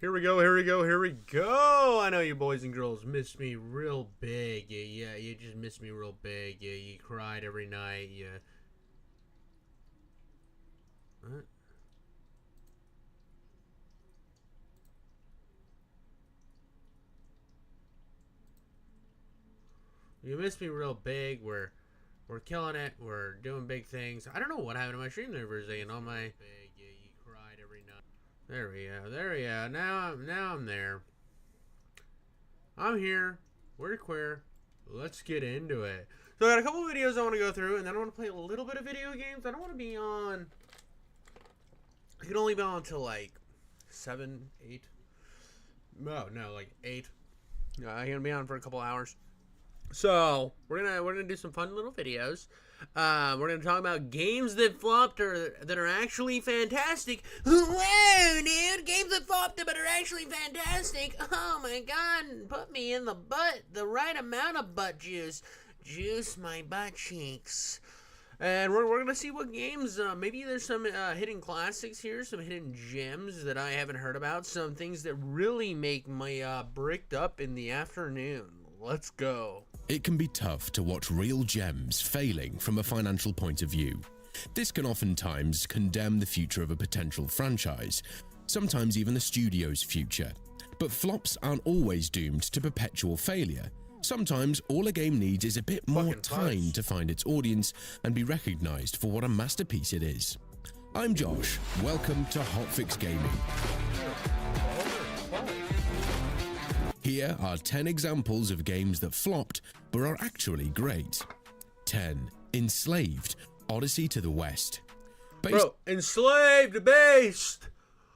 Here we go, here we go, here we go. I know you boys and girls miss me real big. Yeah, you just miss me real big. Yeah, you cried every night. Yeah. What? You miss me real big. We're killing it. We're doing big things. I don't know what happened to my stream there for a second. On my big, yeah, you cried every night. There we go. There we go. Now I'm there. I'm here. We're queer. Let's get into it. So I got a couple of videos I want to go through, and then I want to play a little bit of video games. I don't want to be on. I can only be on until like 7, 8. No, like 8. I'm gonna be on for a couple hours. So we're gonna do some fun little videos. We're gonna talk about games that flopped or that are actually fantastic. Whoa, dude! Games that flopped but are actually fantastic. Oh my god! Put me in the butt, the right amount of butt juice. Juice my butt cheeks. And we're gonna see what games. Maybe there's some hidden classics here, some hidden gems that I haven't heard about, some things that really make my bricked up in the afternoon. Let's go. It can be tough to watch real gems failing from a financial point of view. This can oftentimes condemn the future of a potential franchise, sometimes even the studio's future. But flops aren't always doomed to perpetual failure. Sometimes all a game needs is a bit more time to find its audience and be recognized for what a masterpiece it is. I'm Josh. Welcome to Hotfix Gaming. Here are 10 examples of games that flopped but are actually great. 10. Enslaved, Odyssey to the West. Bro, enslaved, based.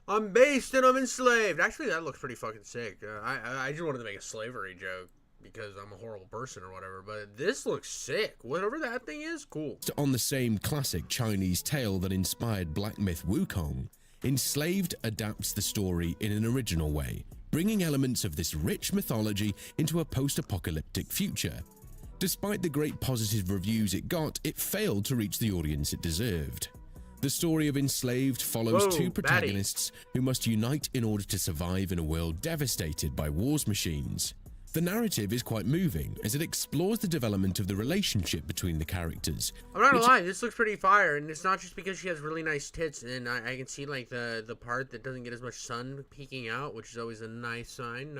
I'm based and I'm enslaved. Actually, that looks pretty fucking sick. I just wanted to make a slavery joke because I'm a horrible person or whatever, but this looks sick. Whatever that thing is, cool. On the same classic Chinese tale that inspired Black Myth Wukong, Enslaved adapts the story in an original way, bringing elements of this rich mythology into a post-apocalyptic future. Despite the great positive reviews it got, it failed to reach the audience it deserved. The story of Enslaved follows two protagonists who must unite in order to survive in a world devastated by war's machines. The narrative is quite moving as it explores the development of the relationship between the characters. I'm not gonna lie, this looks pretty fire, and it's not just because she has really nice tits, and I can see like the part that doesn't get as much sun peeking out, which is always a nice sign,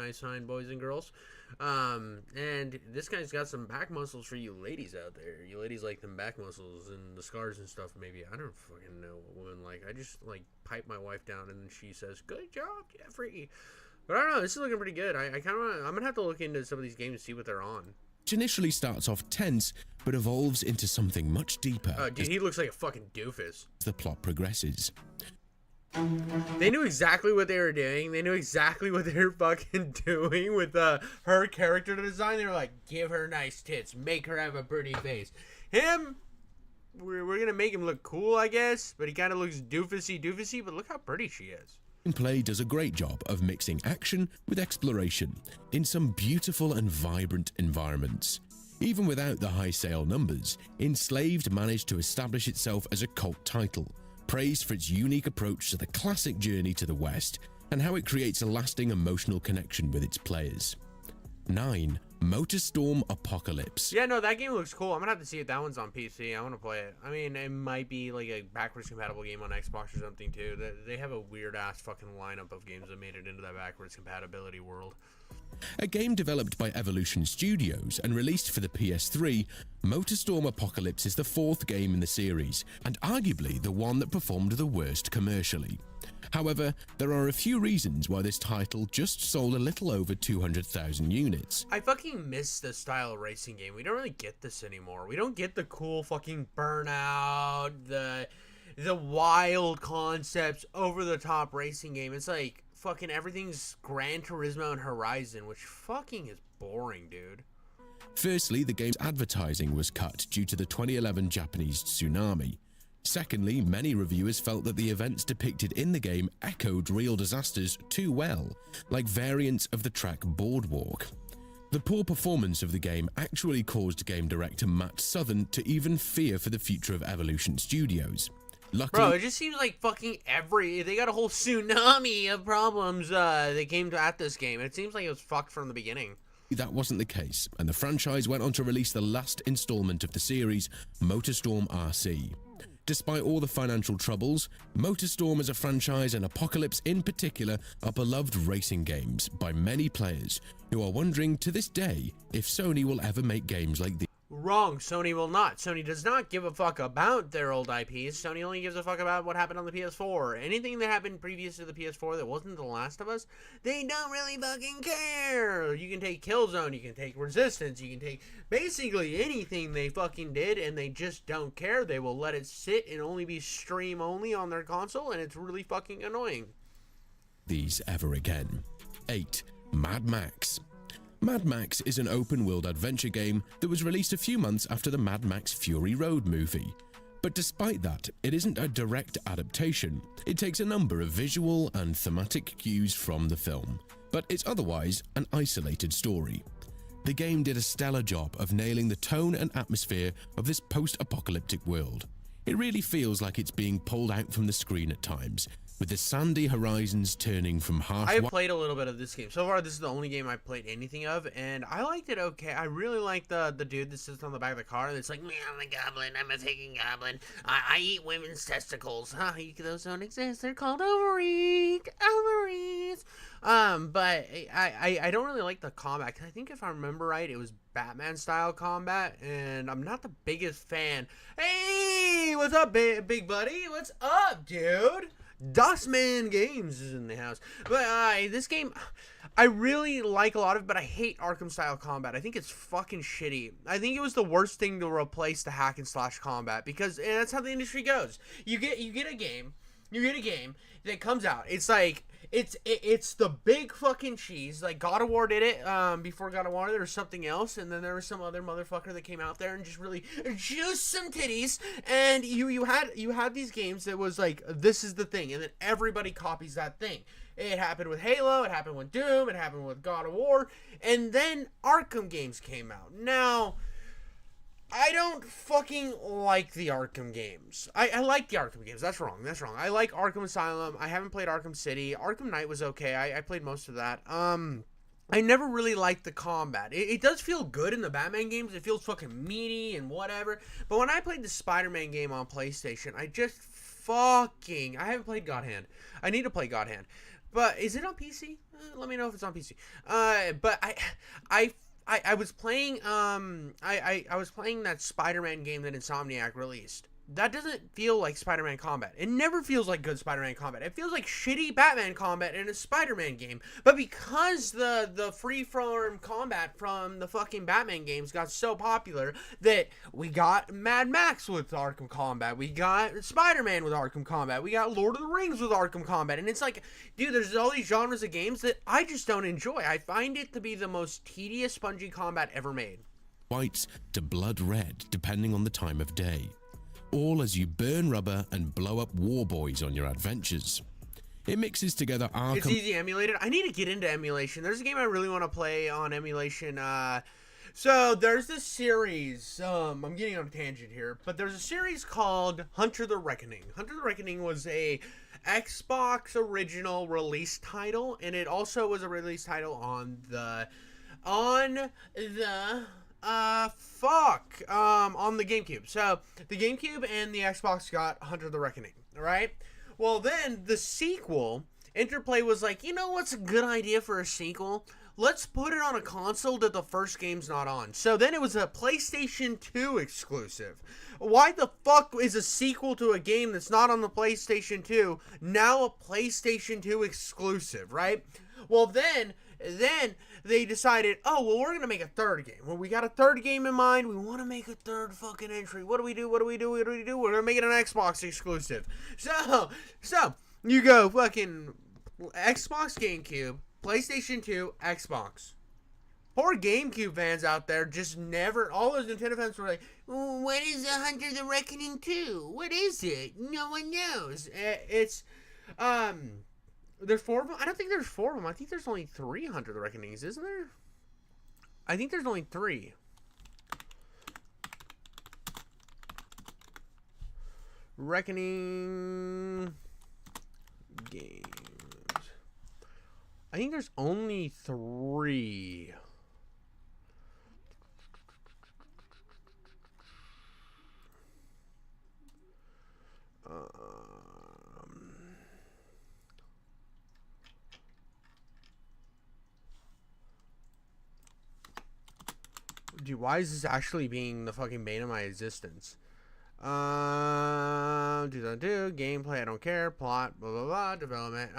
boys and girls. And this guy's got some back muscles for you ladies out there. You ladies like them back muscles and the scars and stuff. Maybe I don't fucking know what women like. I just like pipe my wife down, and then she says, "Good job, Jeffrey." But I don't know, this is looking pretty good. I'm gonna have to look into some of these games and see what they're on. Which initially starts off tense, but evolves into something much deeper. Oh, dude, he looks like a fucking doofus. As the plot progresses. They knew exactly what they were doing. They knew exactly what they were fucking doing with her character design. They were like, give her nice tits, make her have a pretty face. Him, we're gonna make him look cool, I guess, but he kind of looks doofusy, but look how pretty she is. Gameplay does a great job of mixing action with exploration in some beautiful and vibrant environments. Even without the high sale numbers, Enslaved managed to establish itself as a cult title, praised for its unique approach to the classic journey to the West and how it creates a lasting emotional connection with its players. 9. Motorstorm Apocalypse. Yeah, no, that game looks cool. I'm gonna have to see if that one's on PC. I want to play it. I mean, it might be like a backwards compatible game on Xbox or something too. They have a weird ass fucking lineup of games that made it into that backwards compatibility world. A game developed by Evolution Studios and released for the PS3, Motorstorm Apocalypse is the 4th game in the series, and arguably the one that performed the worst commercially. However, there are a few reasons why this title just sold a little over 200,000 units. I fucking miss this style of racing game. We don't really get this anymore. We don't get the cool fucking Burnout, the wild concepts, over-the-top racing game. It's like fucking everything's Gran Turismo and Horizon, which fucking is boring, dude. Firstly, the game's advertising was cut due to the 2011 Japanese tsunami. Secondly, many reviewers felt that the events depicted in the game echoed real disasters too well, like variants of the track Boardwalk. The poor performance of the game actually caused game director Matt Southern to even fear for the future of Evolution Studios. Bro, Luckily, it just seems like fucking they got a whole tsunami of problems that came to at this game. It seems like it was fucked from the beginning. that wasn't the case, and the franchise went on to release the last installment of the series, MotorStorm RC. Despite all the financial troubles, MotorStorm as a franchise and Apocalypse in particular are beloved racing games by many players who are wondering to this day if Sony will ever make games like these. Wrong. Sony will not. Sony does not give a fuck about their old IPs. Sony only gives a fuck about what happened on the PS4. Anything that happened previous to the PS4 that wasn't The Last of Us, they don't really fucking care. You can take Killzone, you can take Resistance, you can take basically anything they fucking did, and they just don't care. They will let it sit and only be stream only on their console, and it's really fucking annoying. These ever again. 8. Mad Max. Mad Max is an open-world adventure game that was released a few months after the Mad Max Fury Road movie. But despite that, it isn't a direct adaptation. It takes a number of visual and thematic cues from the film, but it's otherwise an isolated story. The game did a stellar job of nailing the tone and atmosphere of this post-apocalyptic world. It really feels like it's being pulled out from the screen at times, with the sandy horizons turning from half. I have played a little bit of this game. So far, this is the only game I've played anything of, and I liked it okay. I really like the dude that sits on the back of the car, and it's like, me, I'm a goblin, I'm a fucking goblin. I eat women's testicles. Huh, those don't exist. They're called ovaries. But I don't really like the combat, because I think if I remember right, it was Batman-style combat, and I'm not the biggest fan. Hey, what's up, big buddy? What's up, dude? Dustman Games is in the house. But this game, I really like a lot of it, but I hate Arkham style combat. I think it's fucking shitty. I think it was the worst thing to replace the hack and slash combat, because that's how the industry goes. You get a game that comes out. It's like it's the big fucking cheese. Like God of War did it. Before God of War, there was something else, and then there was some other motherfucker that came out there and just really juiced some titties. And you had these games that was like, this is the thing, and then everybody copies that thing. It happened with Halo, it happened with Doom, it happened with God of War, and then Arkham games came out. Now, I don't fucking like the Arkham games. I like the Arkham games. That's wrong. I like Arkham Asylum. I haven't played Arkham City. Arkham Knight was okay. I played most of that. I never really liked the combat. It does feel good in the Batman games. It feels fucking meaty and whatever. But when I played the Spider-Man game on PlayStation, I haven't played God Hand. I need to play God Hand. But is it on PC? Let me know if it's on PC. But I was playing I was playing that Spider-Man game that Insomniac released. That doesn't feel like Spider-Man combat. It never feels like good Spider-Man combat. It feels like shitty Batman combat in a Spider-Man game. But because the free-form combat from the fucking Batman games got so popular that we got Mad Max with Arkham combat, we got Spider-Man with Arkham combat, we got Lord of the Rings with Arkham combat, and it's like, dude, there's all these genres of games that I just don't enjoy. I find it to be the most tedious, spongy combat ever made. Whites to blood red, depending on the time of day. All as you burn rubber and blow up war boys on your adventures. It mixes together Arkham. It's easy emulated. I need to get into emulation. There's a game I really want to play on emulation. So there's this series. I'm getting on a tangent here, but there's a series called Hunter the Reckoning. Hunter the Reckoning was a Xbox original release title, and it also was a release title on the GameCube. So the GameCube and the Xbox got Hunter the Reckoning, alright? Well, then the sequel, Interplay was like, you know what's a good idea for a sequel? Let's put it on a console that the first game's not on. So then it was a PlayStation 2 exclusive. Why the fuck is a sequel to a game that's not on the PlayStation 2 now a PlayStation 2 exclusive, right? Well, then they decided, oh, well, we're going to make a third game. Well, we got a third game in mind. We want to make a third fucking entry. What do we do? We're going to make it an Xbox exclusive. So, you go fucking Xbox, GameCube, PlayStation 2, Xbox. Poor GameCube fans out there just never, all those Nintendo fans were like, what is the Hunter the Reckoning 2? What is it? No one knows. There's 4 of them? I don't think there's 4 of them. I think there's only 3 Hunter the Reckonings, isn't there? I think there's only 3. Reckoning games. I think there's only 3. Dude, why is this actually being the fucking bane of my existence? Gameplay, I don't care. Plot, blah blah blah. Development,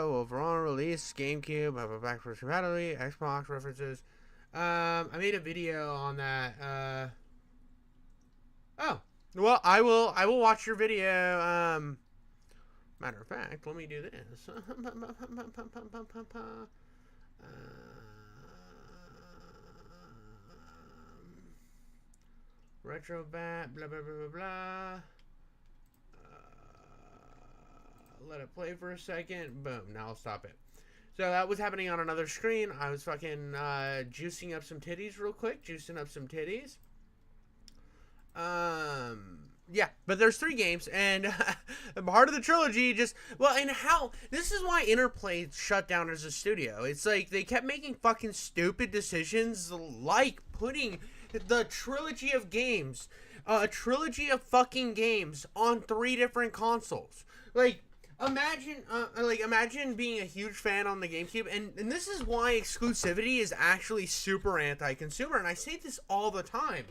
overall release, GameCube, backwards compatibility, Xbox references. I made a video on that. Oh, well, I will watch your video. Matter of fact, let me do this. Retrobat, blah blah blah blah blah. Let it play for a second. Boom. Now I'll stop it. So that was happening on another screen. I was fucking juicing up some titties real quick. Juicing up some titties. Yeah, but there's 3 games, and part of the trilogy just, well, and how, this is why Interplay shut down as a studio. It's like, they kept making fucking stupid decisions, like putting the trilogy of games, a trilogy of fucking games on 3 different consoles. Like, imagine being a huge fan on the GameCube, and this is why exclusivity is actually super anti-consumer, and I say this all the time.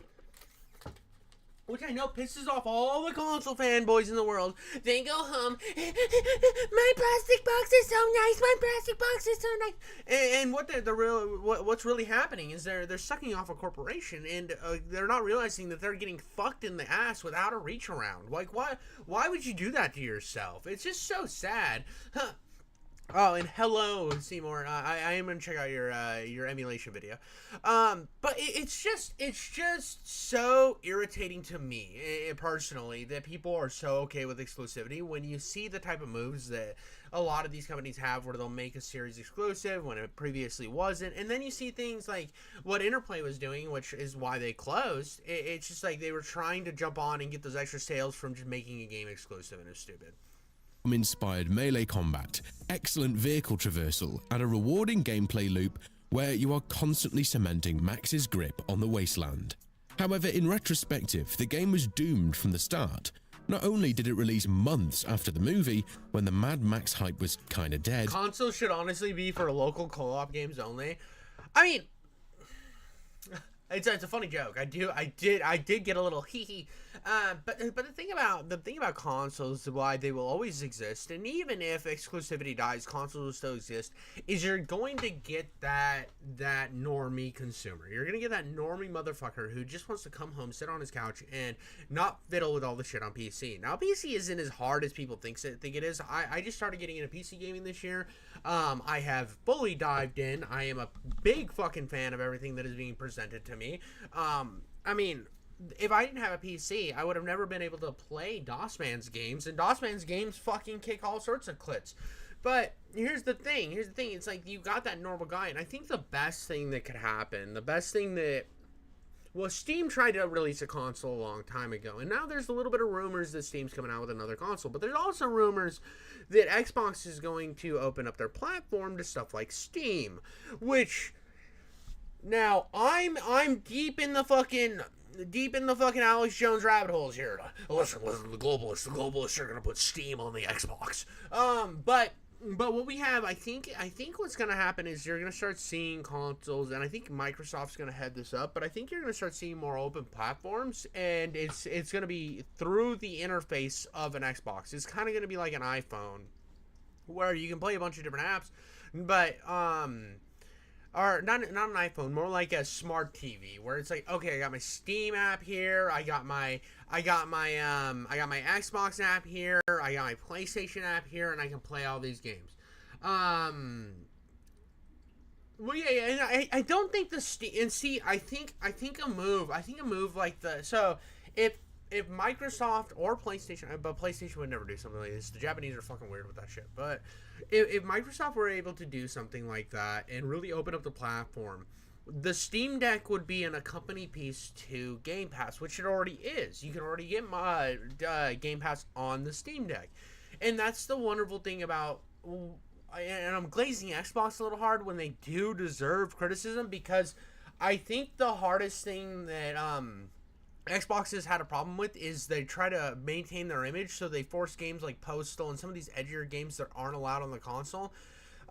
Which I know pisses off all the console fanboys in the world. They go home, my plastic box is so nice, my plastic box is so nice. And what's really happening is they're sucking off a corporation, and they're not realizing that they're getting fucked in the ass without a reach around. Like, why would you do that to yourself? It's just so sad. Huh. Oh, and hello, Seymour. I am gonna check out your emulation video. But it's just so irritating to me personally that people are so okay with exclusivity when you see the type of moves that a lot of these companies have, where they'll make a series exclusive when it previously wasn't, and then you see things like what Interplay was doing, which is why they closed. It's just like they were trying to jump on and get those extra sales from just making a game exclusive, and it's stupid. Inspired melee combat, excellent vehicle traversal, and a rewarding gameplay loop where you are constantly cementing Max's grip on the wasteland. However, in retrospective, the game was doomed from the start. Not only did it release months after the movie, when the Mad Max hype was kinda dead. Console should honestly be for local co-op games only. I mean, it's a funny joke. I did get a little hee hee. But the thing about consoles, why they will always exist, and even if exclusivity dies, consoles will still exist, is you're going to get that normie consumer. You're gonna get that normie motherfucker who just wants to come home, sit on his couch, and not fiddle with all the shit on PC. Now, PC isn't as hard as people think it is. I just started getting into PC gaming this year. I have fully dived in. I am a big fucking fan of everything that is being presented to me. I mean, if I didn't have a PC, I would have never been able to play DOSMan's games, and DOSMan's games fucking kick all sorts of clits. But here's the thing, it's like you got that normal guy, and I think the best thing that could happen, well, Steam tried to release a console a long time ago, and now there's a little bit of rumors that Steam's coming out with another console, but there's also rumors that Xbox is going to open up their platform to stuff like Steam, which, now, I'm deep in the fucking Alex Jones rabbit holes here. Listen, the globalists are gonna put Steam on the Xbox. But what we have, I think what's gonna happen is you're gonna start seeing consoles, and I think Microsoft's gonna head this up, but I think you're gonna start seeing more open platforms, and it's gonna be through the interface of an Xbox. It's kind of gonna be like an iPhone, where you can play a bunch of different apps, but or not an iPhone, more like a smart TV, where it's like, okay, I got my Steam app here, I got my Xbox app here, I got my PlayStation app here, and I can play all these games. Well, yeah, and I don't think the Steam, and see, I think a move like so if Microsoft or PlayStation, but PlayStation would never do something like this. The Japanese are fucking weird with that shit. But if Microsoft were able to do something like that and really open up the platform, the Steam Deck would be an accompany piece to Game Pass, which it already is. You can already get my Game Pass on the Steam Deck, and that's the wonderful thing about. And I'm glazing Xbox a little hard when they do deserve criticism, because I think the hardest thing that Xbox has had a problem with is they try to maintain their image, so they force games like Postal and some of these edgier games that aren't allowed on the console.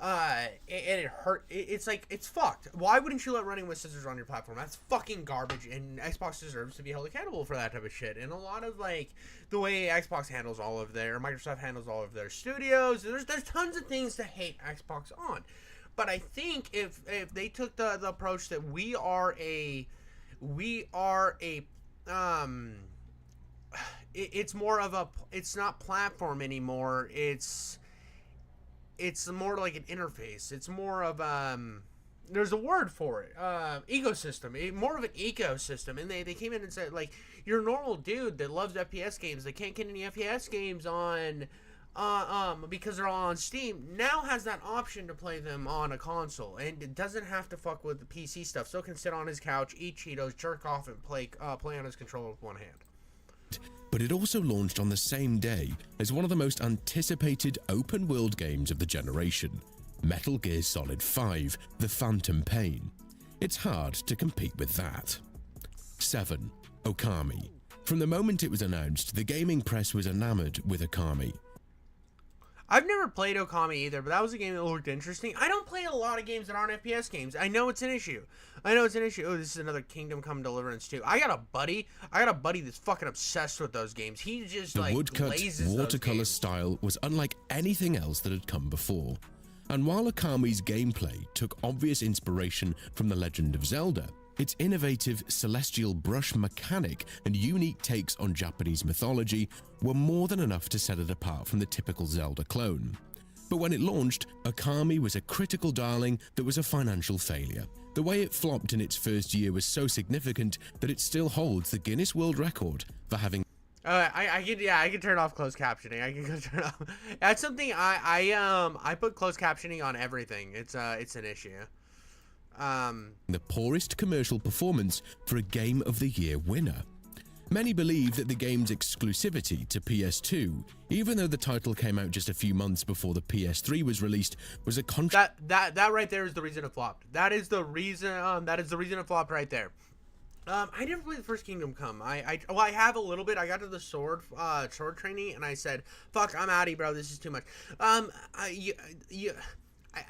And it hurt. It's like, it's fucked. Why wouldn't you let Running with Scissors on your platform? That's fucking garbage, and Xbox deserves to be held accountable for that type of shit. And a lot of, like, the way Xbox handles all of their, Microsoft handles all of their studios, there's tons of things to hate Xbox on. But I think if they took the approach that we are a it's more of a, it's not platform anymore, it's more like an interface. It's more of there's a word for it, ecosystem, more of an ecosystem. And they came in and said, like, your normal dude that loves FPS games, they can't get any FPS games on because they're all on Steam, now has that option to play them on a console, and it doesn't have to fuck with the PC stuff. So can sit on his couch, eat Cheetos, jerk off, and play on his controller with one hand. But it also launched on the same day as one of the most anticipated open-world games of the generation, Metal Gear Solid 5: The Phantom Pain. It's hard to compete with that. 7. Okami. From the moment it was announced, the gaming press was enamored with Okami. I've never played Okami either, but that was a game that looked interesting. I don't play a lot of games that aren't FPS games. I know it's an issue. Oh, this is another Kingdom Come Deliverance 2. I got a buddy that's fucking obsessed with those games. He just, the like, woodcut, watercolor style was unlike anything else that had come before. And while Okami's gameplay took obvious inspiration from The Legend of Zelda, its innovative celestial brush mechanic and unique takes on Japanese mythology were more than enough to set it apart from the typical Zelda clone. But when it launched, Okami was a critical darling that was a financial failure. The way it flopped in its first year was so significant that it still holds the Guinness World Record for having... I can turn off closed captioning. I can turn off. That's something I put closed captioning on everything. It's an issue. The poorest commercial performance for a Game of the Year winner. Many believe that the game's exclusivity to PS2, even though the title came out just a few months before the PS3 was released, was a that right there is the reason it flopped. That is the reason it flopped right there. I never played the first Kingdom Come. I have a little bit. I got to the sword training and I said, "Fuck, I'm outie, bro. This is too much."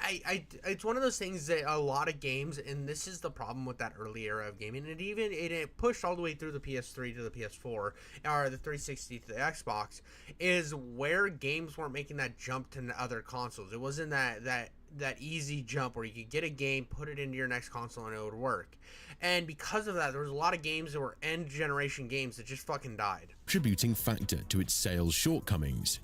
It's one of those things that a lot of games, and this is the problem with that early era of gaming, and it pushed all the way through the PS3 to the PS4, or the 360 to the Xbox, is where games weren't making that jump to other consoles. It wasn't that easy jump where you could get a game, put it into your next console, and it would work. And because of that, there was a lot of games that were end generation games that just fucking died. Contributing factor to its sales shortcomings.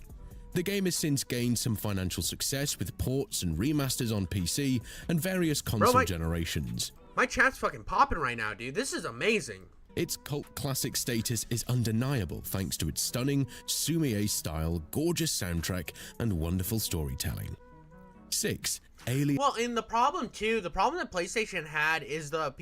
The game has since gained some financial success with ports and remasters on PC and various console generations. My chat's fucking popping right now, dude. This is amazing. Its cult classic status is undeniable thanks to its stunning Sumie-style, gorgeous soundtrack and wonderful storytelling. 6. Alien. Well, and the problem that PlayStation had is the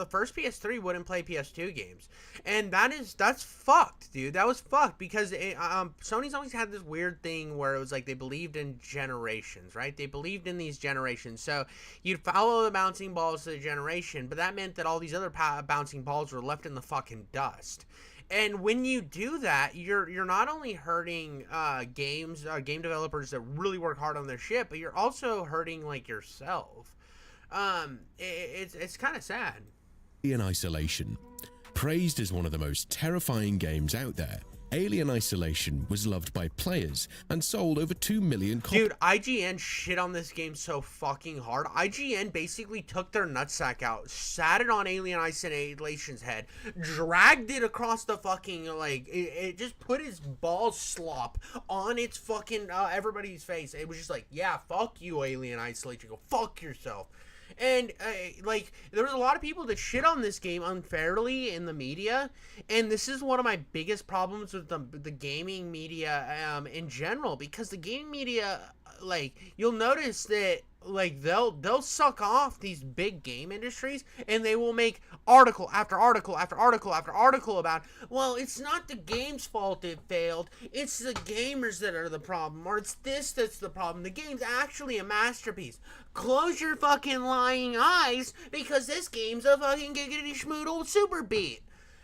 first PS3 wouldn't play PS2 games, and that's fucked, dude. That was fucked because Sony's always had this weird thing where it was like they believed in generations, right? They believed in these generations, so you'd follow the bouncing balls to the generation, but that meant that all these other bouncing balls were left in the fucking dust. And when you do that, you're not only hurting game developers that really work hard on their shit, but you're also hurting, like, yourself. It's kind of sad. In Isolation. Praised as one of the most terrifying games out there, Alien Isolation was loved by players and sold over 2 million copies. Dude, IGN shit on this game so fucking hard. IGN basically took their nutsack out, sat it on Alien Isolation's head, dragged it across the fucking, like, it just put his ball slop on its fucking, everybody's face. It was just like, yeah, fuck you, Alien Isolation. Go fuck yourself. And, like, there was a lot of people that shit on this game unfairly in the media, and this is one of my biggest problems with the gaming media in general, because the gaming media like, you'll notice that, like, they'll suck off these big game industries, and they will make article after article after article after article about, well, it's not the game's fault it failed, it's the gamers that are the problem, or it's this that's the problem. The game's actually a masterpiece. Close your fucking lying eyes, because this game's a fucking giggity schmoodle super beat.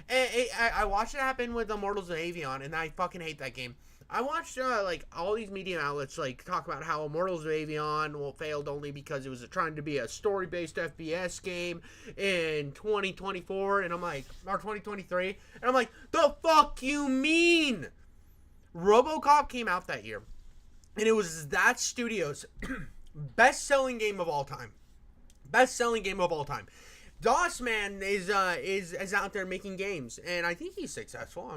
And I watched it happen with Immortals of Avion, and I fucking hate that game. I watched, like, all these media outlets, like, talk about how Immortals of Avion failed only because it was trying to be a story-based FPS game in 2024, and I'm like, or 2023, and I'm like, the fuck you mean? RoboCop came out that year, and it was that studio's best-selling game of all time. Best-selling game of all time. DOS Man is out there making games, and I think he's successful.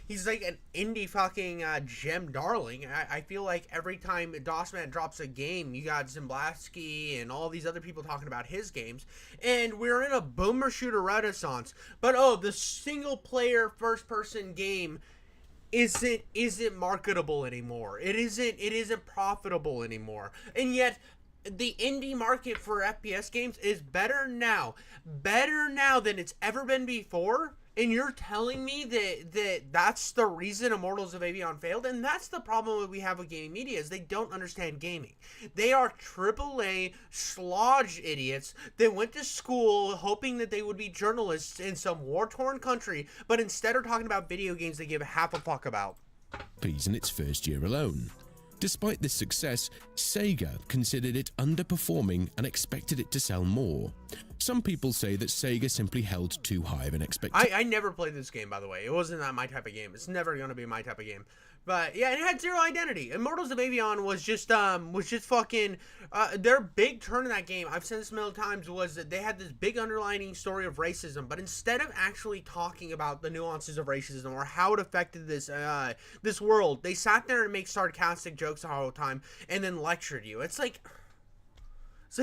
He's like an indie fucking gem darling. I feel like every time DOS Man drops a game, you got Zimblaski and all these other people talking about his games, and we're in a boomer shooter renaissance. But the single player first person game isn't marketable anymore. It isn't profitable anymore, and yet the indie market for FPS games is better now than it's ever been before. And you're telling me that's the reason Immortals of Avion failed? And that's the problem that we have with gaming media, is they don't understand gaming. They are AAA slodge idiots that went to school hoping that they would be journalists in some war-torn country, but instead are talking about video games they give half a fuck about. In its first year alone. Despite this success, Sega considered it underperforming and expected it to sell more. Some people say that Sega simply held too high of an expectation. I never played this game, by the way. It wasn't my type of game. It's never going to be my type of game. But yeah, it had zero identity. Immortals of Avion was just fucking, their big turn in that game, I've said this a million times, was that they had this big underlining story of racism, but instead of actually talking about the nuances of racism or how it affected this world, they sat there and make sarcastic jokes all the time and then lectured you. It's like,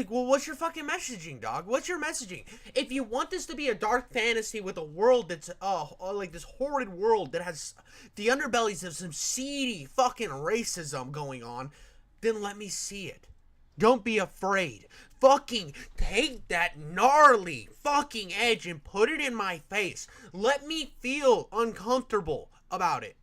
well, what's your fucking messaging, dog? What's your messaging? If you want this to be a dark fantasy with a world that's, like this horrid world that has the underbellies of some seedy fucking racism going on, then let me see it. Don't be afraid. Fucking take that gnarly fucking edge and put it in my face. Let me feel uncomfortable about it.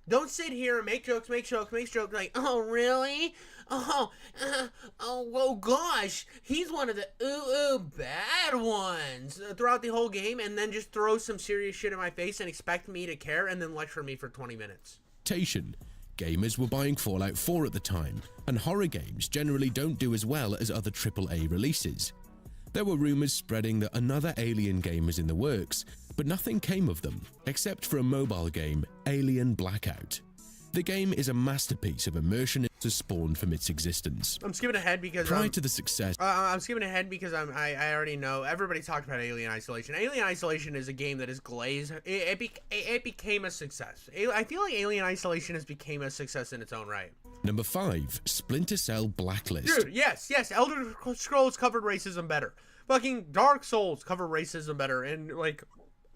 Don't sit here and make jokes, like, oh, really? Oh gosh, he's one of the bad ones throughout the whole game, and then just throw some serious shit in my face and expect me to care and then lecture me for 20 minutes. Gamers were buying Fallout 4 at the time, and horror games generally don't do as well as other AAA releases. There were rumors spreading that another Alien game was in the works, but nothing came of them, except for a mobile game, Alien Blackout. The game is a masterpiece of immersion that spawned from its existence. I'm skipping ahead because prior to the success. I'm skipping ahead because I already know everybody talked about Alien Isolation. Alien Isolation is a game that is glazed. It became a success. I feel like Alien Isolation has became a success in its own right. Number 5, Splinter Cell Blacklist. Dude, yes. Elder Scrolls covered racism better. Fucking Dark Souls covered racism better, and like,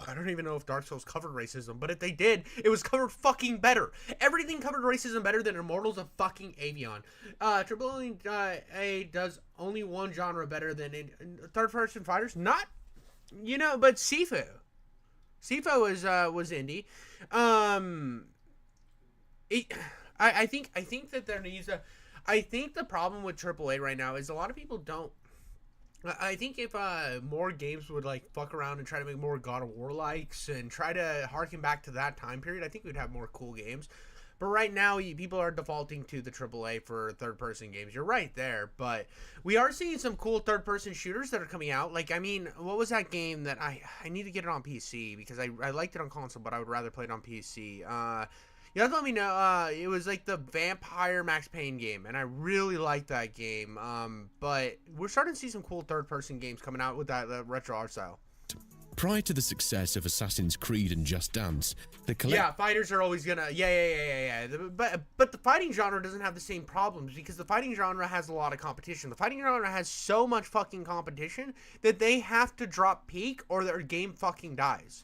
I don't even know if Dark Souls covered racism, but if they did, it was covered fucking better. Everything covered racism better than Immortals of fucking Avion. AAA does only one genre better than third-person fighters. Not, but Sifu. Sifu was indie. I think that there needs a. I think the problem with AAA right now is a lot of people don't. I think if more games would like fuck around and try to make more God of War likes and try to harken back to that time period, I think we'd have more cool games. But right now, people are defaulting to the AAA for third-person games. You're right there, but we are seeing some cool third-person shooters that are coming out. Like, I mean, what was that game that I need to get it on PC because I liked it on console, but I would rather play it on PC. You have to let me know, it was like the Vampire Max Payne game, and I really liked that game, but we're starting to see some cool third-person games coming out with that retro art style. Prior to the success of Assassin's Creed and Just Dance, fighters are always gonna, but the fighting genre doesn't have the same problems because the fighting genre has a lot of competition. The fighting genre has so much fucking competition that they have to drop peak or their game fucking dies.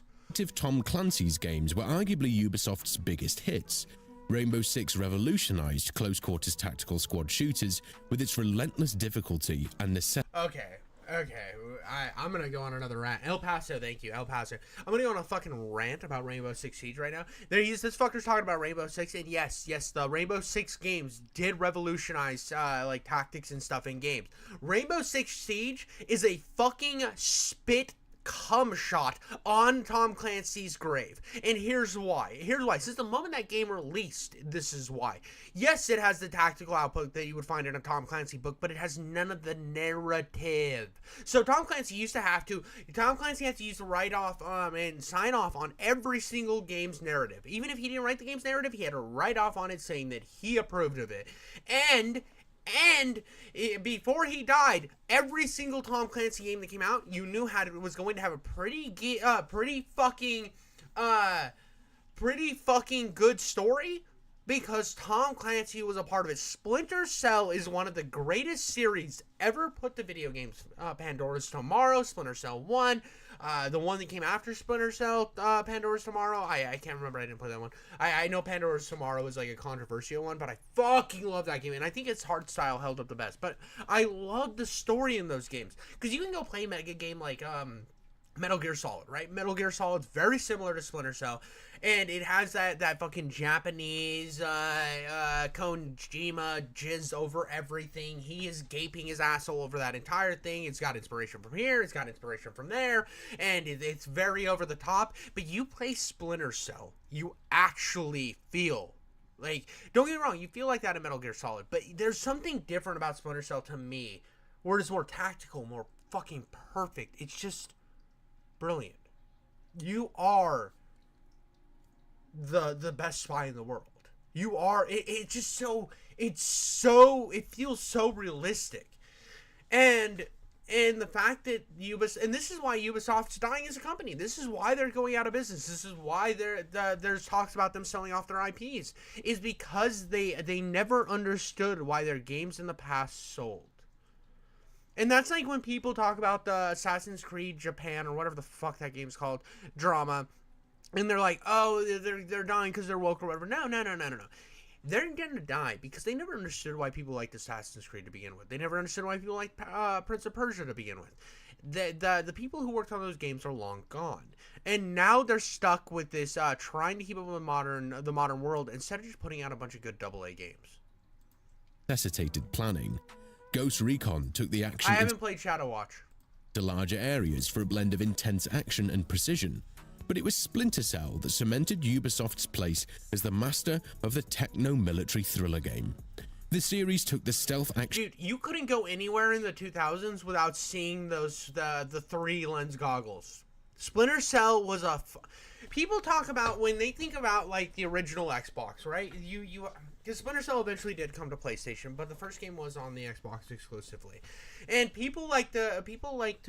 Tom Clancy's games were arguably Ubisoft's biggest hits. Rainbow Six revolutionized close-quarters tactical squad shooters with its relentless difficulty and necessity. Okay, I'm gonna go on another rant. El Paso, thank you, El Paso. I'm gonna go on a fucking rant about Rainbow Six Siege right now. This fucker's talking about Rainbow Six, and yes, the Rainbow Six games did revolutionize, like, tactics and stuff in games. Rainbow Six Siege is a fucking spit cum shot on Tom Clancy's grave. And here's why. Since the moment that game released, this is why. Yes, it has the tactical output that you would find in a Tom Clancy book, but it has none of the narrative. So Tom Clancy had to use the write-off and sign off on every single game's narrative. Even if he didn't write the game's narrative, he had to write off on it saying that he approved of it. And before he died, every single Tom Clancy game that came out, you knew was going to have a pretty fucking good story, because Tom Clancy was a part of it. Splinter Cell is one of the greatest series ever put to video games. Pandora's Tomorrow, Splinter Cell 1, the one that came after Splinter Cell, Pandora's Tomorrow. I can't remember. I didn't play that one. I know Pandora's Tomorrow is like a controversial one, but I fucking love that game, and I think its hard style held up the best. But I love the story in those games, because you can go play a game like Metal Gear Solid, right? Metal Gear Solid's very similar to Splinter Cell, and it has that fucking Japanese Kojima jizz over everything. He is gaping his asshole over that entire thing. It's got inspiration from here, it's got inspiration from there, and it's very over the top. But you play Splinter Cell, you actually feel like, don't get me wrong, you feel like that in Metal Gear Solid, but there's something different about Splinter Cell to me, where it's more tactical, more fucking perfect. It's just brilliant. You are the best spy in the world. You are. It feels so realistic, and the fact that Ubisoft, and this is why Ubisoft's dying as a company. This is why they're going out of business. This is why there's talks about them selling off their IPs, is because they never understood why their games in the past sold. And that's like when people talk about the Assassin's Creed Japan, or whatever the fuck that game's called, drama, and they're like, oh, they're dying because they're woke or whatever. No. They're gonna die because they never understood why people liked Assassin's Creed to begin with. They never understood why people liked Prince of Persia to begin with. The people who worked on those games are long gone, and now they're stuck with this trying to keep up with the modern world, instead of just putting out a bunch of good AA games. Necessitated planning. Ghost Recon took the action. I haven't played Shadow Watch. To larger areas for a blend of intense action and precision, but it was Splinter Cell that cemented Ubisoft's place as the master of the techno-military thriller game. The series took the stealth action. Dude, you couldn't go anywhere in the 2000s without seeing the 3-lens goggles. Splinter Cell was people talk about, when they think about like the original Xbox, right? Because Splinter Cell eventually did come to PlayStation, but the first game was on the Xbox exclusively. And people like to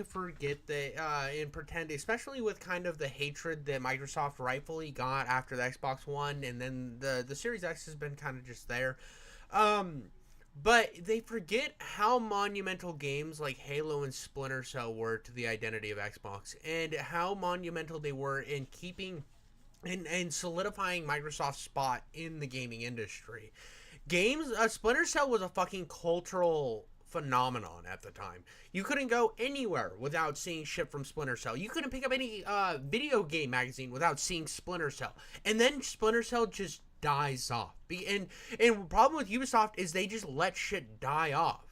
forget that and pretend, especially with kind of the hatred that Microsoft rightfully got after the Xbox One, and then the Series X has been kind of just there. But they forget how monumental games like Halo and Splinter Cell were to the identity of Xbox, and how monumental they were in keeping and solidifying Microsoft's spot in the gaming industry. Splinter Cell was a fucking cultural phenomenon at the time. You couldn't go anywhere without seeing shit from Splinter Cell. You couldn't pick up any video game magazine without seeing Splinter Cell. And then Splinter Cell just dies off. And the problem with Ubisoft is they just let shit die off.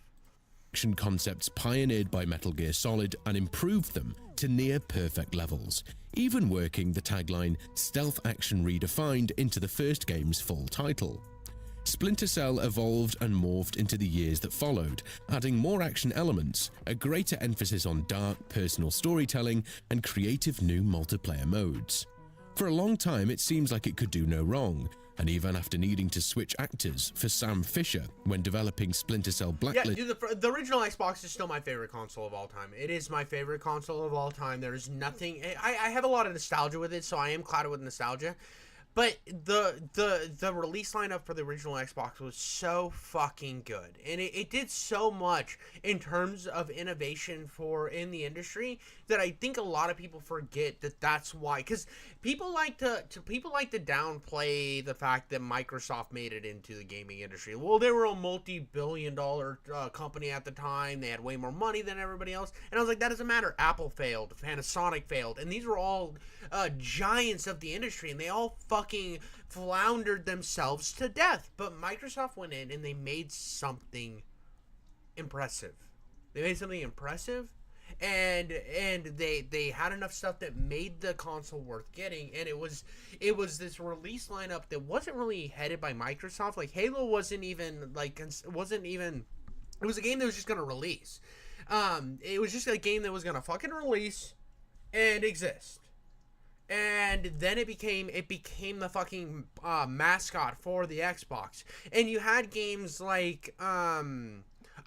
Action concepts pioneered by Metal Gear Solid and improved them to near perfect levels, even working the tagline "Stealth Action Redefined" into the first game's full title. Splinter Cell evolved and morphed into the years that followed, adding more action elements, a greater emphasis on dark, personal storytelling, and creative new multiplayer modes. For a long time, it seems like it could do no wrong, and even after needing to switch actors for Sam Fisher when developing Splinter Cell Blacklist. Yeah, dude, the original Xbox is still my favorite console of all time. It is my favorite console of all time. There's nothing... I have a lot of nostalgia with it, so I am clouded with nostalgia. But the release lineup for the original Xbox was so fucking good, and it did so much in terms of innovation in the industry that I think a lot of people forget that's why. Because people like to downplay the fact that Microsoft made it into the gaming industry. Well, they were a multi-billion-dollar company at the time. They had way more money than everybody else, and I was like, that doesn't matter. Apple failed, Panasonic failed, and these were all giants of the industry, and they all fucking floundered themselves to death. But Microsoft went in and they made something impressive. And they had enough stuff that made the console worth getting, and it was this release lineup that wasn't really headed by Microsoft. Like Halo it was a game that was just gonna release. It was just a game that was gonna fucking release and exist. And then it became the fucking mascot for the Xbox. And you had games like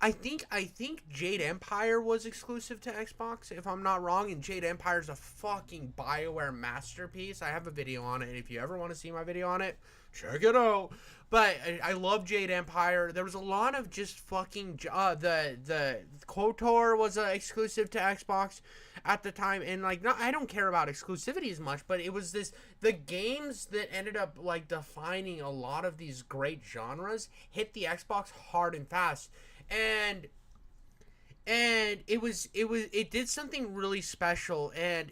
I think Jade Empire was exclusive to Xbox, if I'm not wrong, and Jade Empire's a fucking BioWare masterpiece. I have a video on it, and if you ever want to see my video on it, check it out. But I love Jade Empire. There was a lot of just fucking the KOTOR was exclusive to Xbox at the time, and like I don't care about exclusivity as much, but it was the games that ended up like defining a lot of these great genres hit the Xbox hard and fast, and it did something really special, and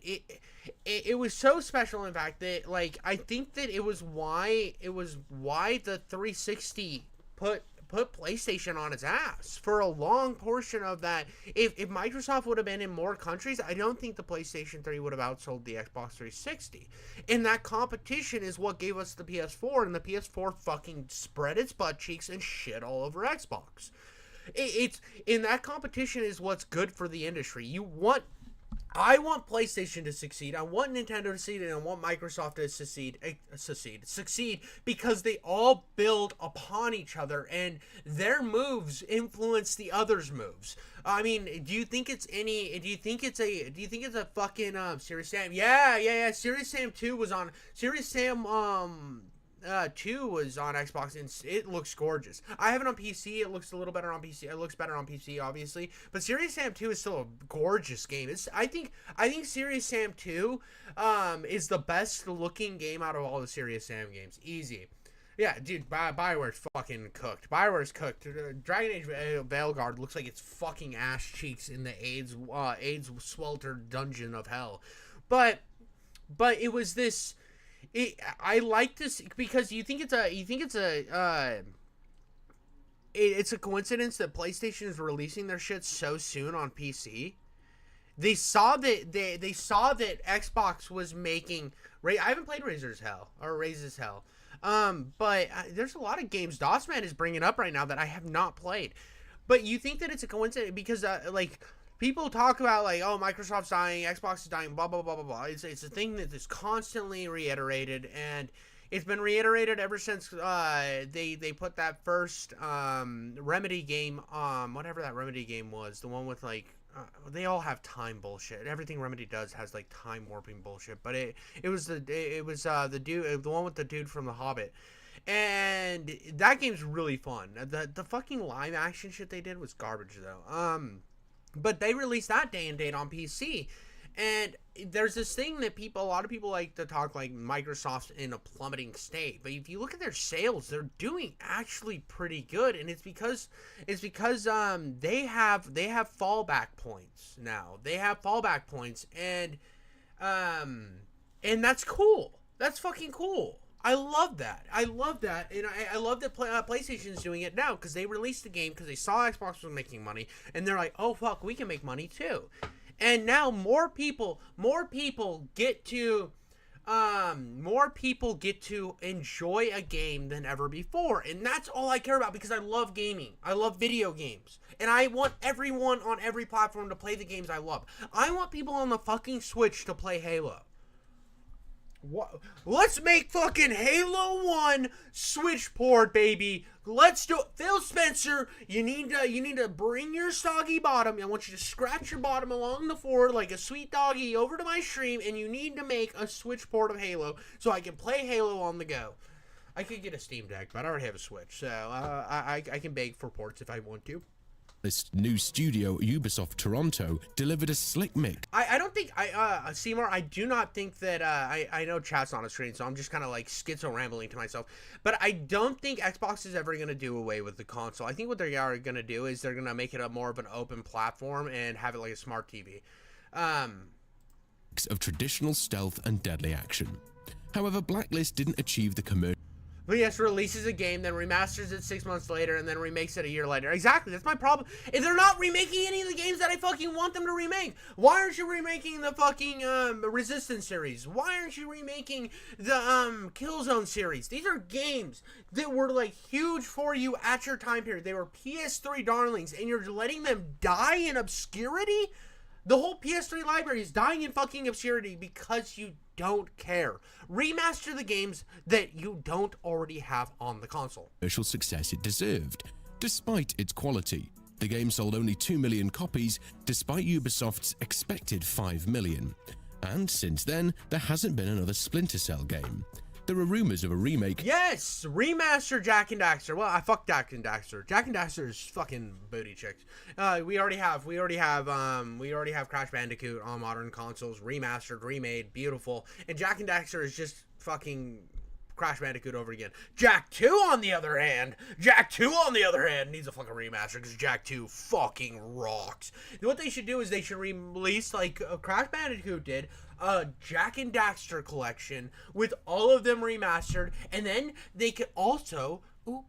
it was so special, in fact, that like I think that it was why the 360 put PlayStation on its ass for a long portion of that. If Microsoft would have been in more countries, I don't think the PlayStation 3 would have outsold the Xbox 360. And that competition is what gave us the PS4, and the PS4 fucking spread its butt cheeks and shit all over Xbox. It's in that competition is what's good for the industry. I want PlayStation to succeed. I want Nintendo to succeed, and I want Microsoft to succeed because they all build upon each other, and their moves influence the others' moves. I mean, do you think it's a fucking Serious Sam? Yeah. Serious Sam 2 was on Serious Sam 2 was on Xbox, and it looks gorgeous. I have it on PC. It looks a little better on PC. It looks better on PC, obviously. But Serious Sam 2 is still a gorgeous game. I think Serious Sam 2 is the best looking game out of all the Serious Sam games. Easy. Yeah, dude, BioWare's fucking cooked. BioWare's cooked. Dragon Age Veilguard looks like it's fucking ass cheeks in the AIDS sweltered dungeon of hell. But it was this. I like this because you think it's a coincidence that PlayStation is releasing their shit so soon on PC. They saw that Xbox was making. I haven't played Razor's Hell. But there's a lot of games DOSman is bringing up right now that I have not played. But you think that it's a coincidence because like. People talk about like, oh, Microsoft's dying, Xbox is dying, blah, blah, blah, blah, blah. It's a thing that is constantly reiterated, and it's been reiterated ever since they put that first Remedy game, whatever that Remedy game was, the one with like, they all have time bullshit. Everything Remedy does has like time warping bullshit, but it was the dude, the one with the dude from The Hobbit. And that game's really fun. The fucking live action shit they did was garbage though. But they released that day and date on PC, and there's this thing that a lot of people like to talk like Microsoft's in a plummeting state. But if you look at their sales, they're doing actually pretty good, and it's because they have fallback points now. They have fallback points, and that's cool. That's fucking cool. I love that, and I love that PlayStation's doing it now because they released the game because they saw Xbox was making money, and they're like, oh fuck, we can make money too, and now more people get to enjoy a game than ever before, and that's all I care about because I love gaming. I love video games, and I want everyone on every platform to play the games I love. I want people on the fucking Switch to play Halo. What? Let's make fucking Halo 1 Switch port, baby. Let's do it. Phil Spencer, you need to bring your soggy bottom. I want you to scratch your bottom along the floor like a sweet doggy over to my stream, and you need to make a Switch port of Halo so I can play Halo on the go. I could get a Steam Deck, but I already have a Switch, so I can beg for ports if I want to. This new studio, Ubisoft Toronto, delivered a slick mix. I don't think, Seymour, I do not think that, I know chat's on a screen, so I'm just kind of like schizo rambling to myself, but I don't think Xbox is ever going to do away with the console. I think what they are going to do is they're going to make it a more of an open platform and have it like a smart TV. Of traditional stealth and deadly action. However, Blacklist didn't achieve the commercial. But yes, releases a game, then remasters it 6 months later, and then remakes it a year later. Exactly, that's my problem. If they're not remaking any of the games that I fucking want them to remake, why aren't you remaking the fucking Resistance series? Why aren't you remaking the Killzone series? These are games that were like huge for you at your time period. They were PS3 darlings, and you're letting them die in obscurity? The whole PS3 library is dying in fucking obscurity because you don't care. Remaster the games that you don't already have on the console. Commercial success it deserved. Despite its quality, the game sold only 2 million copies, despite Ubisoft's expected 5 million. And since then, there hasn't been another Splinter Cell game. There are rumors of a remake. Yes, remaster Jak and Daxter. Well, I fuck Jak and Daxter. Jak and Daxter is fucking booty chicks. We already have Crash Bandicoot on modern consoles, remastered, remade, beautiful. And Jak and Daxter is just fucking Crash Bandicoot over again. Jak 2 on the other hand needs a fucking remaster because Jak 2 fucking rocks. What they should do is they should release like Crash Bandicoot did, a Jak and Daxter collection with all of them remastered, and then they could also and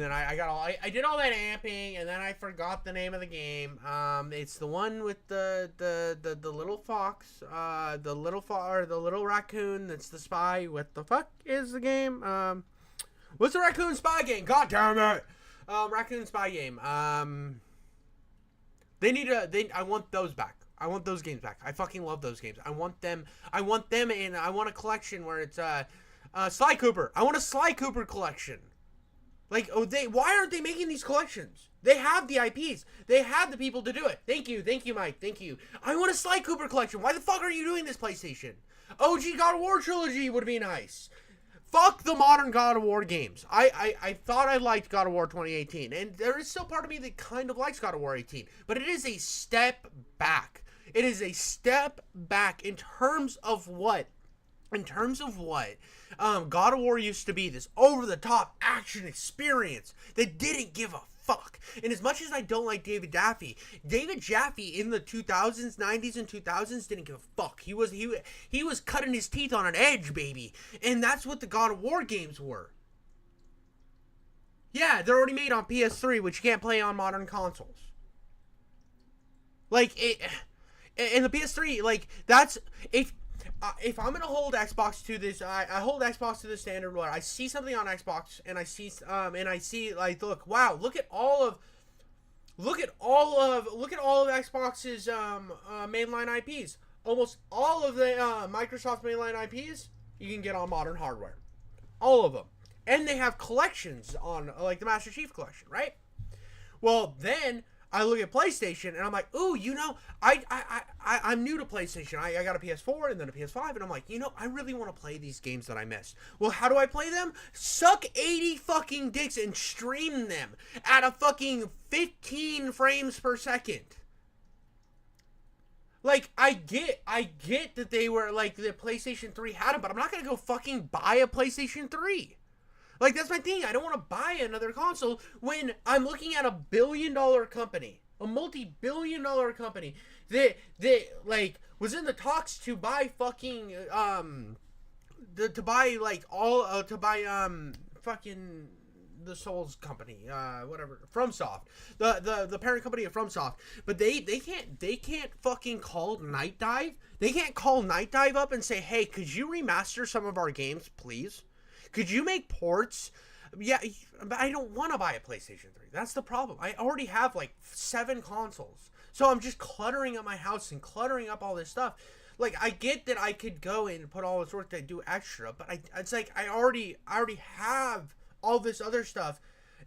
then I did all that amping, and then I forgot the name of the game. It's the one with the little fox, the little raccoon that's the spy. What the fuck is the game? What's the raccoon spy game? God damn it! Raccoon spy game. I want those back. I want those games back. I fucking love those games. I want them, and I want a collection where it's Sly Cooper. I want a Sly Cooper collection. Like, why aren't they making these collections? They have the IPs. They have the people to do it. Thank you, Mike. Thank you. I want a Sly Cooper collection. Why the fuck are you doing this, PlayStation? OG God of War trilogy would be nice. Fuck the modern God of War games. I thought I liked God of War 2018, and there is still part of me that kind of likes God of War 18, but it is a step back. It is a step back in terms of what? God of War used to be this over-the-top action experience that didn't give a fuck. And as much as I don't like David Jaffe in the 2000s, 90s, and 2000s didn't give a fuck. He was cutting his teeth on an edge, baby. And that's what the God of War games were. Yeah, they're already made on PS3, which you can't play on modern consoles. Like, in the PS3, like, that's... If I'm gonna hold Xbox to this, I hold Xbox to the standard where I see something on Xbox and I see like, look at all of Xbox's mainline IPs. Almost all of the Microsoft mainline IPs you can get on modern hardware, all of them, and they have collections on like the Master Chief Collection, right? Well, then I look at PlayStation and I'm like, ooh, I'm new to PlayStation. I got a PS4 and then a PS5, and I'm like, I really want to play these games that I missed. Well, how do I play them? Suck 80 fucking dicks and stream them at a fucking 15 frames per second. Like, I get that they were, like, the PlayStation 3 had them, but I'm not gonna go fucking buy a PlayStation 3. Like, that's my thing. I don't want to buy another console when I'm looking at a billion-dollar company, a multi-billion-dollar company that like was in the talks to buy fucking fucking the Souls company, whatever, FromSoft, the parent company of FromSoft, but they can't fucking call Night Dive. They can't call Night Dive up and say, hey, could you remaster some of our games, please? Could you make ports? Yeah, but I don't want to buy a PlayStation 3. That's the problem. I already have like 7 consoles. So I'm just cluttering up my house and cluttering up all this stuff. like, I get that I could go in and put all this work to do extra, but it's like I already have all this other stuff.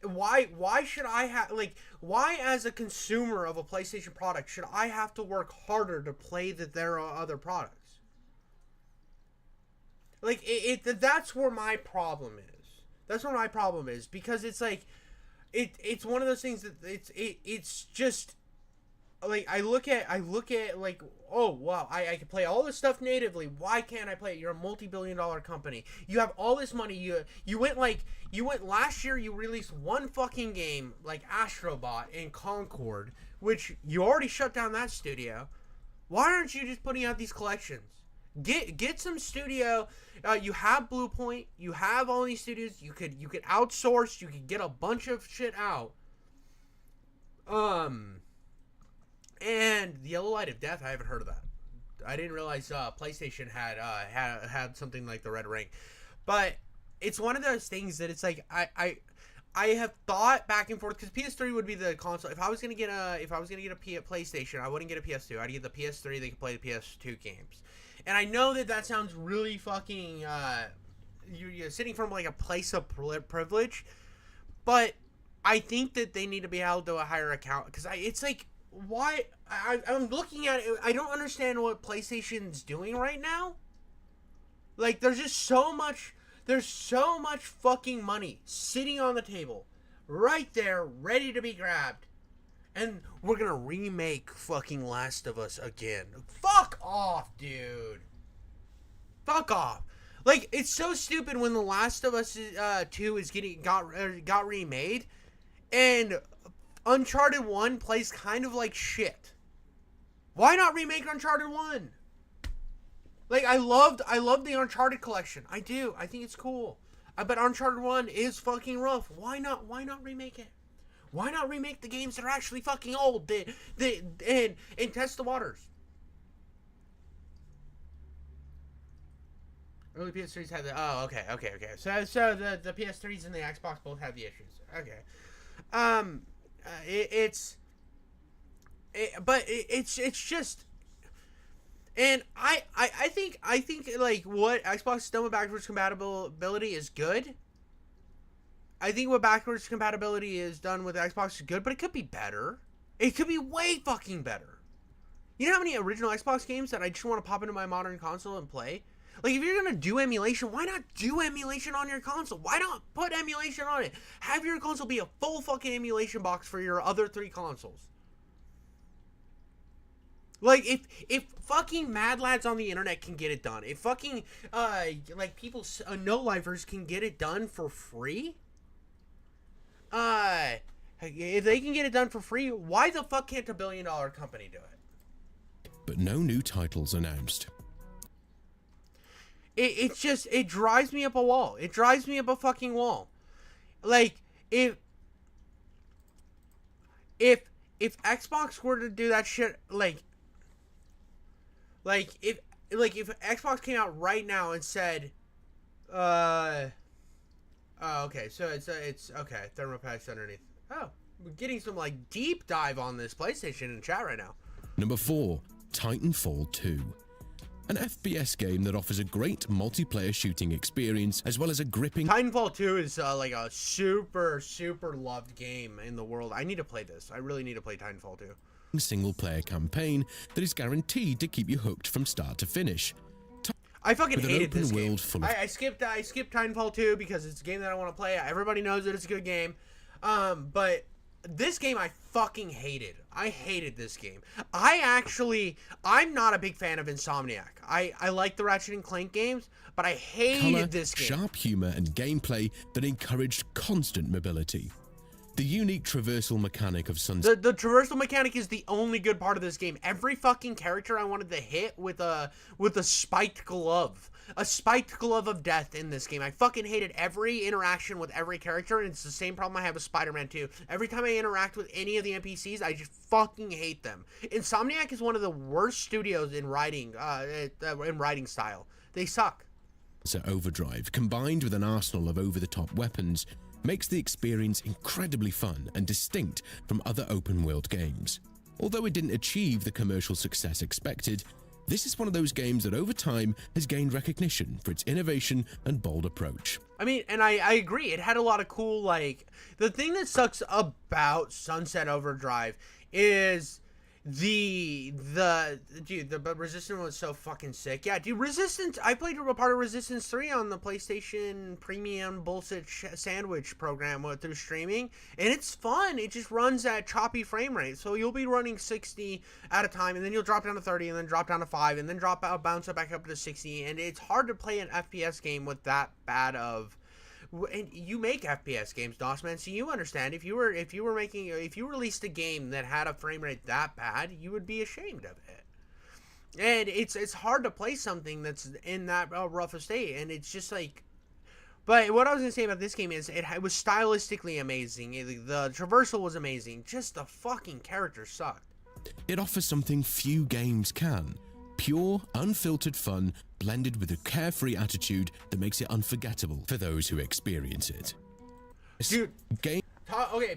Why should I have, like, why as a consumer of a PlayStation product should I have to work harder to play their other products? Like, that's where my problem is. That's where my problem is, because it's like it's one of those things that it's just like I look at like, oh wow, I can play all this stuff natively. Why can't I play it? You're a multi-billion-dollar company. You have all this money. You went last year. You released one fucking game like Astrobot and Concord, which you already shut down that studio. Why aren't you just putting out these collections? Get some studio. You have Blue Point. You have all these studios. You could outsource. You could get a bunch of shit out. And the Yellow Light of Death, I haven't heard of that. I didn't realize PlayStation had something like the Red Ring, but it's one of those things that it's like I have thought back and forth, because PS3 would be the console. If I was gonna get a PlayStation, I wouldn't get a PS2. I'd get the PS3. They could play the PS2 games. And I know that sounds really fucking you're sitting from like a place of privilege, but I think that they need to be held to a higher account, because it's like, why I'm looking at it, I don't understand what PlayStation's doing right now. Like, there's so much fucking money sitting on the table right there ready to be grabbed, and we're gonna remake fucking Last of Us again. Fuck off, dude. Fuck off. Like, it's so stupid when The Last of Us 2 got remade, and Uncharted 1 plays kind of like shit. Why not remake Uncharted 1? Like, I loved the Uncharted collection. I do. I think it's cool. But Uncharted 1 is fucking rough. Why not remake it? Why not remake the games that are actually fucking old and test the waters? Early PS3s had the... Oh, okay. So the PS3s and the Xbox both have the issues. Okay. It's just... And I think like what Xbox has done with backwards compatibility is good. I think what backwards compatibility is done with Xbox is good, but it could be better. It could be way fucking better. You know how many original Xbox games that I just want to pop into my modern console and play? Like, if you're gonna do emulation, why not do emulation on your console? Why not put emulation on it? Have your console be a full fucking emulation box for your other 3 consoles. Like, if fucking mad lads on the internet can get it done, if fucking like people no-lifers can get it done for free, if they can get it done for free, why the fuck can't a billion-dollar company do it? But no new titles announced. It drives me up a wall. It drives me up a fucking wall. Like, if Xbox were to do that shit, like if Xbox came out right now and said, oh, okay, so it's okay, thermopacks underneath. Oh, we're getting some like deep dive on this PlayStation in chat right now. Number 4, Titanfall 2. An FPS game that offers a great multiplayer shooting experience, as well as a gripping... Titanfall 2 is like a super, super loved game in the world. I need to play this. I really need to play Titanfall 2. ...single-player campaign that is guaranteed to keep you hooked from start to finish. I fucking hated this game. I skipped Titanfall 2 because it's a game that I want to play. Everybody knows that it's a good game. But this game I fucking hated. I hated this game. I'm not a big fan of Insomniac. I like the Ratchet and Clank games, but I hated this game. Sharp humor and gameplay that encouraged constant mobility. The unique traversal mechanic of Sunset. The traversal mechanic is the only good part of this game. Every fucking character I wanted to hit with a spiked glove. A spiked glove of death in this game. I fucking hated every interaction with every character, and it's the same problem I have with Spider-Man 2. Every time I interact with any of the NPCs, I just fucking hate them. Insomniac is one of the worst studios in writing style. They suck. Overdrive, combined with an arsenal of over-the-top weapons, makes the experience incredibly fun and distinct from other open-world games. Although it didn't achieve the commercial success expected, This is one of those games that over time has gained recognition for its innovation and bold approach. I mean, and I agree. It had a lot of cool, like, the thing that sucks about Sunset Overdrive is the Resistance was so fucking sick. Yeah, dude, Resistance, I played a part of Resistance 3 on the PlayStation Premium bullshit sandwich program through streaming, and it's fun. It just runs at choppy frame rate, so you'll be running 60 at a time, and then you'll drop down to 30, and then drop down to 5, and then bounce it back up to 60, and it's hard to play an FPS game with that bad of... And you make FPS games, DOSman, so you understand. If you released a game that had a frame rate that bad, you would be ashamed of it. And it's hard to play something that's in that rough a state, and it's just like... But what I was going to say about this game is it was stylistically amazing. The traversal was amazing. Just the fucking characters sucked. It offers something few games can. Pure, unfiltered fun blended with a carefree attitude that makes it unforgettable for those who experience it. Dude, okay,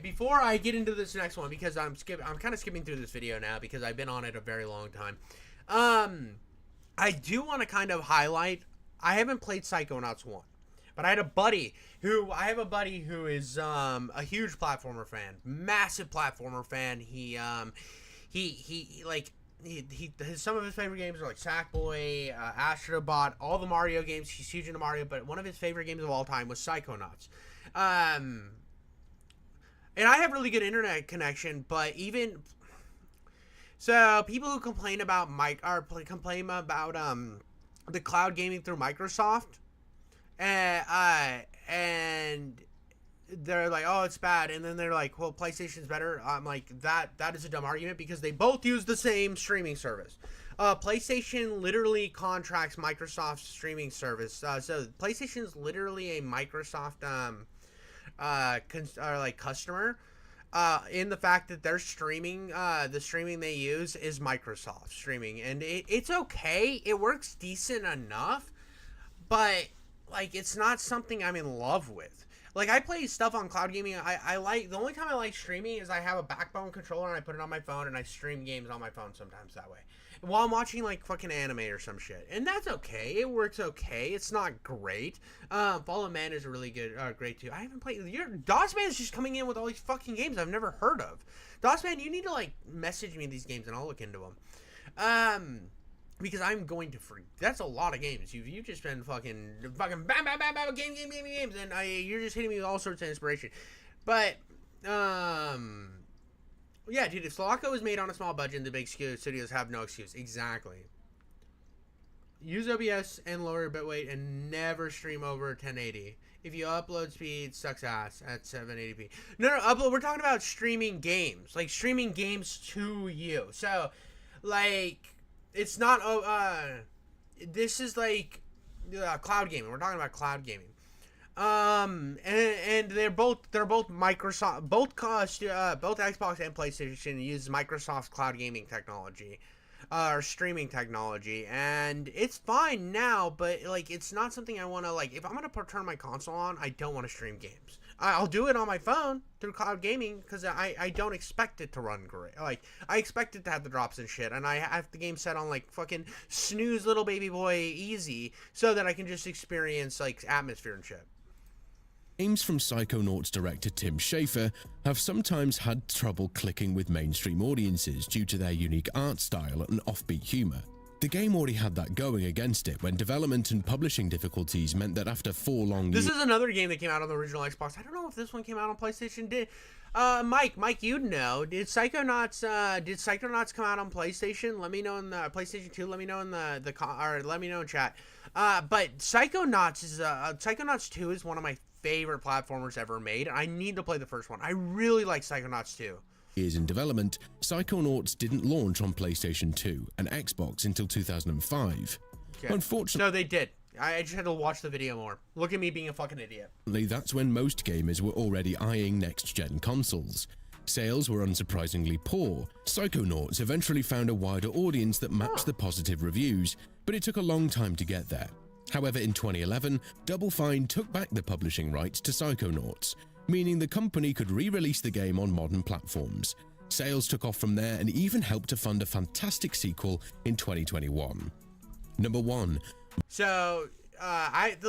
before I get into this next one, because I'm kind of skipping through this video now because I've been on it a very long time. I do want to kind of highlight, I haven't played Psychonauts 1, but I have a buddy who is a huge platformer fan, massive platformer fan. Some of his favorite games are like Sackboy, Astrobot, all the Mario games. He's huge into Mario, but one of his favorite games of all time was Psychonauts. And I have really good internet connection, but even so, people who complain about the cloud gaming through Microsoft, and they're like, oh, it's bad, and then they're like, well, PlayStation's better. I'm like, that is a dumb argument because they both use the same streaming service. PlayStation literally contracts Microsoft's streaming service. So PlayStation's literally a Microsoft customer. In the fact that their streaming, the streaming they use is Microsoft streaming, and it's okay. It works decent enough, but like it's not something I'm in love with. Like, I play stuff on cloud gaming. I like, the only time I like streaming is I have a Backbone controller and I put it on my phone and I stream games on my phone sometimes that way. While I'm watching, like, fucking anime or some shit. And that's okay. It works okay. It's not great. Fallen Man is really good, great too. I haven't played, DOSman is just coming in with all these fucking games I've never heard of. DOSman, you need to, like, message me these games and I'll look into them. Because I'm going to freak. That's a lot of games. You've just been fucking bam, bam, bam, bam, games, and you're just hitting me with all sorts of inspiration. But, yeah, dude, if Sulaco was made on a small budget, the big studios have no excuse. Exactly. Use OBS and lower your bitrate and never stream over 1080. If you upload speed, sucks ass at 780p. No, upload. We're talking about streaming games. Like, streaming games to you. So, like... It's not, this is like, cloud gaming. We're talking about cloud gaming. And they're both Microsoft, both Xbox and PlayStation use Microsoft's cloud gaming technology, or streaming technology, and it's fine now, but, like, it's not something I want to, like, if I'm going to turn my console on, I don't want to stream games. I'll do it on my phone through cloud gaming because I don't expect it to run great. Like, I expect it to have the drops and shit, and I have the game set on, like, fucking snooze little baby boy easy so that I can just experience, like, atmosphere and shit. Games from Psychonauts director Tim Schafer have sometimes had trouble clicking with mainstream audiences due to their unique art style and offbeat humor. The game already had that going against it when development and publishing difficulties meant that after 4 long years... This is another game that came out on the original Xbox. I don't know if this one came out on PlayStation. Mike, you'd know. Did Psychonauts come out on PlayStation? Let me know in the PlayStation 2. Let me know in or let me know in chat. But Psychonauts 2 is one of my favorite platformers ever made. I need to play the first one. I really like Psychonauts 2. Years in development, Psychonauts didn't launch on PlayStation 2 and Xbox until 2005. Okay. Unfortunately, no, they did. I just had to watch the video more. Look at me being a fucking idiot. That's when most gamers were already eyeing next-gen consoles. Sales were unsurprisingly poor. Psychonauts eventually found a wider audience that matched the positive reviews, but it took a long time to get there. However, in 2011, Double Fine took back the publishing rights to Psychonauts, meaning the company could re-release the game on modern platforms. Sales took off from there and even helped to fund a fantastic sequel in 2021. Number 1. So,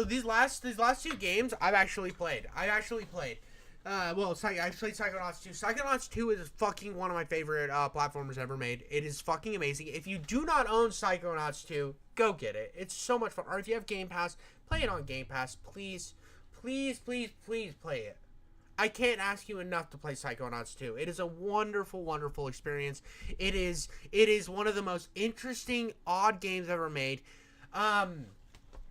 these last 2 games I've actually played. I played Psychonauts 2. Psychonauts 2 is fucking one of my favorite platformers ever made. It is fucking amazing. If you do not own Psychonauts 2, go get it. It's so much fun. Or if you have Game Pass, play it on Game Pass. Please, please, please, please play it. I can't ask you enough to play Psychonauts 2. It is a wonderful, wonderful experience. It is one of the most interesting, odd games ever made.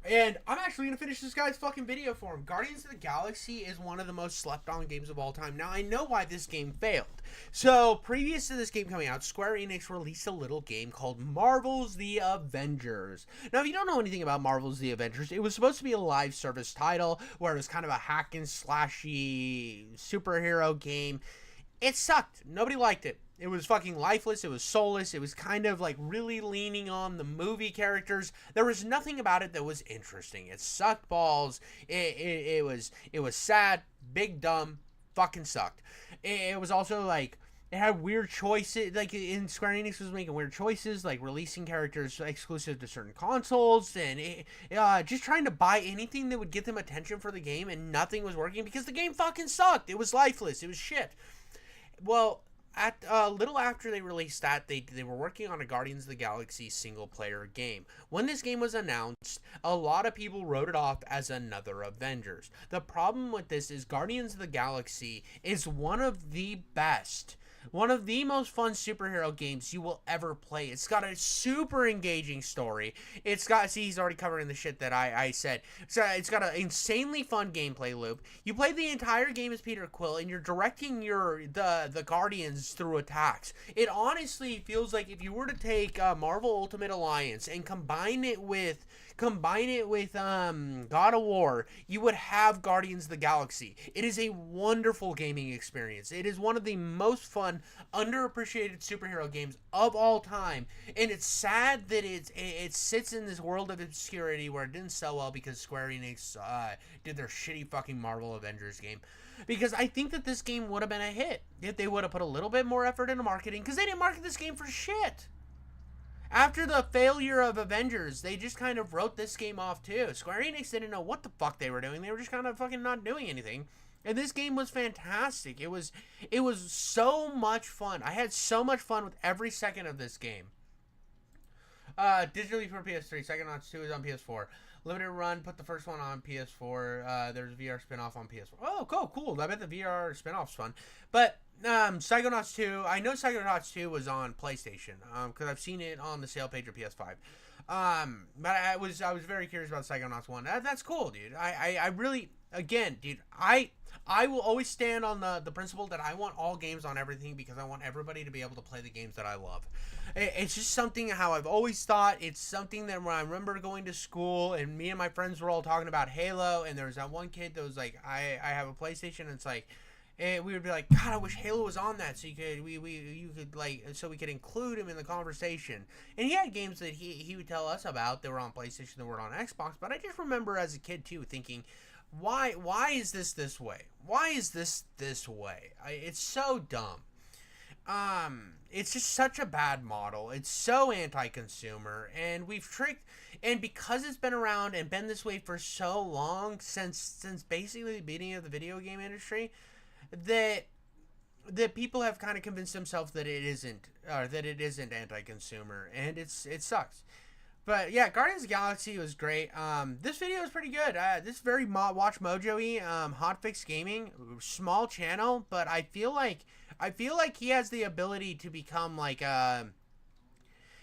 And I'm actually going to finish this guy's fucking video for him. Guardians of the Galaxy is one of the most slept-on games of all time. Now, I know why this game failed. So, previous to this game coming out, Square Enix released a little game called Marvel's The Avengers. Now, if you don't know anything about Marvel's The Avengers, it was supposed to be a live service title where it was kind of a hack-and-slashy superhero game. It sucked. Nobody liked it. It was fucking lifeless. It was soulless. It was kind of like really leaning on the movie characters. There was nothing about it that was interesting. It sucked balls. It was sad, big, dumb, fucking sucked. It was also like, it had weird choices. Like, in Square Enix was making weird choices, like releasing characters exclusive to certain consoles, and just trying to buy anything that would get them attention for the game, and nothing was working because the game fucking sucked. It was lifeless. It was shit. Well, at a little after they released that, they were working on a Guardians of the Galaxy single-player game. When this game was announced, a lot of people wrote it off as another Avengers. The problem with this is Guardians of the Galaxy is one of the best, one of the most fun superhero games you will ever play. It's got a super engaging story. It's got, see, he's already covering the shit that I said. So it's got an insanely fun gameplay loop. You play the entire game as Peter Quill, and you're directing the Guardians through attacks. It honestly feels like if you were to take Marvel Ultimate Alliance and combine it with God of War, you would have Guardians of the Galaxy. It is a wonderful gaming experience. It is one of the most fun, underappreciated superhero games of all time. And it's sad that it sits in this world of obscurity where it didn't sell well because Square Enix did their shitty fucking Marvel Avengers game. Because I think that this game would have been a hit if they would have put a little bit more effort into marketing, because they didn't market this game for shit. After the failure of Avengers, they just kind of wrote this game off too. Square Enix didn't know what the fuck they were doing. They were just kind of fucking not doing anything. And this game was fantastic. It was so much fun. I had so much fun with every second of this game. Digitally for PS3. Psychonauts 2 is on PS4. Limited run, put the first one on PS4. There's a VR spinoff on PS4. Oh, cool. I bet the VR spinoff's fun. But Psychonauts 2, I know Psychonauts 2 was on PlayStation, because I've seen it on the sale page of PS5. But I was very curious about Psychonauts 1. That's cool, dude. I really, again, dude, I will always stand on the principle that I want all games on everything, because I want everybody to be able to play the games that I love. It's just something how I've always thought. It's something that when I remember going to school and me and my friends were all talking about Halo, and there was that one kid that was like, I have a PlayStation, and it's like, and we would be like, God, I wish Halo was on that, so you could so we could include him in the conversation. And he had games that he would tell us about that were on PlayStation, that were on Xbox. But I just remember as a kid too thinking, why is this way? Why is this way? It's so dumb. It's just such a bad model. It's so anti-consumer, and we've tricked, and because it's been around and been this way for so long, since basically the beginning of the video game industry, that people have kind of convinced themselves that it isn't anti-consumer, and it sucks. But yeah, Guardians of the Galaxy was great. This video is pretty good. This is very Watch Mojo-y. Hotfix Gaming, small channel, but I feel like he has the ability to become like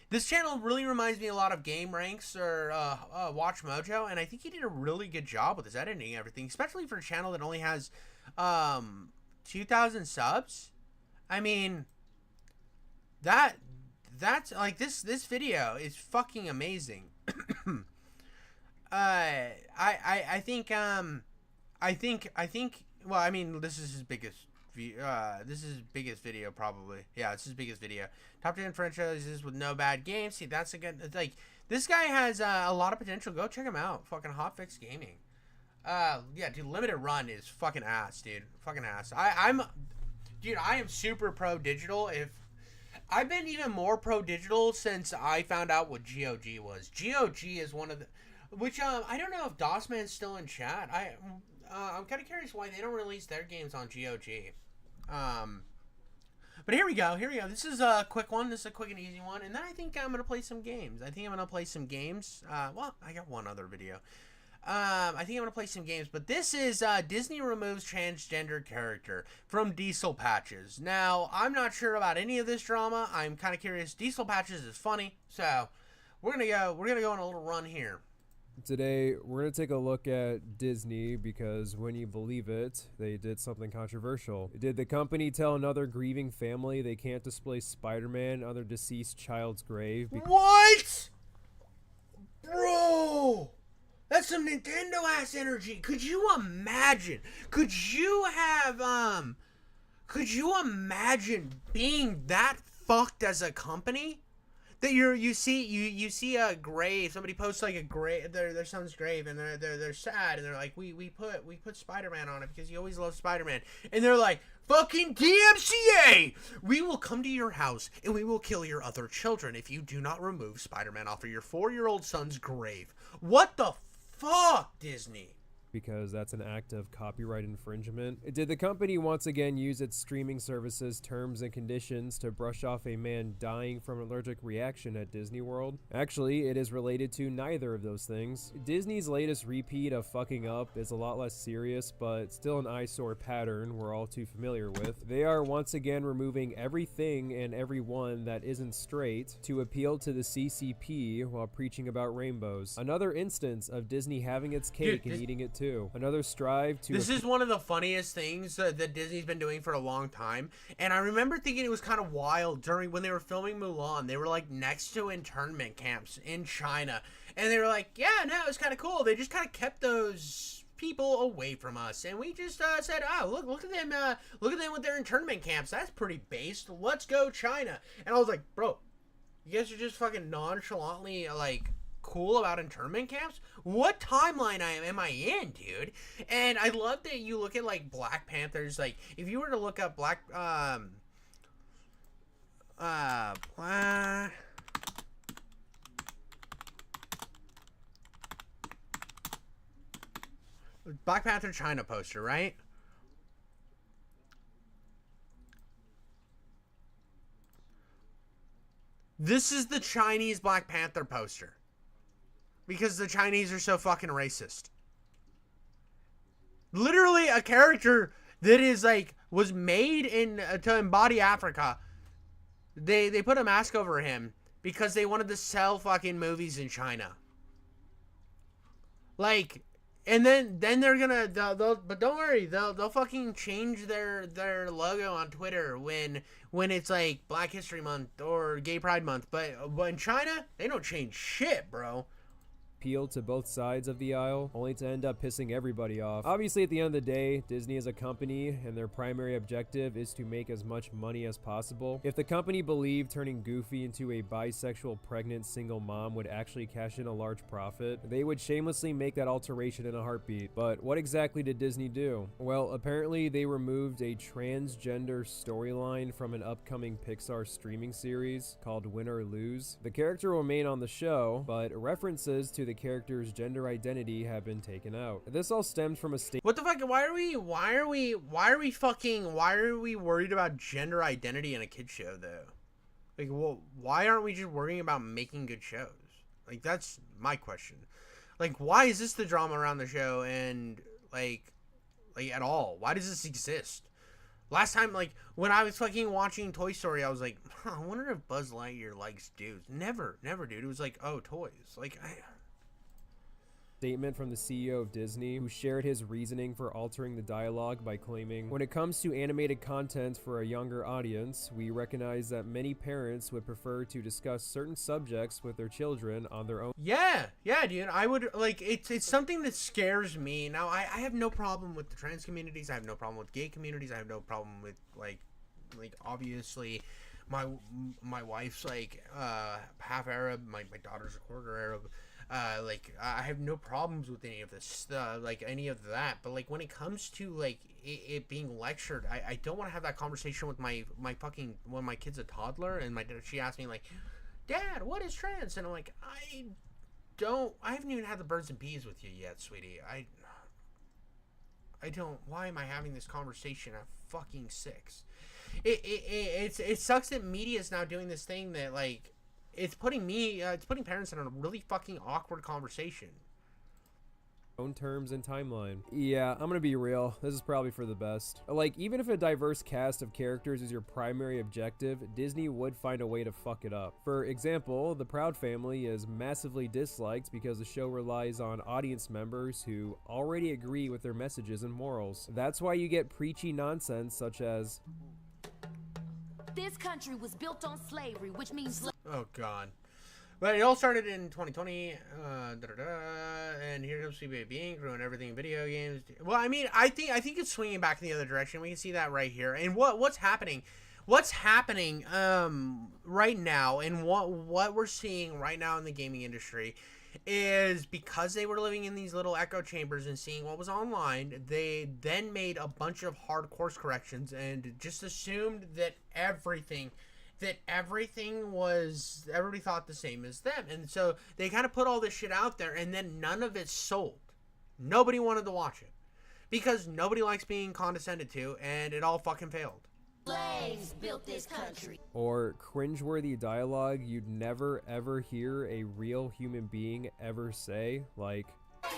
this channel really reminds me a lot of Game Ranks or Watch Mojo, and I think he did a really good job with his editing and everything, especially for a channel that only has 2,000 subs. I mean, that's like this video is fucking amazing. I think well, I mean, this is his biggest video probably. Yeah, it's his biggest video. Top 10 franchises with no bad games. See, that's a good, like, this guy has a lot of potential. Go check him out. Fucking Hotfix Gaming. Yeah, dude, Limited Run is fucking ass, dude. Fucking ass. dude, I am super pro digital. If I've been even more pro digital since I found out what GOG was. GOG is one of the, which I don't know if DOSman's still in chat. I'm kind of curious why they don't release their games on GOG. But here we go. This is a quick one. This is a quick and easy one. And then I think I'm going to play some games. Well, I got one other video. I think I'm going to play some games. But this is Disney removes transgender character from Diesel Patches. Now, I'm not sure about any of this drama. I'm kind of curious. Diesel Patches is funny. So, we're going to go on a little run here. Today, we're going to take a look at Disney because, when you believe it, they did something controversial. Did the company tell another grieving family they can't display Spider-Man on their deceased child's grave? What? Bro! That's some Nintendo-ass energy. Could you imagine? Could you imagine being that fucked as a company? That you see a grave, somebody posts like a grave, their son's grave, and they're sad, and they're like, we put Spider-Man on it because you always love Spider-Man, and they're like, fucking DMCA, we will come to your house and we will kill your other children if you do not remove Spider-Man off of your 4-year-old son's grave. What the fuck, Disney? Because that's an act of copyright infringement. Did the company once again use its streaming services terms and conditions to brush off a man dying from an allergic reaction at Disney World? Actually, it is related to neither of those things. Disney's latest repeat of fucking up is a lot less serious, but still an eyesore pattern we're all too familiar with. They are once again removing everything and everyone that isn't straight to appeal to the CCP while preaching about rainbows. Another instance of Disney having its cake and eating it too. Another strive to... This is one of the funniest things that Disney's been doing for a long time. And I remember thinking it was kind of wild when they were filming Mulan. They were like next to internment camps in China. And they were like, yeah, no, it's kind of cool. They just kind of kept those people away from us. And we just said, oh, look at them with their internment camps. That's pretty based. Let's go China. And I was like, bro, you guys are just fucking nonchalantly like... cool about internment camps? What timeline am I in, dude? And I love that you look at like Black Panthers. Like if you were to look up Black Panther China poster, right? This is the Chinese Black Panther poster. Because the Chinese are so fucking racist. Literally a character that is like, was made to embody Africa. They put a mask over him because they wanted to sell fucking movies in China. Like, and then they're gonna, but don't worry, they'll fucking change their logo on Twitter when it's like Black History Month or Gay Pride Month. But in China, they don't change shit, bro. Appeal to both sides of the aisle, only to end up pissing everybody off. Obviously, at the end of the day, Disney is a company, and their primary objective is to make as much money as possible. If the company believed turning Goofy into a bisexual pregnant single mom would actually cash in a large profit, they would shamelessly make that alteration in a heartbeat. But what exactly did Disney do? Well, apparently they removed a transgender storyline from an upcoming Pixar streaming series called Win or Lose. The character will remain on the show, but references to the character's gender identity have been taken out. This all stems from a state. What the fuck? Why are we worried about gender identity in a kid show though? Like, well, why aren't we just worrying about making good shows? Like, that's my question. Like, why is this the drama around the show and like at all? Why does this exist? Last time, like, when I was fucking watching Toy Story, I was like, I wonder if Buzz Lightyear likes dudes. Never, dude. It was like, oh, toys. Like, Statement from the CEO of Disney, who shared his reasoning for altering the dialogue by claiming, "When it comes to animated content for a younger audience, we recognize that many parents would prefer to discuss certain subjects with their children on their own." Yeah, dude. I would, like, it's something that scares me. Now, I have no problem with the trans communities. I have no problem with gay communities. I have no problem with, like obviously, my wife's, like, half Arab. My daughter's a quarter Arab. Like I have no problems with any of this, like any of that. But like when it comes to like it being lectured, I don't want to have that conversation with my fucking when my kid's a toddler and she asked me like, Dad, what is trans? And I'm like, I haven't even had the birds and bees with you yet, sweetie. I don't. Why am I having this conversation at fucking 6? It sucks that media is now doing this thing that like it's putting parents in a really fucking awkward conversation. Own terms and timeline. Yeah, I'm gonna be real. This is probably for the best. Like, even if a diverse cast of characters is your primary objective, Disney would find a way to fuck it up. For example, the Proud Family is massively disliked because the show relies on audience members who already agree with their messages and morals. That's why you get preachy nonsense such as, "This country was built on slavery, which means..." Oh god. But it all started in 2020, and here comes Sweet Baby Inc. ruin everything in video games. Well, I mean, I think it's swinging back in the other direction. We can see that right here. And what's happening? What's happening right now, and what we're seeing right now in the gaming industry, is because they were living in these little echo chambers and seeing what was online, they then made a bunch of hard course corrections and just assumed that everybody thought the same as them. And so they kind of put all this shit out there, and then none of it sold. Nobody wanted to watch it because nobody likes being condescended to, and it all fucking failed. Slaves built this country. or cringeworthy dialogue you'd never ever hear a real human being ever say, like,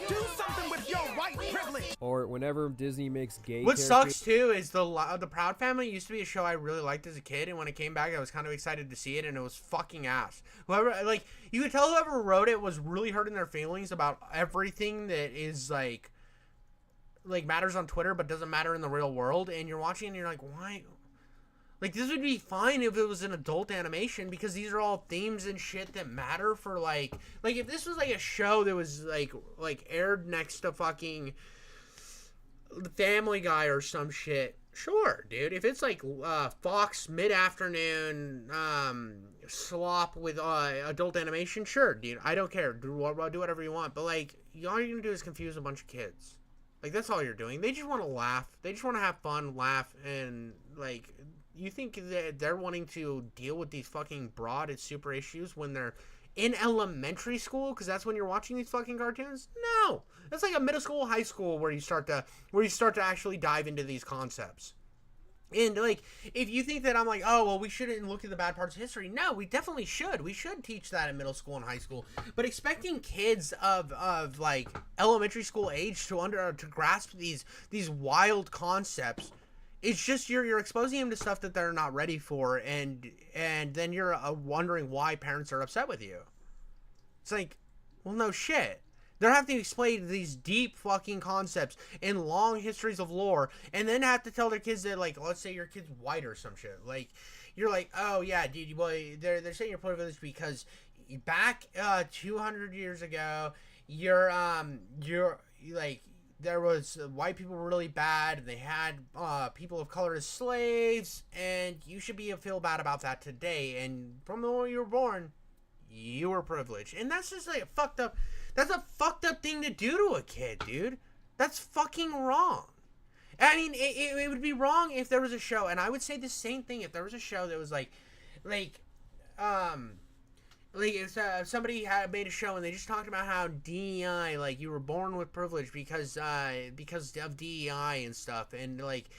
"Do something with your white privilege." or whenever Disney makes gay What characters- sucks too is the Proud Family used to be a show I really liked as a kid, and when it came back, I was kind of excited to see it, and it was fucking ass. Whoever, like, you could tell whoever wrote it was really hurting their feelings about everything that is like matters on Twitter but doesn't matter in the real world, and you're watching and you're like, why? Like, this would be fine if it was an adult animation, because these are all themes and shit that matter for, like if this was, like, a show that was, like aired next to fucking Family Guy or some shit, sure, dude. If it's, like, Fox mid-afternoon slop with adult animation, sure, dude. I don't care. Do whatever you want. But, like, all you're gonna do is confuse a bunch of kids. Like, that's all you're doing. They just want to laugh. They just want to have fun, laugh, and, like... You think that they're wanting to deal with these fucking broad and super issues when they're in elementary school? Because that's when you're watching these fucking cartoons? No, that's like a middle school, high school where you start to actually dive into these concepts. And like, if you think that I'm like, oh well, we shouldn't look at the bad parts of history. No, we definitely should. We should teach that in middle school and high school. But expecting kids of like elementary school age to grasp these wild concepts. It's just you're exposing them to stuff that they're not ready for, and then you're wondering why parents are upset with you. It's like, well, no shit. They're having to explain these deep fucking concepts and long histories of lore, and then have to tell their kids that, like, let's say your kid's white or some shit. Like, you're like, oh yeah, dude, boy, they're saying you're privileged because back 200 years ago, you're like. There was white people were really bad, and they had people of color as slaves, and you should feel bad about that today. And from the moment you were born, you were privileged, and that's just like fucked up. That's a fucked up thing to do to a kid, dude. That's fucking wrong. I mean, it would be wrong if there was a show, and I would say the same thing if there was a show that was like if somebody had made a show and they just talked about how DEI, like, you were born with privilege because of DEI and stuff, and like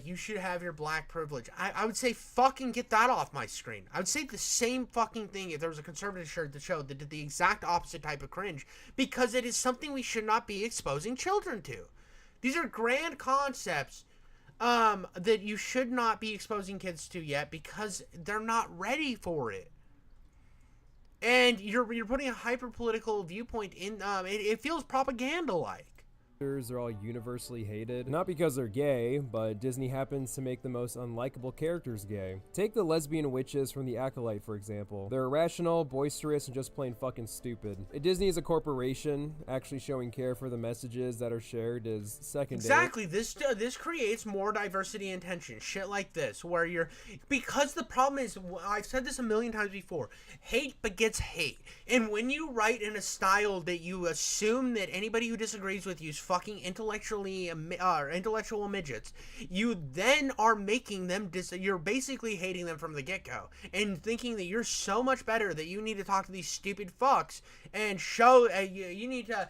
you should have your black privilege. I would say fucking get that off my screen. I would say the same fucking thing if there was a conservative show that did the exact opposite type of cringe, because it is something we should not be exposing children to. These are grand concepts that you should not be exposing kids to yet because they're not ready for it. And you're putting a hyper-political viewpoint in, it feels propaganda-like. They're all universally hated. Not because they're gay, but Disney happens to make the most unlikable characters gay. Take the lesbian witches from The Acolyte, for example. They're irrational, boisterous, and just plain fucking stupid. Disney is a corporation. Actually showing care for the messages that are shared is secondary. Exactly. This creates more diversity and tension. Shit like this, where because the problem is, I've said this a million times before, hate begets hate. And when you write in a style that you assume that anybody who disagrees with you is fucking intellectual midgets, you then are making them you're basically hating them from the get-go and thinking that you're so much better that you need to talk to these stupid fucks and show you need to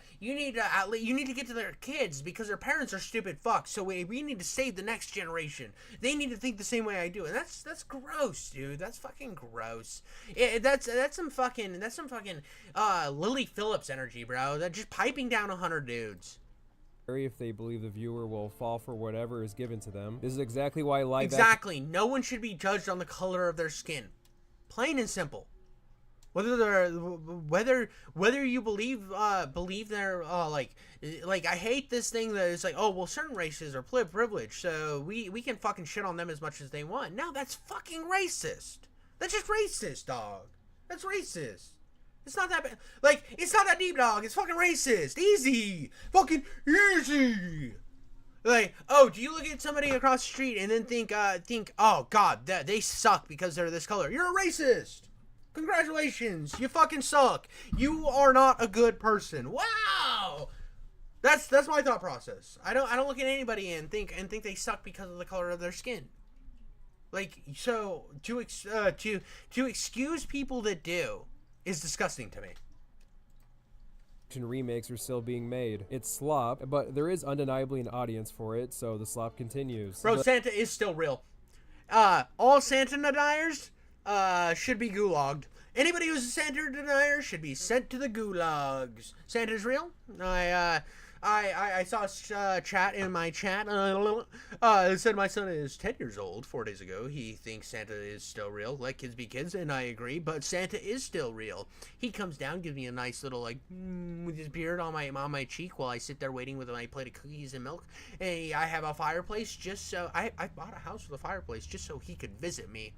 get to their kids because their parents are stupid fucks, so we need to save the next generation. They need to think the same way I do, and that's gross, dude. That's fucking gross. That's some fucking Lilly Philips energy, bro. That just piping down 100 dudes. If they believe the viewer will fall for whatever is given to them. This is exactly why No one should be judged on the color of their skin. Plain and simple. Whether you believe they're like I hate this thing that is like, oh well, certain races are privileged, so we can fucking shit on them as much as they want. No, that's fucking racist. That's just racist, dog. That's racist. It's not that bad. Like, it's not that deep, dog. It's fucking racist. Easy. Fucking easy. Like, oh, do you look at somebody across the street and then think, oh, God, they suck because they're this color? You're a racist. Congratulations. You fucking suck. You are not a good person. Wow. That's my thought process. I don't look at anybody and think they suck because of the color of their skin. Like, so to excuse people that do is disgusting to me. Remakes are still being made. It's slop, but there is undeniably an audience for it, so the slop continues. Bro, Santa is still real. All Santa deniers should be gulagged. Anybody who's a Santa denier should be sent to the gulags. Santa's real. I saw a chat in my chat. It said my son is 10 years old 4 days ago. He thinks Santa is still real. Let kids be kids, and I agree. But Santa is still real. He comes down, gives me a nice little with his beard on my cheek while I sit there waiting with my plate of cookies and milk. And I have a fireplace just so I bought a house with a fireplace just so he could visit me.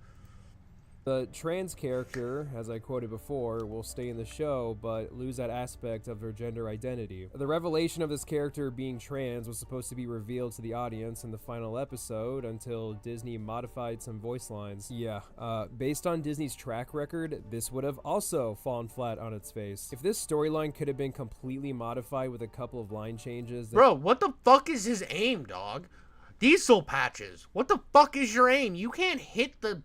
The trans character, as I quoted before, will stay in the show, but lose that aspect of their gender identity. The revelation of this character being trans was supposed to be revealed to the audience in the final episode until Disney modified some voice lines. Yeah, based on Disney's track record, this would have also fallen flat on its face. If this storyline could have been completely modified with a couple of line changes... Bro, what the fuck is his aim, dog? Diesel patches. What the fuck is your aim? You can't hit the,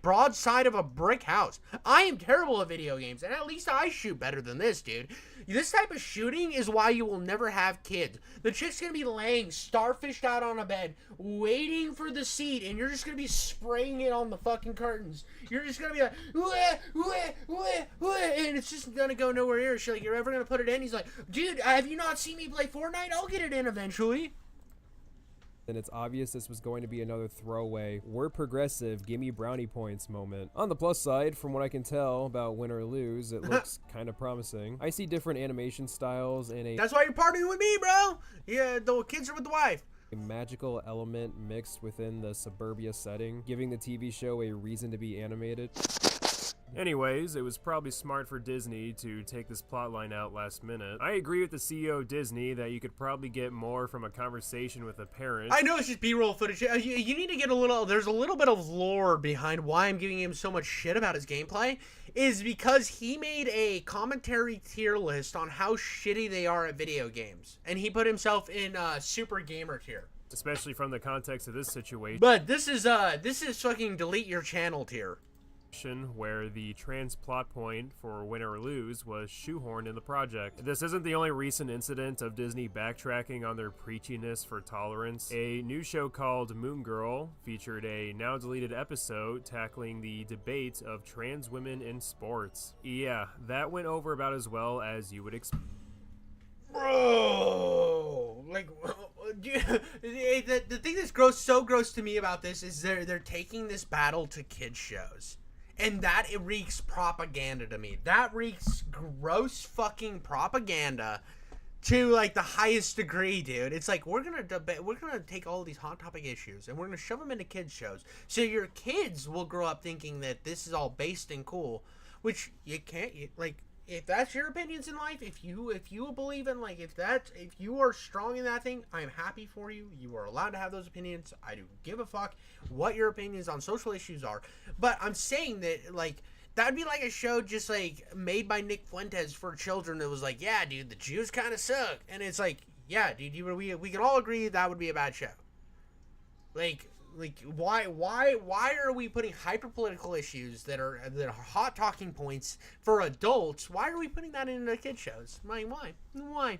broadside of a brick house. I am terrible at video games, and at least I shoot better than this, dude. This type of shooting is why you will never have kids. The chick's gonna be laying starfished out on a bed, waiting for the seed, and you're just gonna be spraying it on the fucking curtains. You're just gonna be like, wah, wah, wah, wah, and it's just gonna go nowhere near. She's like, you're ever gonna put it in? He's like, dude, have you not seen me play Fortnite? I'll get it in eventually. Then it's obvious this was going to be another throwaway, we're progressive, gimme brownie points moment. On the plus side, from what I can tell about Win or Lose, it looks kind of promising. I see different animation styles and That's why you're partying with me, bro! Yeah, the kids are with the wife. A magical element mixed within the suburbia setting, giving the TV show a reason to be animated. Anyways, it was probably smart for Disney to take this plotline out last minute. I agree with the CEO of Disney that you could probably get more from a conversation with a parent. I know it's just B-roll footage. You need to get there's a little bit of lore behind why I'm giving him so much shit about his gameplay, is because he made a commentary tier list on how shitty they are at video games. And he put himself in super gamer tier. Especially from the context of this situation. But this is fucking delete your channel tier. Where the trans plot point for Win or Lose was shoehorned in the project. This isn't the only recent incident of Disney backtracking on their preachiness for tolerance. A new show called Moon Girl featured a now deleted episode tackling the debate of trans women in sports. Yeah, that went over about as well as you would expect. Bro, the thing that's so gross to me about this is they're taking this battle to kids shows. And that, it reeks propaganda to me. That reeks gross fucking propaganda to like the highest degree, dude. It's like we're gonna take all these hot topic issues and we're gonna shove them into kids shows, so your kids will grow up thinking that this is all based and cool, which you can't. Like, if that's your opinions in life, if you believe in, like, if you are strong in that thing, I am happy for you. You are allowed to have those opinions. I do give a fuck what your opinions on social issues are, but I'm saying that, like, that'd be like a show just like made by Nick Fuentes for children that was like, yeah, dude, the Jews kind of suck, and it's like, yeah, dude, we can all agree that would be a bad show. Like why are we putting hyper political issues that are hot talking points for adults? Why are we putting that into kid shows? Why?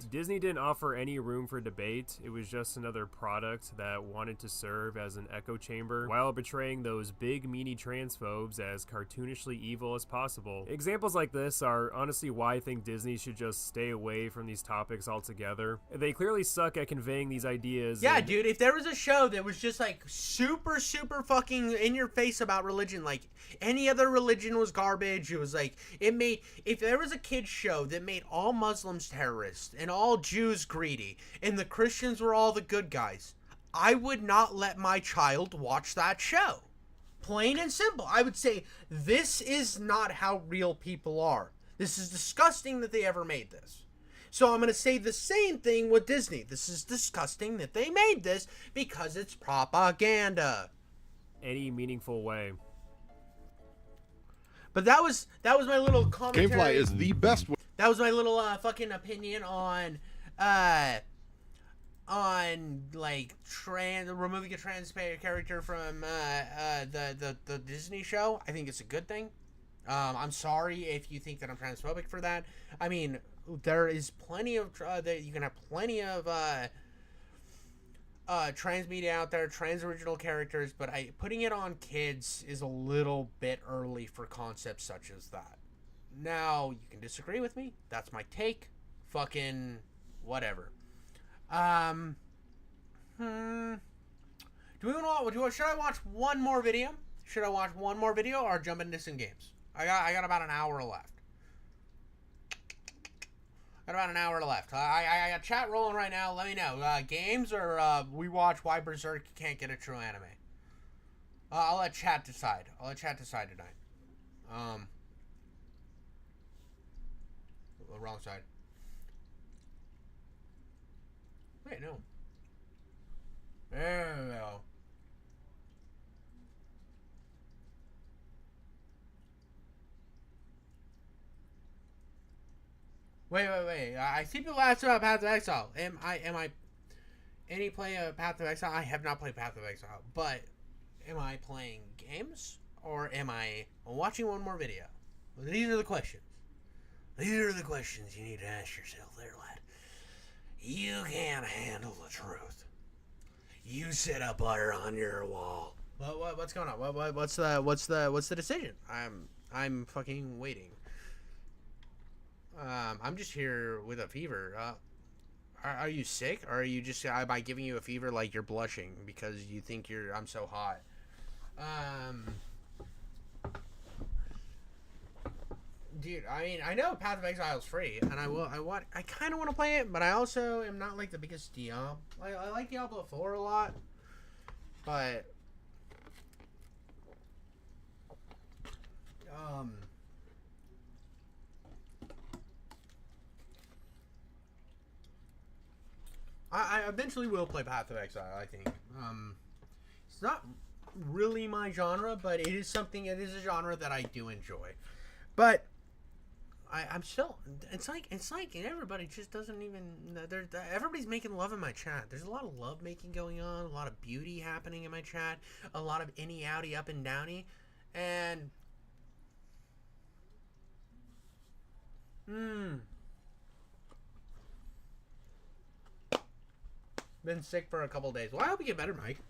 Disney didn't offer any room for debate. It was just another product that wanted to serve as an echo chamber while portraying those big meanie transphobes as cartoonishly evil as possible. Examples like this are honestly why I think Disney should just stay away from these topics altogether. They clearly suck at conveying these ideas. Yeah, dude, if there was a show that was just like super fucking in your face about religion, like any other religion was garbage, it was like, if there was a kid's show that made all Muslims terrorists and all Jews greedy and the Christians were all the good guys, I would not let my child watch that show. Plain and simple. I would say, this is not how real people are. This is disgusting that they ever made this. So I'm going to say the same thing with Disney. This is disgusting that they made this because it's propaganda. Any meaningful way. But that was my little commentary. Gamefly is the best way. That was my little fucking opinion on like removing a trans character from the Disney show. I think it's a good thing. I'm sorry if you think that I'm transphobic for that. I mean, there is plenty of you can have plenty of trans media out there, trans original characters, but putting it on kids is a little bit early for concepts such as that. Now, you can disagree with me. That's my take. Fucking whatever. Should I watch one more video? Should I watch one more video or jump into some games? I got about an hour left. I got chat rolling right now. Let me know. Games or we watch Why Berserk Can't Get a True Anime. I'll let chat decide. Tonight. Wrong side. Wait, no. There we go. Wait. I see people ask about Path of Exile. Am I any play of Path of Exile? I have not played Path of Exile, but am I playing games or am I watching one more video? Well, these are the questions. These are the questions you need to ask yourself there, lad. You can't handle the truth. You sit up there on your wall. What's going on? What's the decision? I'm fucking waiting. I'm just here with a fever. Are you sick? Or are you just by giving you a fever like you're blushing because you think I'm so hot? Dude, I mean, I know Path of Exile is free, and I kind of want to play it, but I also am not like the biggest Diablo. I like Diablo 4 a lot, but I eventually will play Path of Exile. I think it's not really my genre, but it is a genre that I do enjoy, but. I'm still. It's like everybody just doesn't even. Everybody's making love in my chat. There's a lot of love making going on. A lot of beauty happening in my chat. A lot of inny outy up and downy, and been sick for a couple days. Well, I hope you get better, Mike.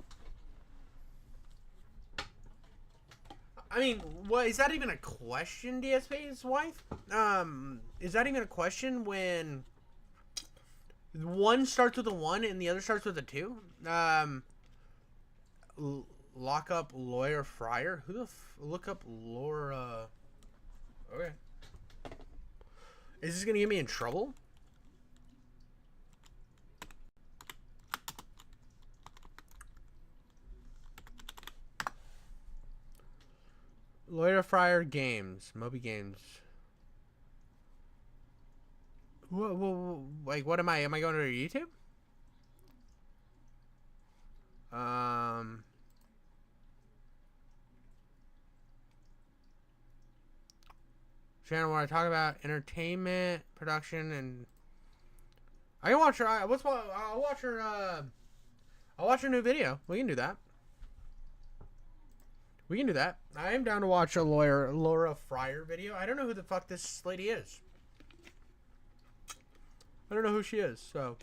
I mean, what is that even a question, DSP's wife? Is that even a question when one starts with a 1 and the other starts with a 2? Lock up Lawyer Fryer? Who the look up Laura? Okay. Is this gonna get me in trouble? Lawyer Fryer Games, Moby Games. Like, what am I? Am I going to YouTube? Channel where I talk about entertainment, production, and I can watch her. I'll watch her. I'll watch her new video. We can do that. We can do that. I am down to watch a Laura Fryer video. I don't know who the fuck this lady is. I don't know who she is. So.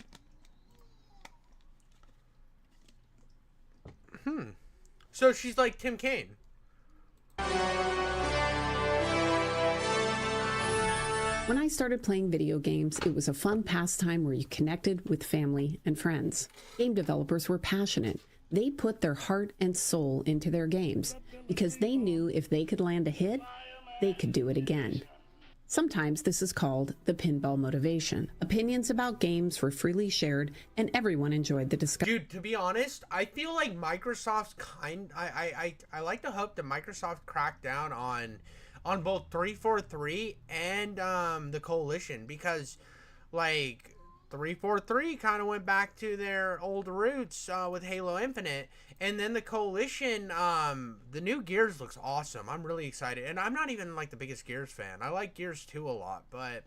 So she's like Tim Kaine. When I started playing video games, it was a fun pastime where you connected with family and friends. Game developers were passionate. They put their heart and soul into their games because they knew if they could land a hit, they could do it again. Sometimes this is called the pinball motivation. Opinions about games were freely shared and everyone enjoyed the discussion. Dude, to be honest, I feel like Microsoft's I like to hope that Microsoft cracked down on both 343 and the Coalition, because like 343 kind of went back to their old roots with Halo Infinite, and then the Coalition, the new Gears looks awesome. I'm really excited, and I'm not even like the biggest Gears fan. I like Gears 2 a lot, but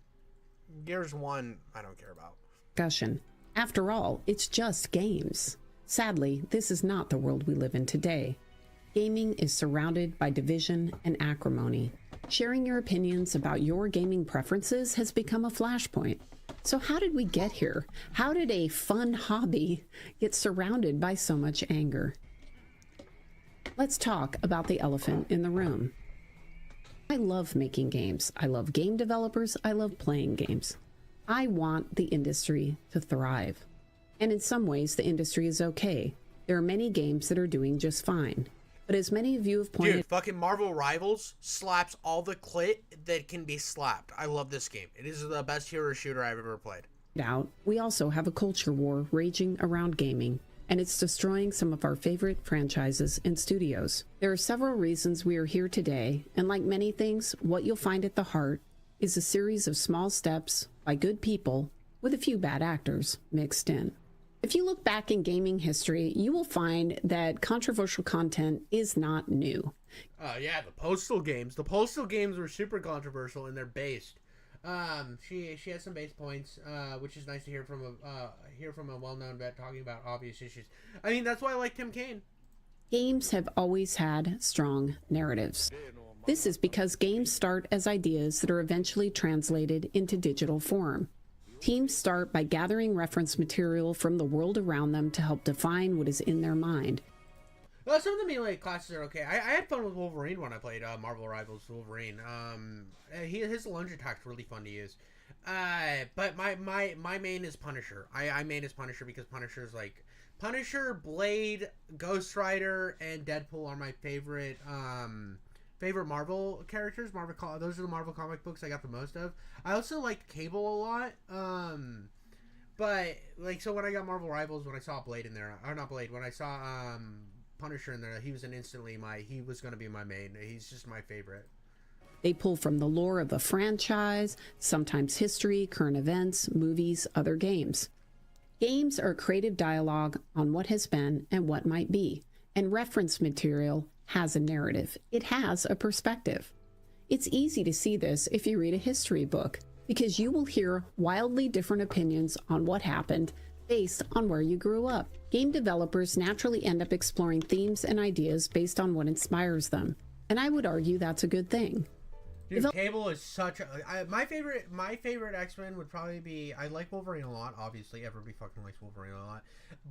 Gears 1 I don't care about. Discussion. After all, it's just games. Sadly, this is not the world we live in today. Gaming is surrounded by division and acrimony. Sharing your opinions about your gaming preferences has become a flashpoint. So how did we get here? How did a fun hobby get surrounded by so much anger? Let's talk about the elephant in the room. I love making games. I love game developers. I love playing games. I want the industry to thrive. And in some ways, the industry is okay. There are many games that are doing just fine. But as many of you have pointed... Dude, fucking Marvel Rivals slaps all the clit that can be slapped. I love this game. It is the best hero shooter I've ever played. ...out, we also have a culture war raging around gaming, and it's destroying some of our favorite franchises and studios. There are several reasons we are here today, and like many things, what you'll find at the heart is a series of small steps by good people with a few bad actors mixed in. If you look back in gaming history, you will find that controversial content is not new. Yeah, the Postal games. The Postal games were super controversial, and they're based. She has some base points, which is nice to hear from a well-known vet talking about obvious issues. I mean, that's why I like Tim Kaine. Games have always had strong narratives. This is because games start as ideas that are eventually translated into digital form. Teams start by gathering reference material from the world around them to help define what is in their mind. Well, some of the melee classes are okay. I had fun with Wolverine when I played Marvel Rivals Wolverine. His lunge attack's really fun to use. But my main is Punisher. I main is Punisher because Punisher is like... Punisher, Blade, Ghost Rider, and Deadpool are my favorite Marvel characters. Those are the Marvel comic books I got the most of. I also like Cable a lot. But like, so when I got Marvel Rivals, when I saw Blade in there, or not Blade, when I saw Punisher in there, he was he was going to be my main. He's just my favorite. They pull from the lore of a franchise, sometimes history, current events, movies, other games. Games are creative dialogue on what has been and what might be, and reference material has a narrative. It has a perspective. It's easy to see this if you read a history book, because you will hear wildly different opinions on what happened based on where you grew up. Game developers naturally end up exploring themes and ideas based on what inspires them, and I would argue that's a good thing. Dude, Cable is such a... my favorite X-Men would probably be... I like Wolverine a lot, obviously. Everybody fucking likes Wolverine a lot.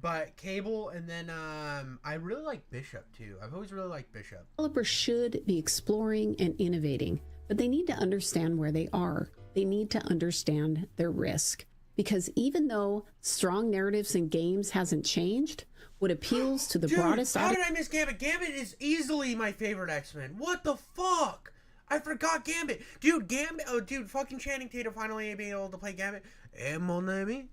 But Cable, and then I really like Bishop, too. I've always really liked Bishop. Developers should be exploring and innovating, but they need to understand where they are. They need to understand their risk. Because even though strong narratives in games hasn't changed, what appeals to the broadest audience... How did I miss Gambit? Gambit is easily my favorite X-Men. What the fuck? I forgot Gambit. Dude, Gambit. Oh, dude, fucking Channing Tatum finally being able to play Gambit. Hey, mon ami.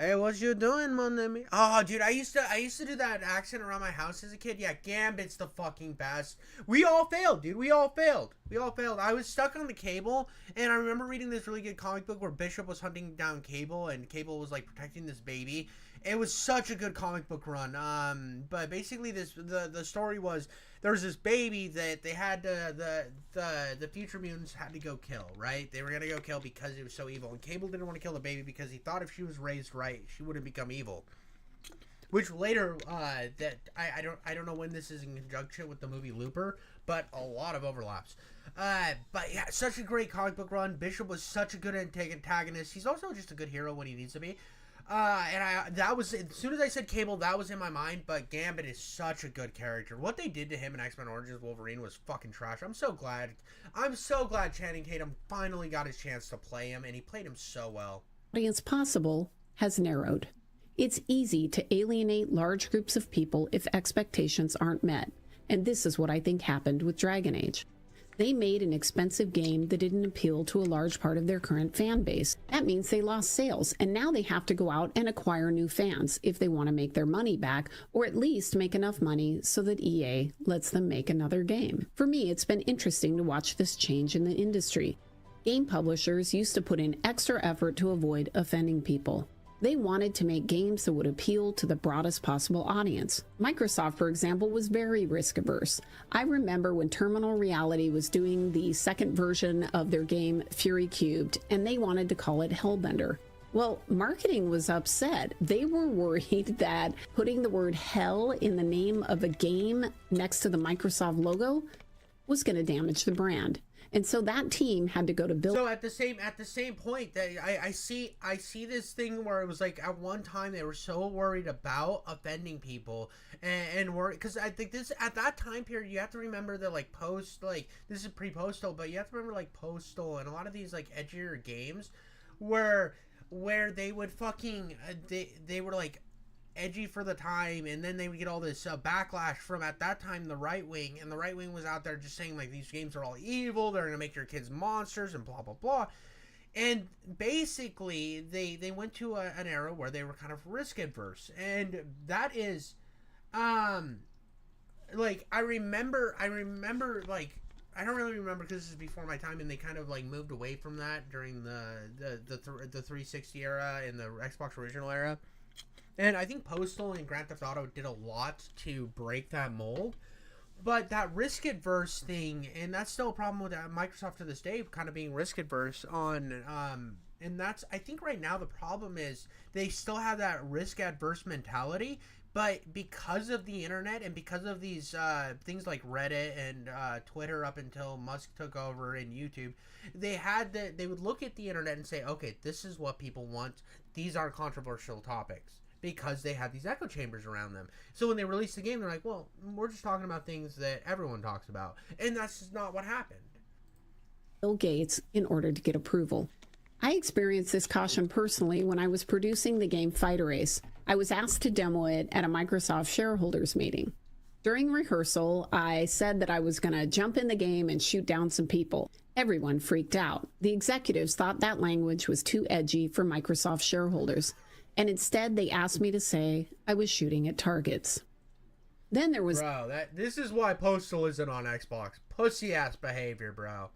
Hey, what you doing, mon ami? Oh, dude, I used to do that accent around my house as a kid. Yeah, Gambit's the fucking best. We all failed, dude. We all failed. I was stuck on the Cable, and I remember reading this really good comic book where Bishop was hunting down Cable, and Cable was like protecting this baby. It was such a good comic book run. But basically, the story was there was this baby that they had the future mutants had to go kill. Right? They were gonna go kill because it was so evil, and Cable didn't want to kill the baby because he thought if she was raised right, she wouldn't become evil. Which later, that I don't know when this is in conjunction with the movie Looper, but a lot of overlaps. But yeah, such a great comic book run. Bishop was such a good antagonist. He's also just a good hero when he needs to be. That was, as soon as I said Cable, that was in my mind, but Gambit is such a good character. What they did to him in X-Men Origins Wolverine was fucking trash. I'm so glad Channing Tatum finally got his chance to play him, and he played him so well. Audience possible has narrowed. It's easy to alienate large groups of people if expectations aren't met, and this is what I think happened with Dragon Age. They made an expensive game that didn't appeal to a large part of their current fan base. That means they lost sales, and now they have to go out and acquire new fans if they want to make their money back, or at least make enough money so that EA lets them make another game. For me, it's been interesting to watch this change in the industry. Game publishers used to put in extra effort to avoid offending people. They wanted to make games that would appeal to the broadest possible audience. Microsoft, for example, was very risk-averse. I remember when Terminal Reality was doing the second version of their game Fury Cubed, and they wanted to call it Hellbender. Well, marketing was upset. They were worried that putting the word hell in the name of a game next to the Microsoft logo was going to damage the brand. And so that team had to go to build. So at the same point, that I see this thing where it was like at one time they were so worried about offending people and worry, because I think this at that time period you have to remember that like this is pre-Postal, but you have to remember like Postal and a lot of these like edgier games where they would fucking they were like edgy for the time, and then they would get all this backlash from, at that time, the right wing, and the right wing was out there just saying like these games are all evil, they're gonna make your kids monsters and blah blah blah. And basically they went to an era where they were kind of risk adverse, and that is like I remember like, I don't really remember because this is before my time, and they kind of like moved away from that during the 360 era and the Xbox original era. And I think Postal and Grand Theft Auto did a lot to break that mold. But that risk-adverse thing, and that's still a problem with Microsoft to this day, kind of being risk-adverse on... and that's, I think right now the problem is they still have that risk-adverse mentality, but because of the internet and because of these things like Reddit and Twitter up until Musk took over, and YouTube, they would look at the internet and say, okay, this is what people want. These are controversial topics. Because they had these echo chambers around them. So when they released the game, they're like, well, we're just talking about things that everyone talks about. And that's just not what happened. Bill Gates in order to get approval. I experienced this caution personally when I was producing the game Fighter Ace. I was asked to demo it at a Microsoft shareholders meeting. During rehearsal, I said that I was going to jump in the game and shoot down some people. Everyone freaked out. The executives thought that language was too edgy for Microsoft shareholders. And instead, they asked me to say I was shooting at targets. Then there was... Bro, this is why Postal isn't on Xbox. Pussy-ass behavior, bro.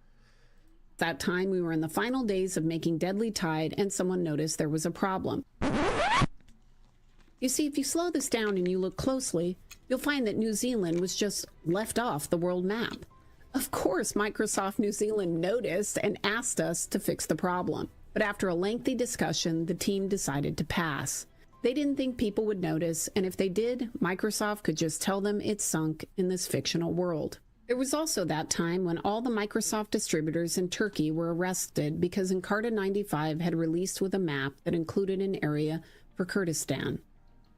That time, we were in the final days of making Deadly Tide, and someone noticed there was a problem. You see, if you slow this down and you look closely, you'll find that New Zealand was just left off the world map. Of course, Microsoft New Zealand noticed and asked us to fix the problem. But after a lengthy discussion, the team decided to pass. They didn't think people would notice, and if they did, Microsoft could just tell them it's sunk in this fictional world. It was also that time when all the Microsoft distributors in Turkey were arrested because Encarta 95 had released with a map that included an area for Kurdistan.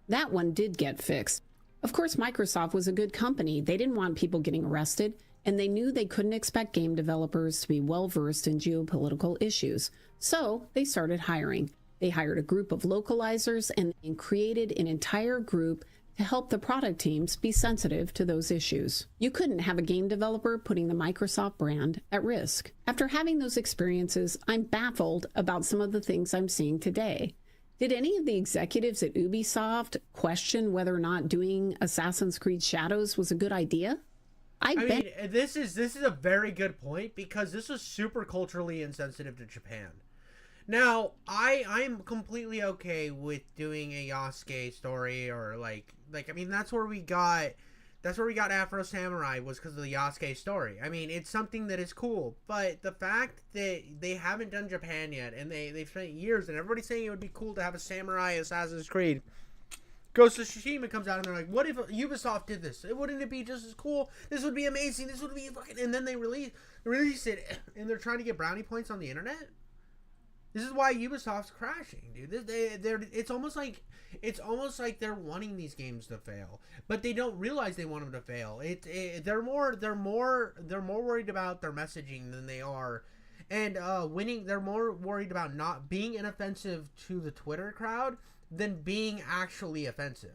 That one did get fixed. Of course, Microsoft was a good company. They didn't want people getting arrested, and they knew they couldn't expect game developers to be well-versed in geopolitical issues. So they started hiring. They hired a group of localizers and created an entire group to help the product teams be sensitive to those issues. You couldn't have a game developer putting the Microsoft brand at risk. After having those experiences, I'm baffled about some of the things I'm seeing today. Did any of the executives at Ubisoft question whether or not doing Assassin's Creed Shadows was a good idea? I mean, this is a very good point, because this is super culturally insensitive to Japan. Now, I'm completely okay with doing a Yasuke story, or like I mean, that's where we got Afro Samurai, was because of the Yasuke story. I mean, it's something that is cool, but the fact that they haven't done Japan yet, and they've spent years, and everybody's saying it would be cool to have a samurai Assassin's Creed. Ghost of Tsushima comes out and they're like, what if Ubisoft did this? Wouldn't it be just as cool? This would be amazing. This would be fucking... And then they release it, and they're trying to get brownie points on the internet? This is why Ubisoft's crashing, dude. It's almost like they're wanting these games to fail, but they don't realize they want them to fail. They're more worried about their messaging than they are, and winning. They're more worried about not being inoffensive to the Twitter crowd than being actually offensive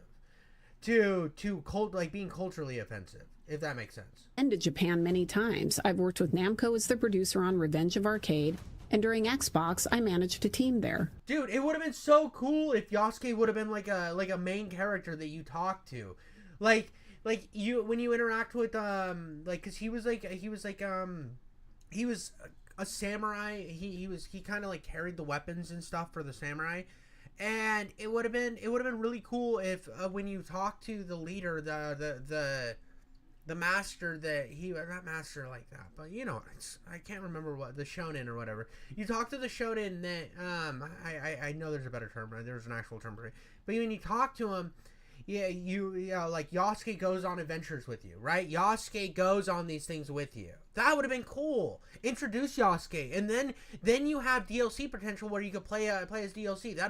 being culturally offensive, if that makes sense. Been to Japan many times. I've worked with Namco as the producer on Revenge of Arcade, and during Xbox, I managed a team there. Dude, it would have been so cool if Yasuke would have been like a main character that you talk to, like you when you interact with because he was a samurai. He kind of like carried the weapons and stuff for the samurai. And it would have been really cool if when you talk to the leader, the master that not master like that, but you know, I can't remember what the shonen or whatever. You talk to the shonen that I know there's a better term, right? There's an actual term for it. But when you talk to him, like Yasuke goes on adventures with you, right? Yasuke goes on these things with you. That would have been cool. Introduce Yasuke, and then you have DLC potential where you could play as DLC. That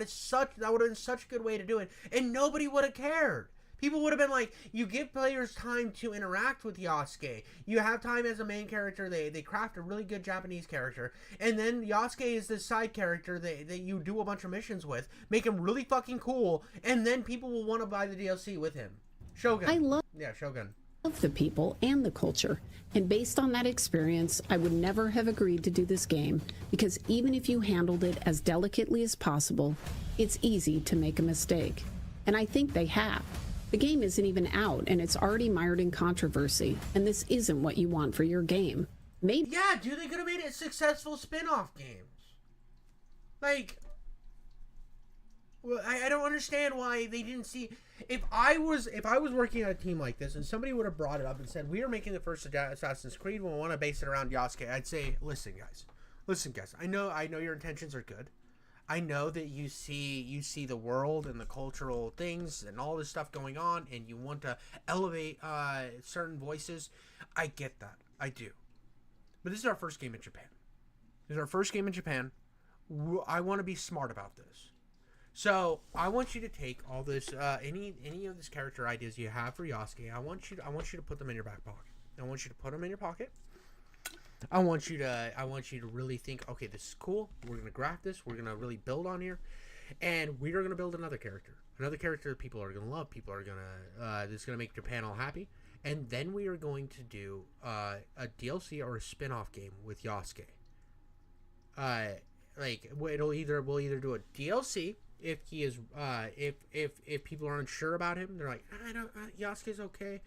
would have been such a good way to do it, and nobody would have cared. People would have been like, you give players time to interact with Yasuke. You have time as a main character. They craft a really good Japanese character. And then Yasuke is this side character that you do a bunch of missions with. Make him really fucking cool. And then people will want to buy the DLC with him. Shogun. Shogun. Love the people and the culture. And based on that experience, I would never have agreed to do this game, because even if you handled it as delicately as possible, it's easy to make a mistake. And I think they have. The game isn't even out, and it's already mired in controversy, and this isn't what you want for your game. Maybe... Yeah, dude, they could have made it successful spin-off games. Like... Well, I don't understand why they didn't see... If I was working on a team like this, and somebody would have brought it up and said, we are making the first Assassin's Creed, we want to base it around Yasuke, I'd say, listen, guys. I know your intentions are good. I know that you see the world and the cultural things and all this stuff going on, and you want to elevate certain voices. I get that. I do. But this is our first game in Japan. I want to be smart about this. So I want you to take all this, any of this character ideas you have for Yasuke. I want you to put them in your back pocket. I want you to put them in your pocket. I want you to really think, okay, this is cool. We're going to graph this. We're going to really build on here. And we are going to build another character that people are going to love. People are going to, that's going to make Japan all happy. And then we are going to do a DLC or a spin-off game with Yasuke. We'll either do a DLC if he is, if people are unsure about him. They're like, Yasuke's okay.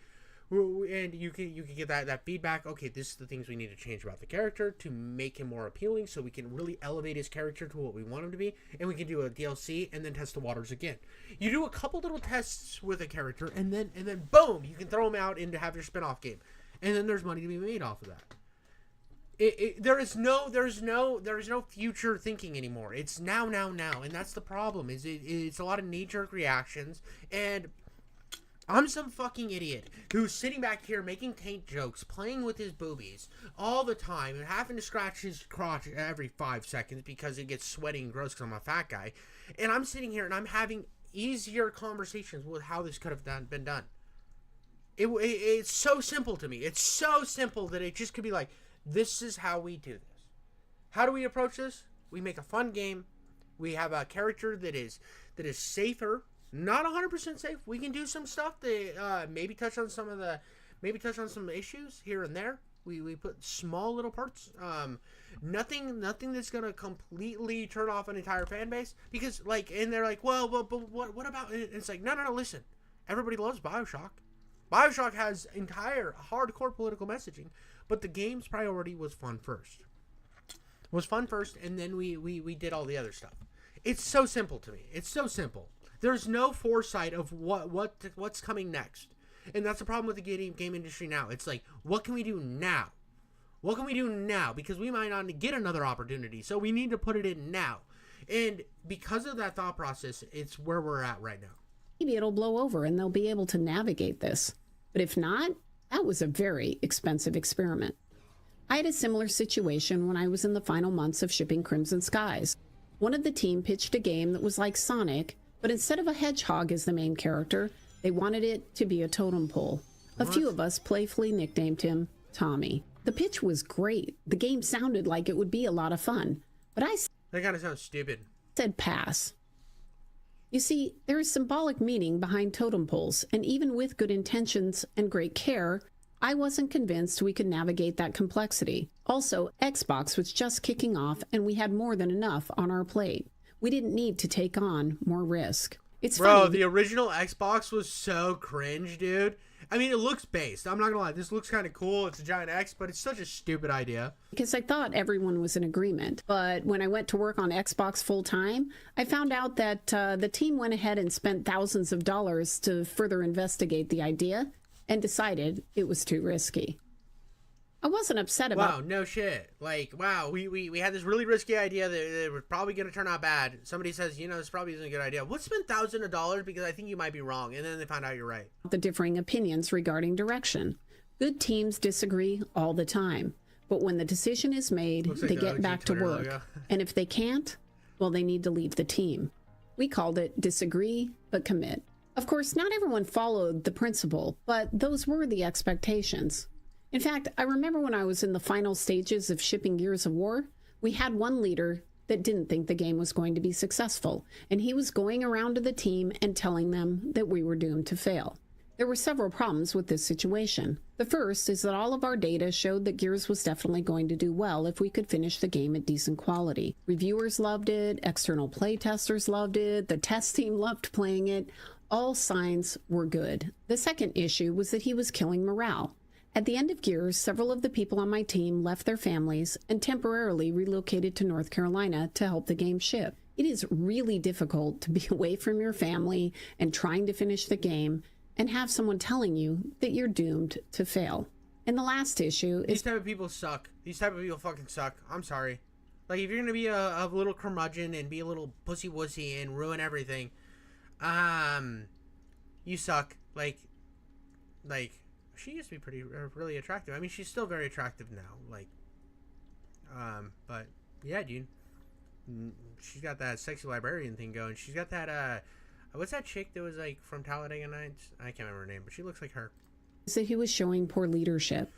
And you can get that feedback. Okay, this is the things we need to change about the character to make him more appealing, so we can really elevate his character to what we want him to be. And we can do a DLC and then test the waters again. You do a couple little tests with a character, and then boom, you can throw him out and have your spin-off game, and then there's money to be made off of that. There is no future thinking anymore. It's now, and that's the problem. It's a lot of knee-jerk reactions, and I'm some fucking idiot who's sitting back here making taint jokes, playing with his boobies all the time, and having to scratch his crotch every 5 seconds because it gets sweaty and gross because I'm a fat guy. And I'm sitting here and I'm having easier conversations with how this could have been done. It's so simple to me. It's so simple that it just could be like, this is how we do this. How do we approach this? We make a fun game. We have a character that is safer. Not 100% safe. We can do some stuff that maybe touch on some issues here and there, We put small little parts. Nothing that's gonna completely turn off an entire fan base, because like, and they're like, well, but what about? And it's like, no, listen. Everybody loves BioShock. BioShock has entire hardcore political messaging, but the game's priority was fun first. And then we did all the other stuff. It's so simple to me. It's so simple. There's no foresight of what's coming next. And that's the problem with the game industry now. It's like, what can we do now? What can we do now? Because we might not get another opportunity, so we need to put it in now. And because of that thought process, it's where we're at right now. Maybe it'll blow over and they'll be able to navigate this. But if not, that was a very expensive experiment. I had a similar situation when I was in the final months of shipping Crimson Skies. One of the team pitched a game that was like Sonic, but instead of a hedgehog as the main character, they wanted it to be a totem pole. A few of us playfully nicknamed him Tommy. The pitch was great. The game sounded like it would be a lot of fun. But that kind of sounds stupid. Said pass. You see, there is symbolic meaning behind totem poles, and even with good intentions and great care, I wasn't convinced we could navigate that complexity. Also, Xbox was just kicking off, and we had more than enough on our plate. We didn't need to take on more risk. It's funny. The original Xbox was so cringe, dude. I mean, it looks based. I'm not gonna lie. This looks kind of cool. It's a giant X, but it's such a stupid idea. Because I thought everyone was in agreement. But when I went to work on Xbox full time, I found out that the team went ahead and spent thousands of dollars to further investigate the idea and decided it was too risky. I wasn't upset about... Wow, no shit. Like, wow, we had this really risky idea that it was probably going to turn out bad. Somebody says, this probably isn't a good idea. We'll spend thousands of dollars because I think you might be wrong. And then they find out you're right. The differing opinions regarding direction. Good teams disagree all the time. But when the decision is made, they get back to work. And if they can't, well, they need to leave the team. We called it disagree, but commit. Of course, not everyone followed the principle, but those were the expectations. In fact, I remember when I was in the final stages of shipping Gears of War, we had one leader that didn't think the game was going to be successful, and he was going around to the team and telling them that we were doomed to fail. There were several problems with this situation. The first is that all of our data showed that Gears was definitely going to do well if we could finish the game at decent quality. Reviewers loved it, external playtesters loved it, the test team loved playing it. All signs were good. The second issue was that he was killing morale. At the end of Gears, several of the people on my team left their families and temporarily relocated to North Carolina to help the game ship. It is really difficult to be away from your family and trying to finish the game and have someone telling you that you're doomed to fail. And the last issue is... These type of people suck. These type of people fucking suck. I'm sorry. Like, if you're going to be a little curmudgeon and be a little pussy-wussy and ruin everything, you suck. Like... She used to be really attractive. I mean, she's still very attractive now. Like, but yeah, dude, she's got that sexy librarian thing going. She's got that, what's that chick that was like from Talladega Nights? I can't remember her name, but she looks like her. So he was showing poor leadership.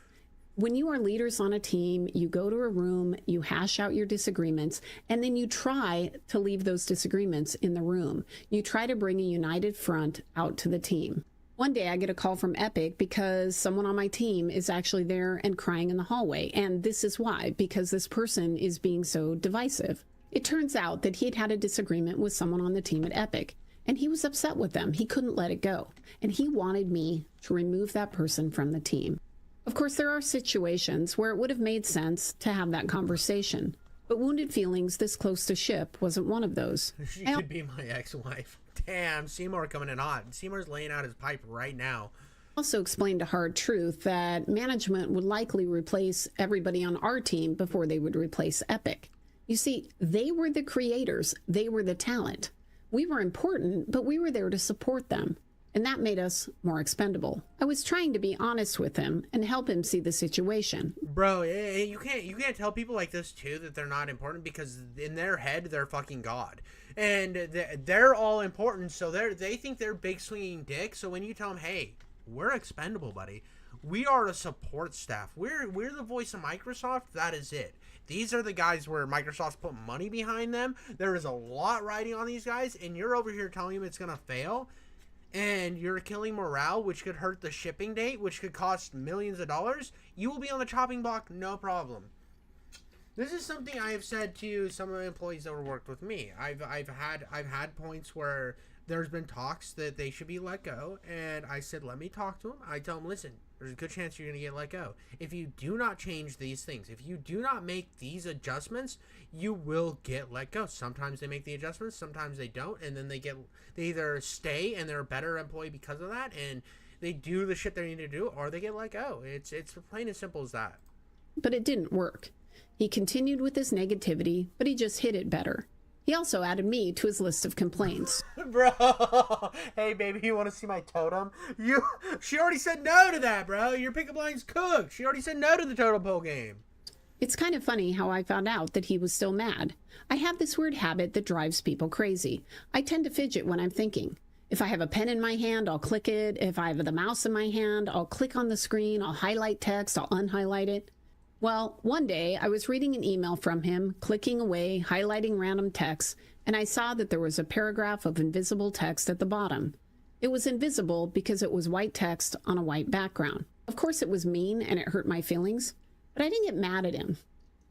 When you are leaders on a team, you go to a room, you hash out your disagreements, and then you try to leave those disagreements in the room. You try to bring a united front out to the team. One day I get a call from Epic because someone on my team is actually there and crying in the hallway. And this is why, because this person is being so divisive. It turns out that he'd had a disagreement with someone on the team at Epic, and he was upset with them. He couldn't let it go. And he wanted me to remove that person from the team. Of course, there are situations where it would have made sense to have that conversation. But wounded feelings this close to ship wasn't one of those. She could be my ex-wife. Damn, Seymour coming in hot. Seymour's laying out his pipe right now. Also explained a hard truth that management would likely replace everybody on our team before they would replace Epic. You see, they were the creators. They were the talent. We were important, but we were there to support them. And that made us more expendable. I was trying to be honest with him and help him see the situation. Bro, you can't tell people like this too that they're not important, because in their head they're fucking God. And they're all important, so they think they're big swinging dick. So when you tell them, hey, we're expendable, buddy. We are the support staff. We're the voice of Microsoft. That is it. These are the guys where Microsoft's put money behind them. There is a lot riding on these guys, and you're over here telling them it's going to fail. and you're killing morale, which could hurt the shipping date, which could cost millions of dollars, you will be on the chopping block, no problem. This is something I have said to some of the employees that were worked with me. I've had points where there's been talks that they should be let go, and I said, let me talk to them. I tell them, listen, there's a good chance you're going to get let go. If you do not change these things, if you do not make these adjustments, you will get let go. Sometimes they make the adjustments, sometimes they don't, and then they either stay and they're a better employee because of that, and they do the shit they need to do, or they get let go. It's plain as simple as that. But it didn't work. He continued with his negativity, but he just hid it better. He also added me to his list of complaints. Bro, hey baby, you want to see my totem? She already said no to that, bro. Your pickup line's cooked. She already said no to the totem pole game. It's kind of funny how I found out that he was still mad. I have this weird habit that drives people crazy. I tend to fidget when I'm thinking. If I have a pen in my hand, I'll click it. If I have the mouse in my hand, I'll click on the screen. I'll highlight text. I'll unhighlight it. Well, one day I was reading an email from him, clicking away, highlighting random text, and I saw that there was a paragraph of invisible text at the bottom. It was invisible because it was white text on a white background. Of course it was mean and it hurt my feelings, but I didn't get mad at him.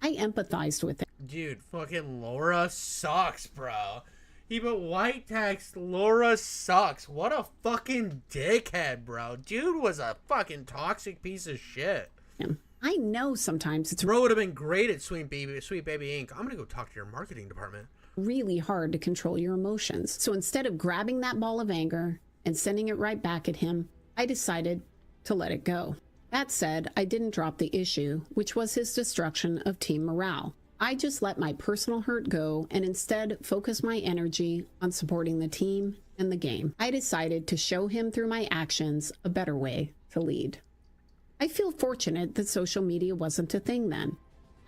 I empathized with him. Dude, fucking Laura sucks, bro. He put white text, Laura sucks. What a fucking dickhead, bro. Dude was a fucking toxic piece of shit. I know sometimes it's Bro would have been great at Sweet Baby Inc. I'm gonna go talk to your marketing department. really hard to control your emotions. So instead of grabbing that ball of anger and sending it right back at him, I decided to let it go. That said, I didn't drop the issue, which was his destruction of team morale. I just let my personal hurt go and instead focus my energy on supporting the team and the game. I decided to show him through my actions a better way to lead. I feel fortunate that social media wasn't a thing then.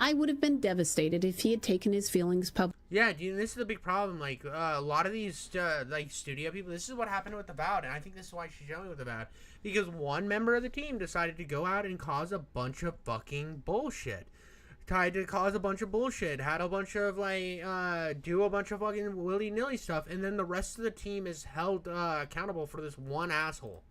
I would have been devastated if he had taken his feelings public. Yeah, dude, this is the big problem. Like, a lot of these, like, studio people, this is what happened with Avowed, and I think this is why she's showing with Avowed. Because one member of the team decided to go out and cause a bunch of fucking bullshit. Tried to cause a bunch of bullshit, had a bunch of, like, do a bunch of fucking willy-nilly stuff, and then the rest of the team is held accountable for this one asshole.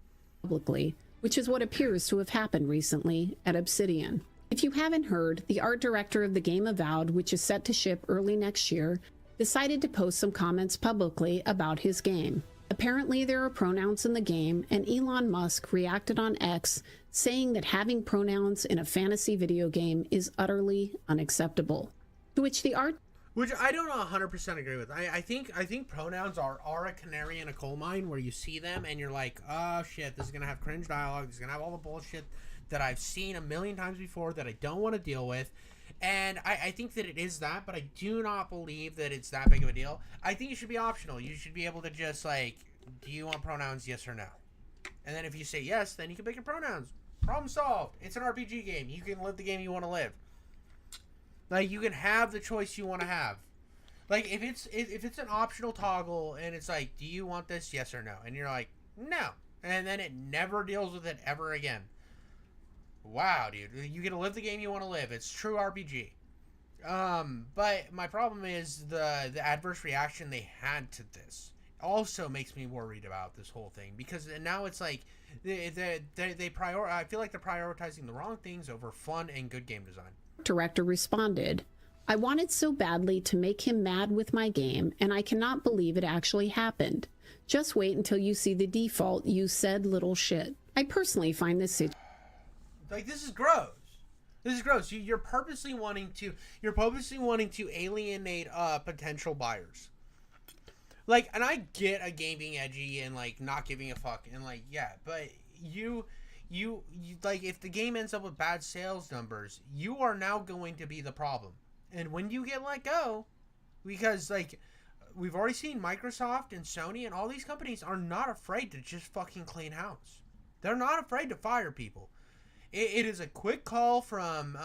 Publicly, which is what appears to have happened recently at Obsidian. If you haven't heard, the art director of the game Avowed, which is set to ship early next year, decided to post some comments publicly about his game. Apparently there are pronouns in the game, and Elon Musk reacted on X saying that having pronouns in a fantasy video game is utterly unacceptable. To which the art... Which I don't 100% agree with. I think pronouns are a canary in a coal mine where you see them and you're like, oh shit, this is going to have cringe dialogue, this is going to have all the bullshit that I've seen a million times before that I don't want to deal with. And I think that it is that, but I do not believe that it's that big of a deal. I think it should be optional. You should be able to just, like, do you want pronouns, yes or no? And then if you say yes, then you can pick your pronouns. Problem solved. It's an RPG game. You can live the game you want to live. Like, you can have the choice you want to have. Like, if it's an optional toggle and it's like, do you want this, yes or no? And you're like, no. And then it never deals with it ever again. Wow, dude. You get to live the game you want to live. It's true RPG. But my problem is the adverse reaction they had to this also makes me worried about this whole thing, because now it's like I feel like they're prioritizing the wrong things over fun and good game design. Director responded, I wanted so badly to make him mad with my game, and I cannot believe it actually happened. Just wait until you see the default, you said little shit. I personally find this like, this is gross. This is gross. You're purposely wanting to alienate potential buyers. Like, and I get a game being edgy and, like, not giving a fuck and, like, yeah, but you like, if the game ends up with bad sales numbers, you are now going to be the problem. And when you get let go, because, like, we've already seen Microsoft and Sony and all these companies are not afraid to just fucking clean house. They're not afraid to fire people. It is a quick call from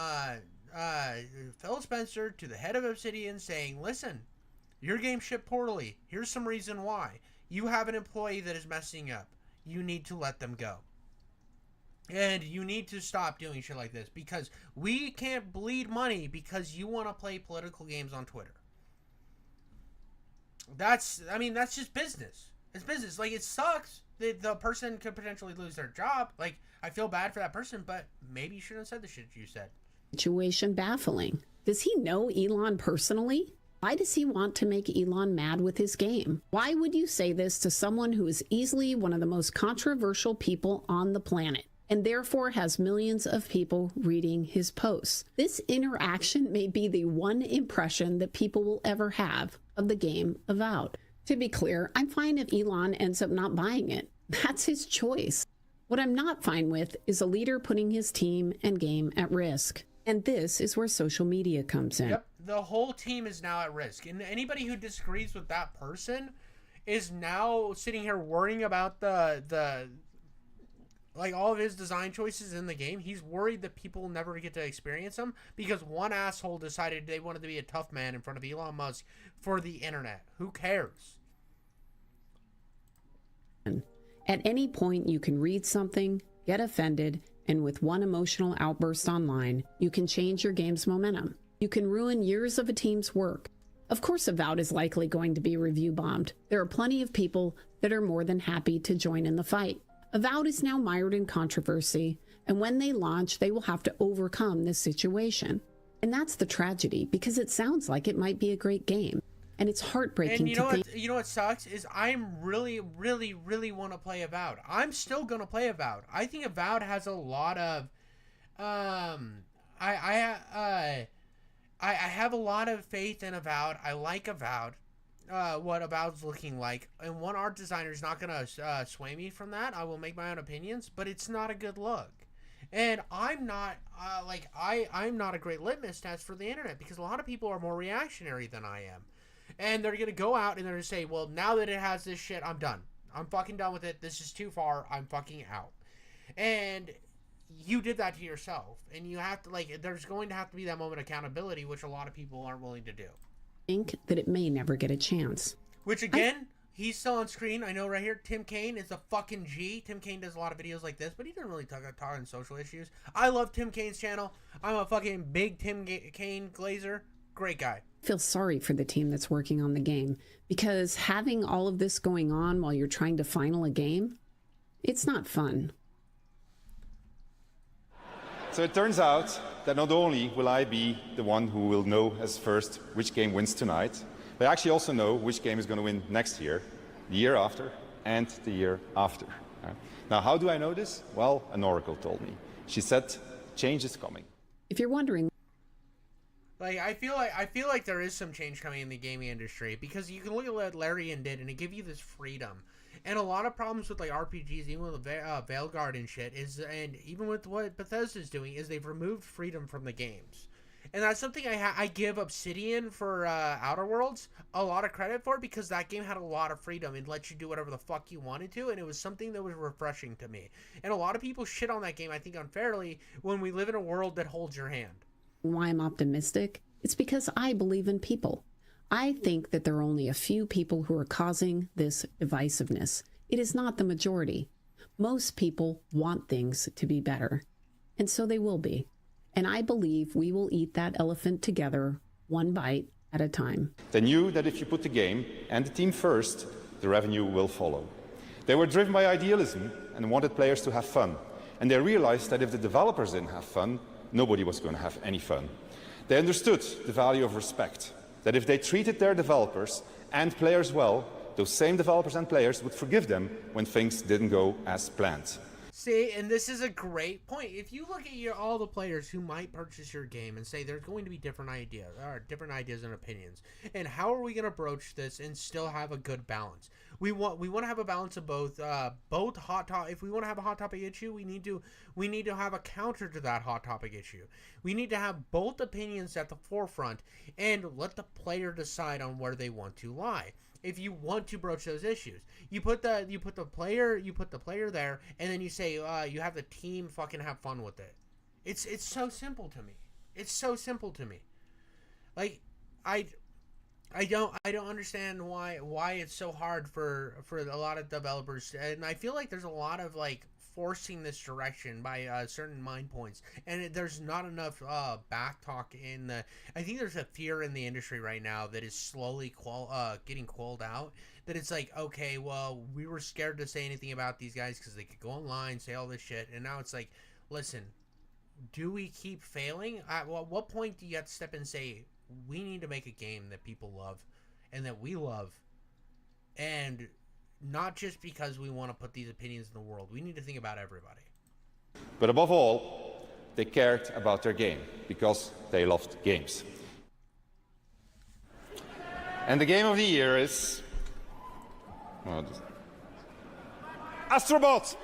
Phil Spencer to the head of Obsidian saying, listen, your game shipped poorly. Here's some reason why. You have an employee that is messing up. You need to let them go. And you need to stop doing shit like this, because we can't bleed money because you want to play political games on Twitter. That's just business. It's business. Like, it sucks. the person could potentially lose their job. Like, I feel bad for that person, but maybe you shouldn't have said the shit you said. Situation baffling. Does he know Elon personally? Why does he want to make Elon mad with his game? Why would you say this to someone who is easily one of the most controversial people on the planet, and therefore has millions of people reading his posts? This interaction may be the one impression that people will ever have of the game Avowed. To be clear, I'm fine if Elon ends up not buying it. That's his choice. What I'm not fine with is a leader putting his team and game at risk. And this is where social media comes in. Yep, the whole team is now at risk. And anybody who disagrees with that person is now sitting here worrying about the like all of his design choices in the game. He's worried that people will never get to experience them because one asshole decided they wanted to be a tough man in front of Elon Musk for the internet. Who cares? At any point, you can read something, get offended, and with one emotional outburst online, you can change your game's momentum. You can ruin years of a team's work. Of course, Avowed is likely going to be review bombed. There are plenty of people that are more than happy to join in the fight. Avowed is now mired in controversy, and when they launch, they will have to overcome this situation. And that's the tragedy, because it sounds like it might be a great game. And it's heartbreaking And to think. You know what sucks is I'm really want to play Avowed. I'm still gonna play Avowed. I think Avowed has a lot of, I have a lot of faith in Avowed. I like Avowed, what Avowed's looking like, and one art designer is not gonna sway me from that. I will make my own opinions, but it's not a good look. And I'm not I'm not a great litmus test for the internet because a lot of people are more reactionary than I am. And they're going to go out and they're going to say, well, now that it has this shit, I'm done. I'm fucking done with it. This is too far. I'm fucking out. And you did that to yourself. And you have to, there's going to have to be that moment of accountability, which a lot of people aren't willing to do. Think that it may never get a chance. Which, again, he's still on screen. I know right here, Tim Kaine is a fucking G. Tim Kaine does a lot of videos like this, but he doesn't really talk on social issues. I love Tim Kaine's channel. I'm a fucking big Tim Kaine glazer. Great guy. I feel sorry for the team that's working on the game because having all of this going on while you're trying to final a game, it's not fun. So it turns out that not only will I be the one who will know as first which game wins tonight, but I actually also know which game is going to win next year, the year after, and the year after. Now, how do I know this? Well, an oracle told me. She said, change is coming. If you're wondering, I feel like there is some change coming in the gaming industry because you can look at what Larian did and it give you this freedom. And a lot of problems with RPGs, even with Veilguard and shit, and even with what Bethesda's doing, is they've removed freedom from the games. And that's something I give Obsidian for Outer Worlds a lot of credit for because that game had a lot of freedom and let you do whatever the fuck you wanted to, and it was something that was refreshing to me. And a lot of people shit on that game, I think unfairly, when we live in a world that holds your hand. Why I'm optimistic? It's because I believe in people. I think that there are only a few people who are causing this divisiveness. It is not the majority. Most people want things to be better, and so they will be. And I believe we will eat that elephant together, one bite at a time. They knew that if you put the game and the team first, the revenue will follow. They were driven by idealism and wanted players to have fun. And they realized that if the developers didn't have fun, nobody was going to have any fun. They understood the value of respect, that if they treated their developers and players well, those same developers and players would forgive them when things didn't go as planned. See, and this is a great point. If you look at all the players who might purchase your game and say there's going to be different ideas and opinions, and how are we going to broach this and still have a good balance? We want to have a balance of both hot topic. If we want to have a hot topic issue, we need to have a counter to that hot topic issue. We need to have both opinions at the forefront and let the player decide on where they want to lie. If you want to broach those issues, you put the player there, and then you say you have the team fucking have fun with it. It's so simple to me. It's so simple to me. Like I don't understand why it's so hard for a lot of developers, and I feel like there's a lot of forcing this direction by certain mind points, and there's not enough back talk in the. I think there's a fear in the industry right now that is slowly getting quelled out. That it's like, okay, well, we were scared to say anything about these guys because they could go online, say all this shit, and now it's like, listen, do we keep failing? At what point do you have to step in and say, we need to make a game that people love and that we love, and not just because we want to put these opinions in the world. We need to think about everybody. But above all, they cared about their game because they loved games. And the game of the year is... Astrobot!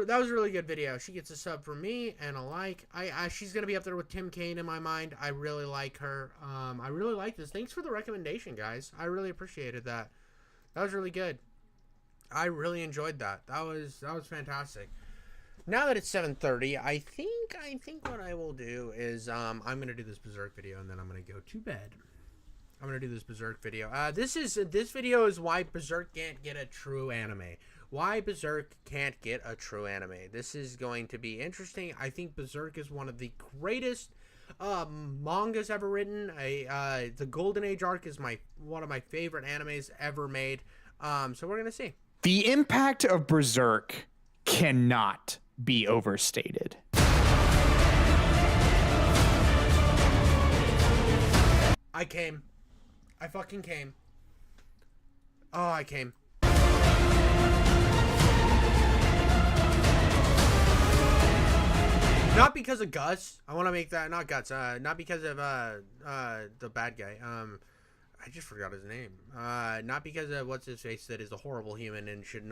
That was a really good video. She gets a sub from me and a like. She's gonna be up there with Tim Kaine in my mind. I really like her. I really like this. Thanks for the recommendation, guys. I really appreciated that. That was really good. I really enjoyed that. That was fantastic. Now that it's 7:30, I think what I will do is I'm gonna do this Berserk video and then I'm gonna go to bed. I'm gonna do this Berserk video. This video is why Berserk can't get a true anime. Why Berserk can't get a true anime. This is going to be interesting. I think Berserk is one of the greatest mangas ever written. The Golden Age arc is one of my favorite animes ever made. So we're gonna see. The impact of Berserk cannot be overstated. I came. I fucking came. Oh, I came. Not because of Gus. I want to make that not Guts. Not because of the bad guy. I just forgot his name. Not because of what's his face that is a horrible human and should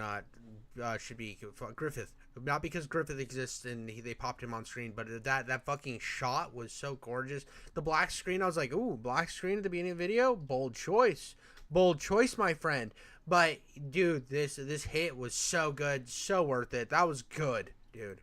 be Griffith. Not because Griffith exists and they popped him on screen, but that fucking shot was so gorgeous. The black screen, I was like, ooh, black screen at the beginning of the video, bold choice, my friend. But dude, this hit was so good, so worth it. That was good, dude.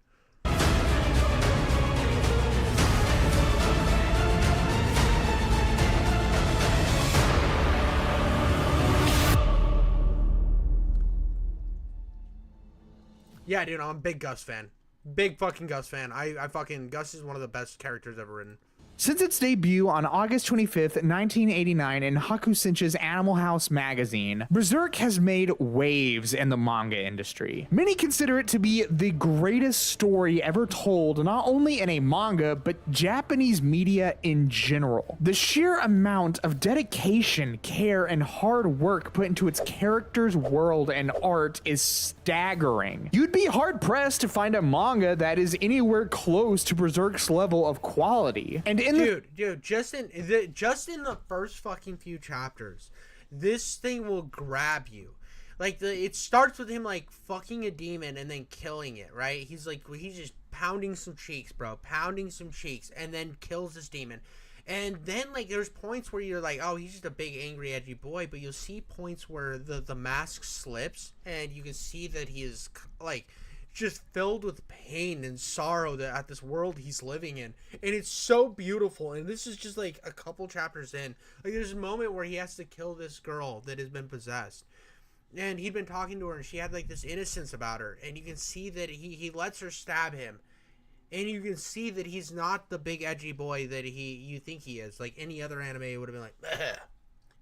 Yeah, dude, I'm a big Gus fan. Big fucking Gus fan. I fucking... Gus is one of the best characters ever written. Since its debut on August 25th, 1989 in Hakusenshi's Animal House magazine, Berserk has made waves in the manga industry. Many consider it to be the greatest story ever told, not only in a manga, but Japanese media in general. The sheer amount of dedication, care, and hard work put into its characters, world, and art is staggering. You'd be hard-pressed to find a manga that is anywhere close to Berserk's level of quality. And Dude, just in the first fucking few chapters, this thing will grab you. Like it starts with him like fucking a demon and then killing it, right? He's just pounding some cheeks, bro, and then kills this demon. And then like there's points where you're like, oh, he's just a big angry edgy boy, but you'll see points where the mask slips and you can see that he is like just filled with pain and sorrow at this world he's living in, and it's so beautiful. And this is just like a couple chapters in. Like there's a moment where he has to kill this girl that has been possessed, and he'd been talking to her and she had like this innocence about her, and you can see that he lets her stab him, and you can see that he's not the big edgy boy that you think he is. Like any other anime, it would have been like, ugh,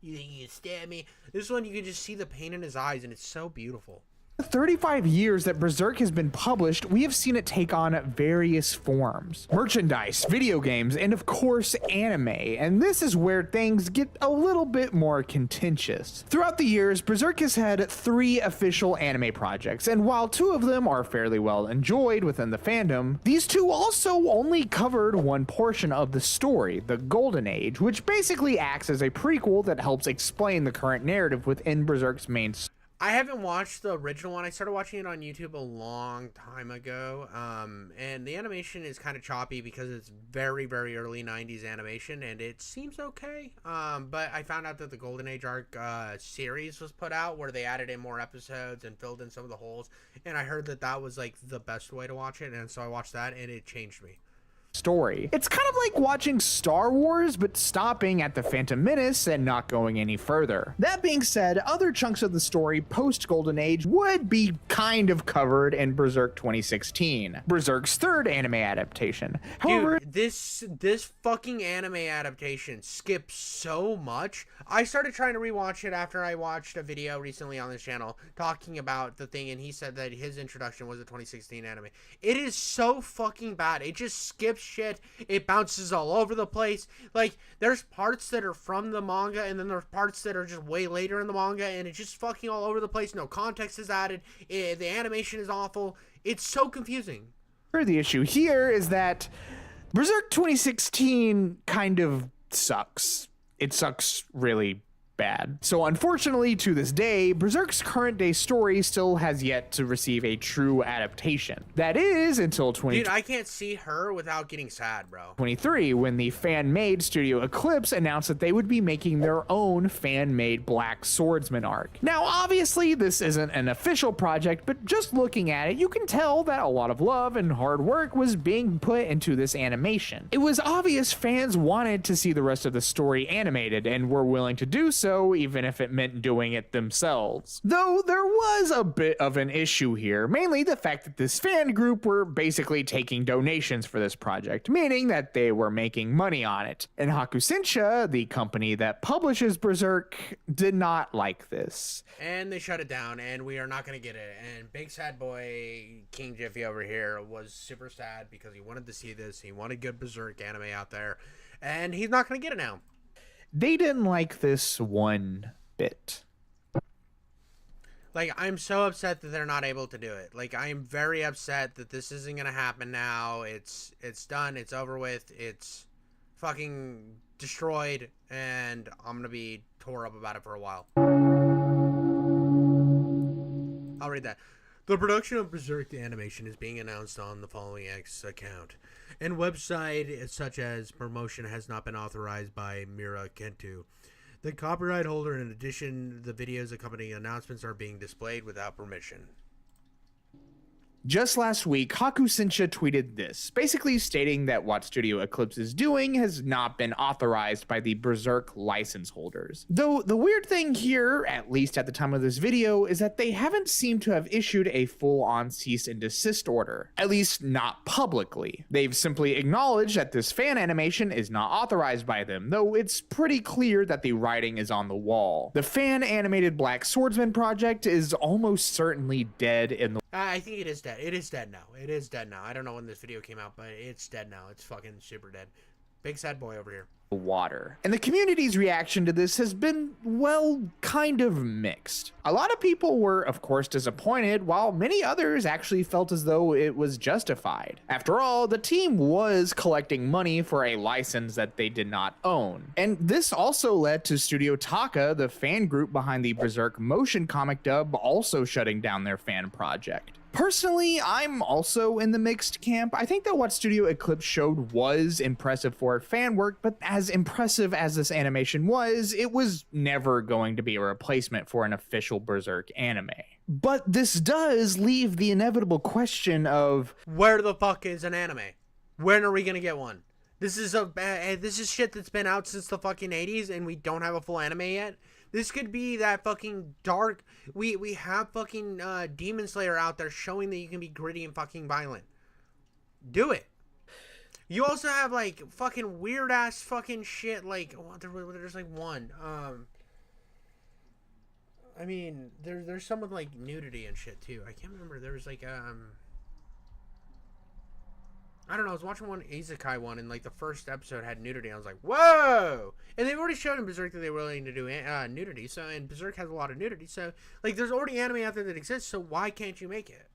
you think you can stab me? This one, you can just see the pain in his eyes, and it's so beautiful. 35 years that Berserk has been published, we have seen it take on various forms. Merchandise, video games, and of course anime, and this is where things get a little bit more contentious. Throughout the years, Berserk has had 3 official anime projects, and while 2 of them are fairly well enjoyed within the fandom, these 2 also only covered one portion of the story, the Golden Age, which basically acts as a prequel that helps explain the current narrative within Berserk's main story. I haven't watched the original one. I started watching it on YouTube a long time ago, and the animation is kind of choppy because it's very, very early 90s animation, and it seems okay, but I found out that the Golden Age arc series was put out where they added in more episodes and filled in some of the holes, and I heard that was like the best way to watch it, and so I watched that, and it changed me. story. It's kind of like watching Star Wars, but stopping at the Phantom Menace and not going any further. That being said, other chunks of the story post Golden Age would be kind of covered in Berserk 2016, Berserk's third anime adaptation. However, dude, this fucking anime adaptation skips so much. I started trying to rewatch it after I watched a video recently on this channel talking about the thing, and he said that his introduction was a 2016 anime. It is so fucking bad. It just skips shit. It bounces all over the place. Like, there's parts that are from the manga, and then there's parts that are just way later in the manga, and it's just fucking all over the place. No context is added. The animation is awful. It's so confusing. The issue here is that Berserk 2016 kind of sucks. It sucks really bad. So unfortunately, to this day, Berserk's current day story still has yet to receive a true adaptation. That is until Dude, I can't see her without getting sad, bro. 2023, when the fan-made Studio Eclipse announced that they would be making their own fan-made Black Swordsman arc. Now, obviously, this isn't an official project, but just looking at it, you can tell that a lot of love and hard work was being put into this animation. It was obvious fans wanted to see the rest of the story animated and were willing to do so, even if it meant doing it themselves. Though there was a bit of an issue here, mainly the fact that this fan group were basically taking donations for this project, meaning that they were making money on it. And Hakusensha, the company that publishes Berserk, did not like this. And they shut it down, and we are not going to get it. And big sad boy King Jiffy over here was super sad because he wanted to see this. He wanted good Berserk anime out there, and he's not going to get it now. They didn't like this one bit. Like, I'm so upset that they're not able to do it. Like, I am very upset that this isn't gonna happen now. It's done. It's over with. It's fucking destroyed, and I'm gonna be tore up about it for a while. I'll read that. The production of Berserk the animation is being announced on the following X account. And website such as promotion has not been authorized by Mira Kentu. The copyright holder, in addition, the videos accompanying announcements are being displayed without permission. Just last week, Hakusensha tweeted this, basically stating that what Studio Eclipse is doing has not been authorized by the Berserk license holders. Though the weird thing here, at least at the time of this video, is that they haven't seemed to have issued a full-on cease and desist order, at least not publicly. They've simply acknowledged that this fan animation is not authorized by them, though it's pretty clear that the writing is on the wall. The fan-animated Black Swordsman project is almost certainly dead in the I think it is dead. It is dead now. It is dead now. I don't know when this video came out, but it's dead now. It's fucking super dead. Big sad boy over here. Water. And the community's reaction to this has been, well, kind of mixed. A lot of people were, of course, disappointed, while many others actually felt as though it was justified. After all, the team was collecting money for a license that they did not own. And this also led to Studio Taka, the fan group behind the Berserk motion comic dub, also shutting down their fan project. Personally, I'm also in the mixed camp. I think that what Studio Eclipse showed was impressive for fan work, but as impressive as this animation was, it was never going to be a replacement for an official Berserk anime. But this does leave the inevitable question of, where the fuck is an anime? When are we gonna get one? This is shit that's been out since the fucking 80s, and we don't have a full anime yet. This could be that fucking dark. We have fucking Demon Slayer out there showing that you can be gritty and fucking violent. Do it. You also have like fucking weird ass fucking shit. Like there's like one. I mean there's some with like nudity and shit too. I can't remember. There was like I don't know, I was watching one Isekai one, and like the first episode had nudity, and I was like, whoa! And they've already shown in Berserk that they were willing to do nudity, so, and Berserk has a lot of nudity, so, like, there's already anime out there that exists, so why can't you make it?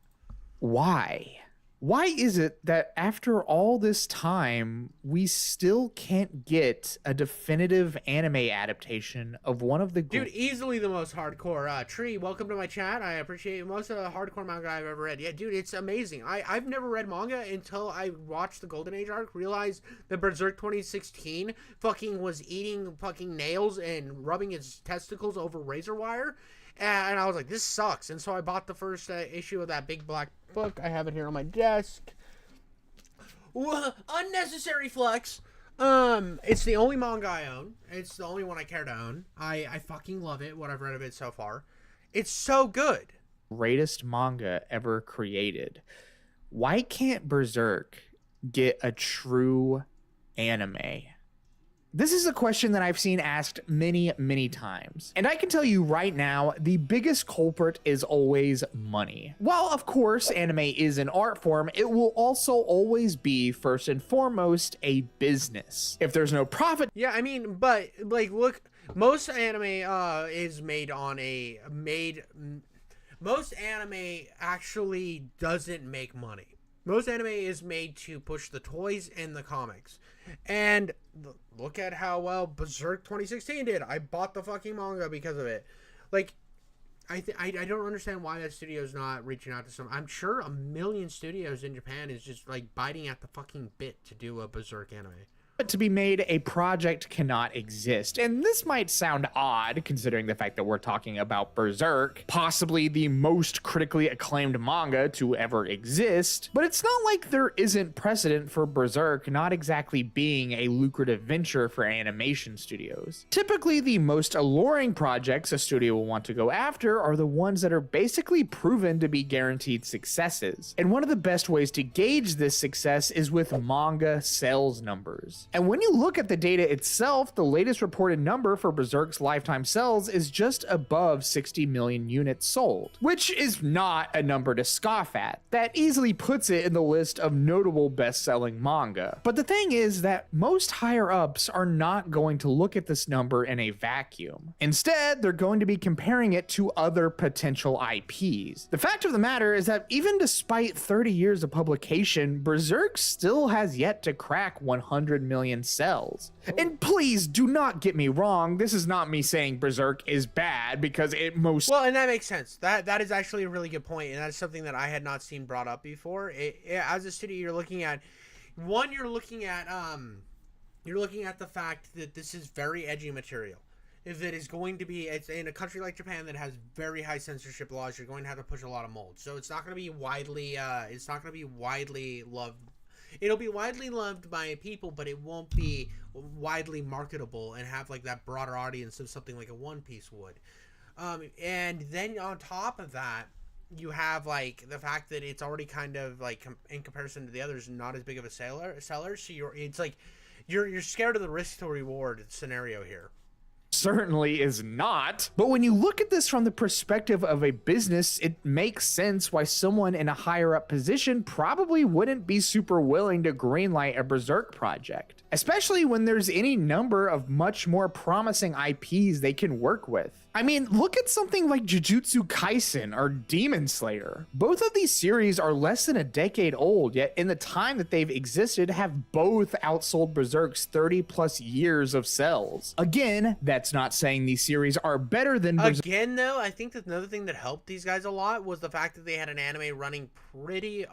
why? Why is it that after all this time, we still can't get a definitive anime adaptation of one of the... Dude, easily the most hardcore. Tree, welcome to my chat. I appreciate most of the hardcore manga I've ever read. Yeah, dude, it's amazing. I've never read manga until I watched the Golden Age arc, realized that Berserk 2016 fucking was eating fucking nails and rubbing his testicles over razor wire. And I was like, this sucks. And so I bought the first issue of that big black book. I have it here on my desk. Unnecessary flex. It's the only manga I own. It's the only one I care to own. I fucking love it, what I've read of it so far. It's so good. Greatest manga ever created. Why can't Berserk get a true anime? This is a question that I've seen asked many, many times. And I can tell you right now, the biggest culprit is always money. While of course anime is an art form, it will also always be first and foremost a business. If there's no profit. Yeah, I mean, but like, look, most anime is made on most anime actually doesn't make money. Most anime is made to push the toys and the comics. And look at how well Berserk 2016 did. I bought the fucking manga because of it. Like, I don't understand why that studio's not reaching out to some. I'm sure a million studios in Japan is just like biting at the fucking bit to do a Berserk anime. To be made, a project cannot exist. And this might sound odd considering the fact that we're talking about Berserk, possibly the most critically acclaimed manga to ever exist, but it's not like there isn't precedent for Berserk not exactly being a lucrative venture for animation studios. Typically, the most alluring projects a studio will want to go after are the ones that are basically proven to be guaranteed successes. And one of the best ways to gauge this success is with manga sales numbers. And when you look at the data itself, the latest reported number for Berserk's lifetime sales is just above 60 million units sold, which is not a number to scoff at. That easily puts it in the list of notable best-selling manga. But the thing is that most higher-ups are not going to look at this number in a vacuum. Instead, they're going to be comparing it to other potential IPs. The fact of the matter is that even despite 30 years of publication, Berserk still has yet to crack 100 million cells. And please do not get me wrong, this is not me saying Berserk is bad, because it most— Well, and that makes sense. That is actually a really good point, and that's something that I had not seen brought up before. As a studio, you're looking at you're looking at the fact that this is very edgy material. If it is going to be, it's in a country like Japan that has very high censorship laws, you're going to have to push a lot of molds. So it's not going to be widely loved. It'll be widely loved by people, but it won't be widely marketable and have like that broader audience of something like a One Piece would. And then on top of that, you have like the fact that it's already kind of like in comparison to the others, not as big of a seller. So you're scared of the risk to reward scenario here. Certainly is not. But when you look at this from the perspective of a business, it makes sense why someone in a higher up position probably wouldn't be super willing to greenlight a Berserk project, especially when there's any number of much more promising IPs they can work with. I mean, look at something like Jujutsu Kaisen or Demon Slayer. Both of these series are less than a decade old, yet in the time that they've existed have both outsold Berserk's 30 plus years of sales. Again, that's not saying these series are better than Berserk. Again, though, I think that another thing that helped these guys a lot was the fact that they had an anime running pretty,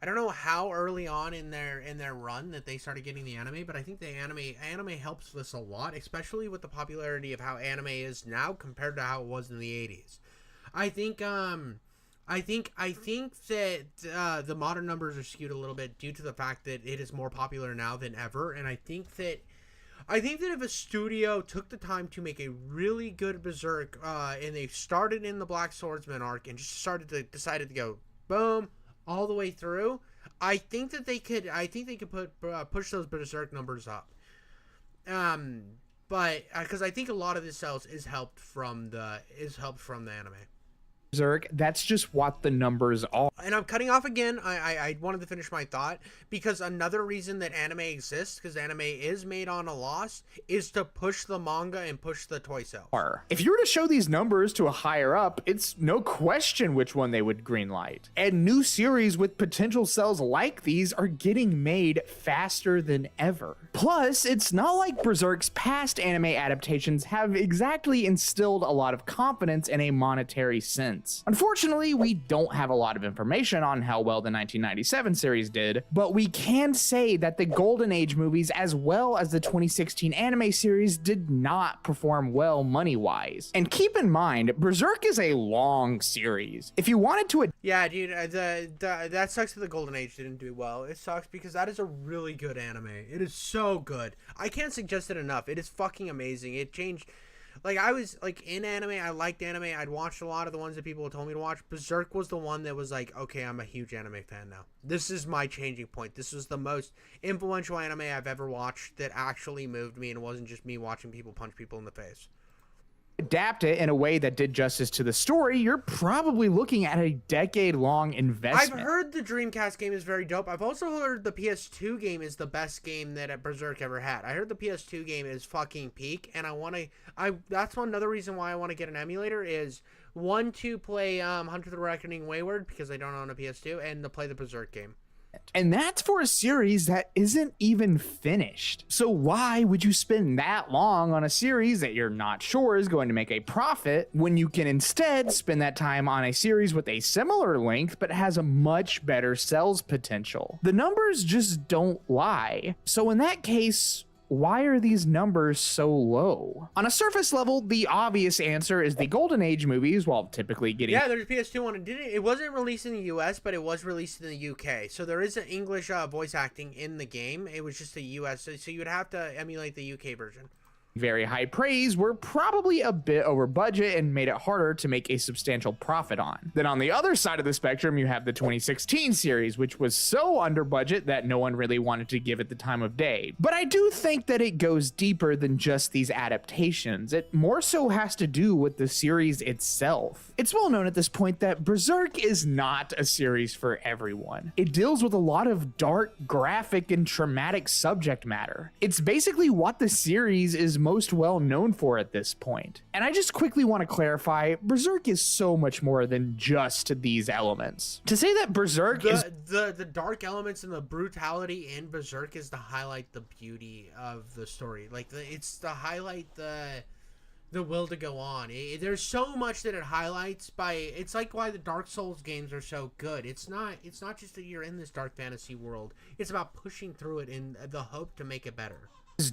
I don't know how early on in their run that they started getting the anime, but I think the anime helps this a lot, especially with the popularity of how anime is now compared to how it was in the 80s. I think that the modern numbers are skewed a little bit due to the fact that it is more popular now than ever, and I think that if a studio took the time to make a really good Berserk, and they started in the Black Swordsman arc and just decided to go boom all the way through, I think they could push those Berserk numbers up. But because I think a lot of this sales is helped from the anime. Berserk, that's just what the numbers are. And I'm cutting off again. I wanted to finish my thought, because another reason that anime exists, because anime is made on a loss, is to push the manga and push the toy sales. If you were to show these numbers to a higher up, it's no question which one they would greenlight. And new series with potential sales like these are getting made faster than ever. Plus, it's not like Berserk's past anime adaptations have exactly instilled a lot of confidence in a monetary sense. elements. Unfortunately, we don't have a lot of information on how well the 1997 series did, but we can say that the Golden Age movies as well as the 2016 anime series did not perform well money-wise. And keep in mind, Berserk is a long series. If you wanted to... Yeah, dude, that sucks that the Golden Age didn't do well. It sucks because that is a really good anime. It is so good. I can't suggest it enough. It is fucking amazing. It changed... Like, I was, like, in anime, I liked anime, I'd watched a lot of the ones that people told me to watch. Berserk was the one that was like, okay, I'm a huge anime fan now. This is my changing point. This was the most influential anime I've ever watched that actually moved me, and it wasn't just me watching people punch people in the face. Adapt it in a way that did justice to the story, you're probably looking at a decade-long investment. I've heard the Dreamcast game is very dope. I've also heard the PS2 game is the best game that Berserk ever had. I heard the PS2 game is fucking peak, and that's another reason why I want to get an emulator is, one, to play Hunter the Reckoning Wayward, because I don't own a PS2, and to play the Berserk game. And that's for a series that isn't even finished. So why would you spend that long on a series that you're not sure is going to make a profit when you can instead spend that time on a series with a similar length but has a much better sales potential? The numbers just don't lie. So in that case, why are these numbers so low? On a surface level, the obvious answer is the Golden Age movies, while typically getting... Yeah, there's a PS2 one. It wasn't released in the US, but it was released in the UK. So there is an English voice acting in the game. It was just the US, so you would have to emulate the UK version. Very high praise were probably a bit over budget and made it harder to make a substantial profit on. Then on the other side of the spectrum, you have the 2016 series, which was so under budget that no one really wanted to give it the time of day. But I do think that it goes deeper than just these adaptations. It more so has to do with the series itself. It's well known at this point that Berserk is not a series for everyone. It deals with a lot of dark, graphic, and traumatic subject matter. It's basically what the series is most well known for at this point. And I just quickly want to clarify, Berserk is so much more than just these elements. To say that Berserk is... The dark elements and the brutality in Berserk is to highlight the beauty of the story. Like, it's to highlight the will to go on. There's so much that it highlights it's like why the Dark Souls games are so good. It's not just that you're in this dark fantasy world. It's about pushing through it in the hope to make it better.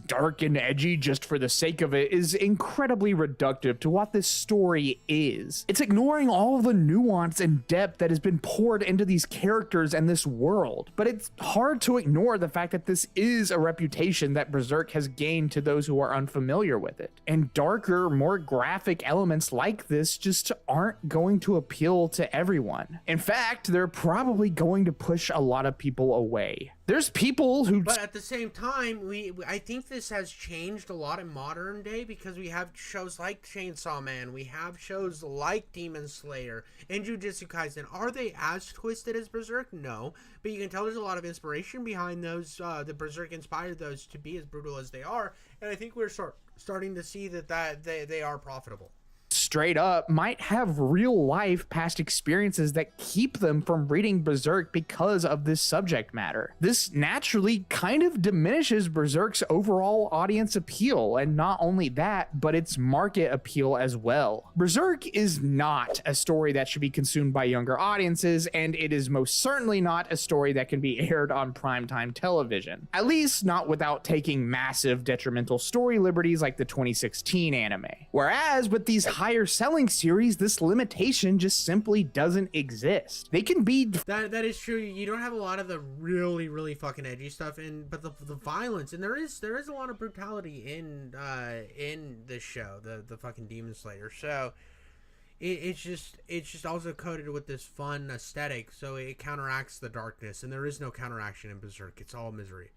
Dark and edgy just for the sake of it is incredibly reductive to what this story is. It's ignoring all the nuance and depth that has been poured into these characters and this world. But it's hard to ignore the fact that this is a reputation that Berserk has gained to those who are unfamiliar with it. And darker, more graphic elements like this just aren't going to appeal to everyone. In fact, they're probably going to push a lot of people away. There's people who... But at the same time, I think this has changed a lot in modern day because we have shows like Chainsaw Man, we have shows like Demon Slayer and Jujutsu Kaisen. Are they as twisted as Berserk? No. But you can tell there's a lot of inspiration behind those. The Berserk inspired those to be as brutal as they are. And I think we're starting to see that they are profitable. Straight up might have real life past experiences that keep them from reading Berserk because of this subject matter. This naturally kind of diminishes Berserk's overall audience appeal, and not only that, but its market appeal as well. Berserk is not a story that should be consumed by younger audiences, and it is most certainly not a story that can be aired on primetime television. At least not without taking massive detrimental story liberties like the 2016 anime. Whereas with these higher selling series, this limitation just simply doesn't exist. They can be... That is true. You don't have a lot of the really, really fucking edgy stuff, but the violence, and there is a lot of brutality in this show, the fucking Demon Slayer. So it's just also coated with this fun aesthetic, so it counteracts the darkness, and there is no counteraction in Berserk. It's all misery.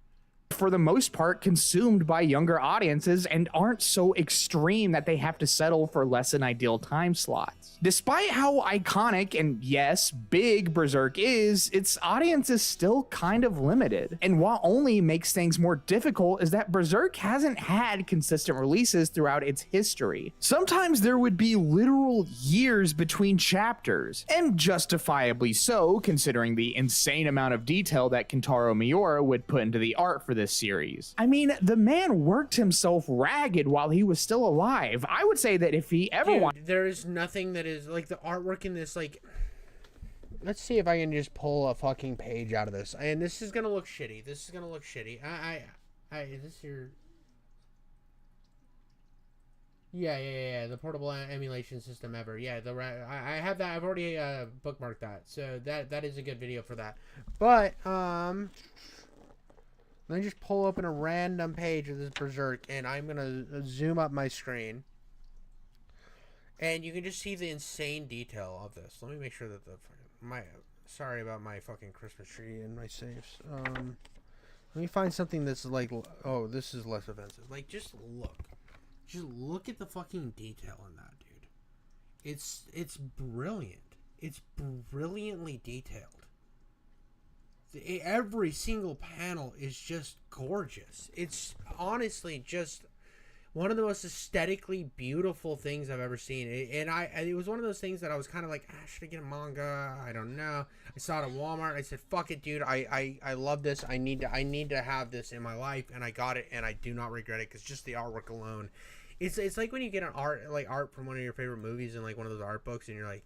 For the most part, consumed by younger audiences and aren't so extreme that they have to settle for less than ideal time slots. Despite how iconic and, yes, big Berserk is, its audience is still kind of limited. And what only makes things more difficult is that Berserk hasn't had consistent releases throughout its history. Sometimes there would be literal years between chapters, and justifiably so, considering the insane amount of detail that Kentaro Miura would put into the art for this series. I mean, the man worked himself ragged while he was still alive. I would say that if he ever wanted... There is nothing that is, like, the artwork in this, like... Let's see if I can just pull a fucking page out of this. And this is gonna look shitty. This is gonna look shitty. Is this your... Yeah. The portable emulation system ever. Yeah, I have that. I've already bookmarked that. So that is a good video for that. But let me just pull open a random page of this Berserk, and I'm gonna zoom up my screen, and you can just see the insane detail of this. Let me make sure that sorry about my fucking Christmas tree and my safes. Let me find something that's like, oh, this is less offensive. Like, just look at the fucking detail in that, dude. It's brilliant. It's brilliantly detailed. Every single panel is just gorgeous. It's honestly just one of the most aesthetically beautiful things I've ever seen. It was one of those things that I was kind of like, should I get a manga? I don't know. I saw it at Walmart. I said, fuck it, dude. I love this. I need to have this in my life, and I got it, and I do not regret it, because just the artwork alone. It's like when you get an art from one of your favorite movies in like one of those art books, and you're like,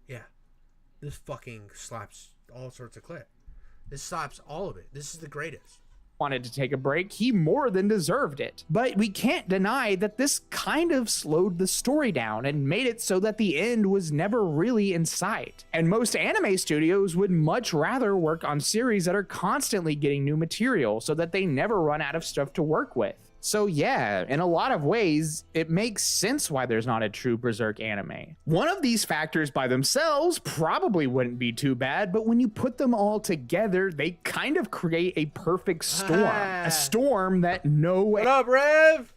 yeah, this fucking slaps all sorts of clip. This slaps all of it. This is the greatest. Wanted to take a break, he more than deserved it. But we can't deny that this kind of slowed the story down and made it so that the end was never really in sight. And most anime studios would much rather work on series that are constantly getting new material so that they never run out of stuff to work with. So yeah, in a lot of ways, it makes sense why there's not a true Berserk anime. One of these factors by themselves probably wouldn't be too bad, but when you put them all together, they kind of create a perfect storm. A storm that What up, Rev?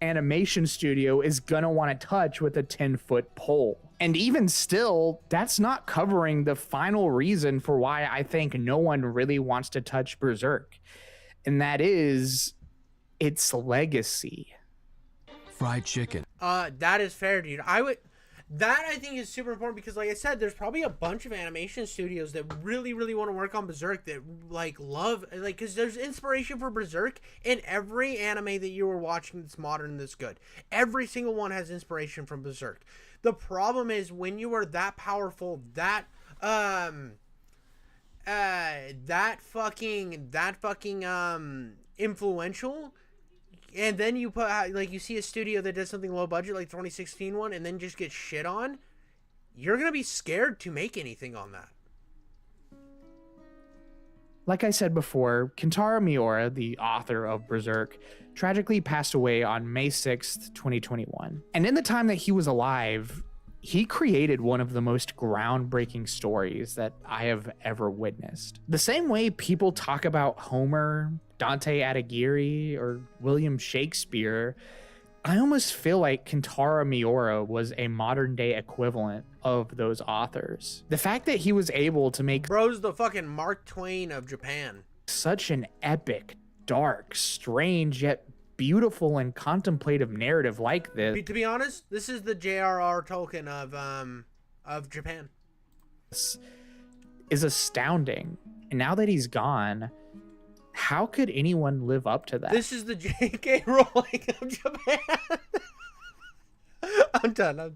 Animation studio is gonna want to touch with a 10-foot pole. And even still, that's not covering the final reason for why I think no one really wants to touch Berserk. And that is its legacy. Fried chicken. That is fair, dude. That I think is super important, because like I said, there's probably a bunch of animation studios that really, really want to work on Berserk, that like love, like, because there's inspiration for Berserk in every anime that you were watching that's modern, that's good. Every single one has inspiration from Berserk. The problem is when you are that powerful, that fucking influential, and then you put, like, you see a studio that does something low budget like 2016 one, and then just get shit on, you're gonna be scared to make anything on that. Like I said before, Kentaro Miura, the author of Berserk, tragically passed away on May 6th, 2021. And in the time that he was alive, he created one of the most groundbreaking stories that I have ever witnessed. The same way people talk about Homer, Dante Alighieri, or William Shakespeare, I almost feel like Kentaro Miura was a modern day equivalent of those authors. The fact that he was able to make... Bro's the fucking Mark Twain of Japan. Such an epic, dark, strange, yet beautiful and contemplative narrative like this. To be honest, this is the J.R.R. Tolkien of Japan. This is astounding. And now that he's gone, how could anyone live up to that? This is the J.K. Rowling of Japan. I'm done.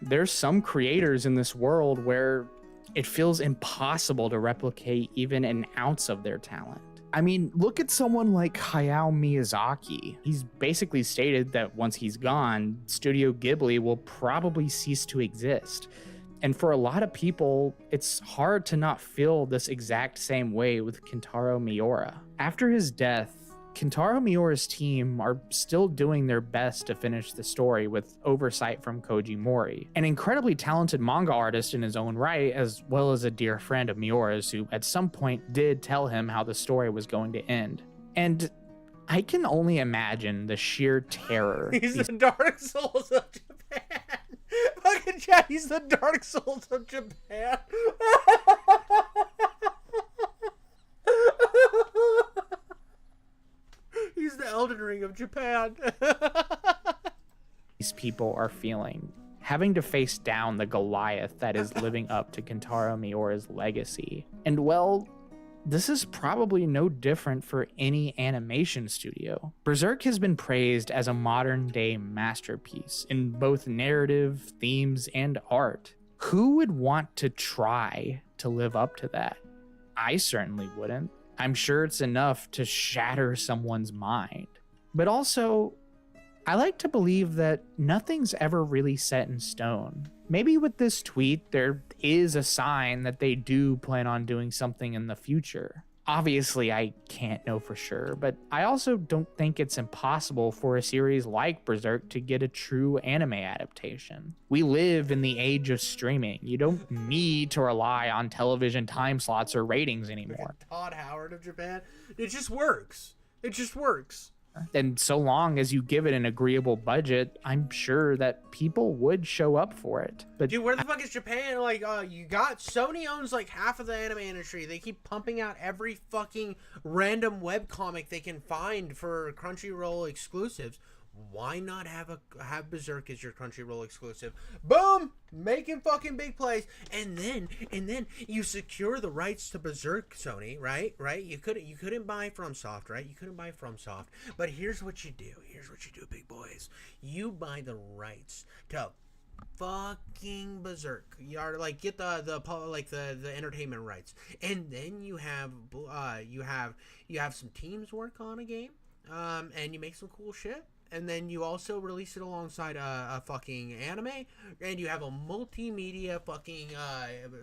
There's some creators in this world where it feels impossible to replicate even an ounce of their talent. I mean, look at someone like Hayao Miyazaki. He's basically stated that once he's gone, Studio Ghibli will probably cease to exist. And for a lot of people, it's hard to not feel this exact same way with Kentaro Miura. After his death, Kentaro Miura's team are still doing their best to finish the story with oversight from Koji Mori, an incredibly talented manga artist in his own right, as well as a dear friend of Miura's who at some point did tell him how the story was going to end. And I can only imagine the sheer terror. He's the Dark Souls of Japan. Fucking chat, he's the Dark Souls of Japan. He's the Elden Ring of Japan. These people are feeling, having to face down the Goliath that is living up to Kentaro Miura's legacy. And well, this is probably no different for any animation studio. Berserk has been praised as a modern-day masterpiece in both narrative, themes, and art. Who would want to try to live up to that? I certainly wouldn't. I'm sure it's enough to shatter someone's mind. But also, I like to believe that nothing's ever really set in stone. Maybe with this tweet, there is a sign that they do plan on doing something in the future. Obviously, I can't know for sure, but I also don't think it's impossible for a series like Berserk to get a true anime adaptation. We live in the age of streaming. You don't need to rely on television time slots or ratings anymore. Todd Howard of Japan. It just works. It just works. And so long as you give it an agreeable budget, I'm sure that people would show up for it. But dude, where the fuck is Japan? Like, you got Sony owns like half of the anime industry. They keep pumping out every fucking random webcomic they can find for Crunchyroll exclusives. Why not have Berserk as your Crunchyroll exclusive? Boom, making fucking big plays, and then you secure the rights to Berserk, Sony, right? You couldn't buy FromSoft, right? You couldn't buy FromSoft, but here's what you do. Here's what you do, big boys. You buy the rights to fucking Berserk. You are like get the entertainment rights, and then you have some teams work on a game, and you make some cool shit. And then you also release it alongside a fucking anime, and you have a multimedia fucking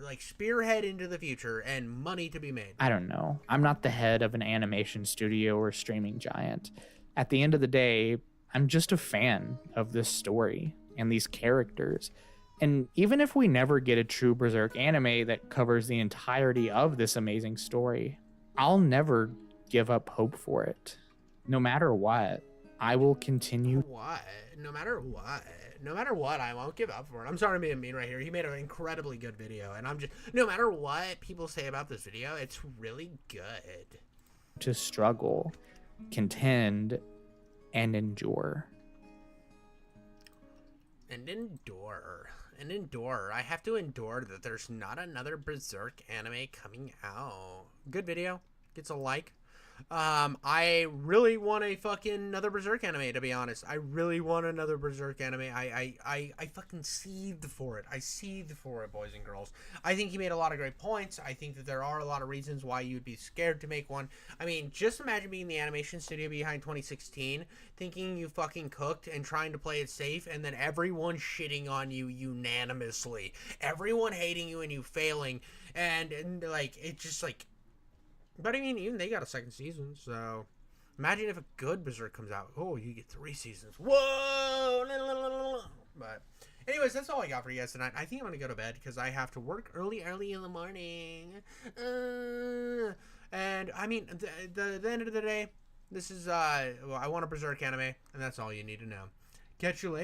like spearhead into the future and money to be made. I don't know. I'm not the head of an animation studio or streaming giant. At the end of the day, I'm just a fan of this story and these characters. And even if we never get a true Berserk anime that covers the entirety of this amazing story, I'll never give up hope for it. No matter what. I will continue. No matter what, I won't give up for it. I'm sorry to be mean right here. He made an incredibly good video, and I'm just, no matter what people say about this video, it's really good. To struggle, contend, and endure. And endure. I have to endure that there's not another Berserk anime coming out. Good video. Gets a like. I really want a fucking another Berserk anime, to be honest. I really want another Berserk anime. I fucking seethed for it. I seethed for it, boys and girls. I think he made a lot of great points. I think that there are a lot of reasons why you'd be scared to make one. I mean, just imagine being the animation studio behind 2016, thinking you fucking cooked and trying to play it safe, and then everyone shitting on you unanimously. Everyone hating you and you failing. And like, it's just like, but I mean, even they got a second season, so imagine if a good Berserk comes out. Oh, you get 3 seasons. Whoa! But anyways, that's all I got for you guys tonight. I think I'm going to go to bed because I have to work early in the morning. And I mean, the end of the day, this is, I want a Berserk anime, and that's all you need to know. Catch you later.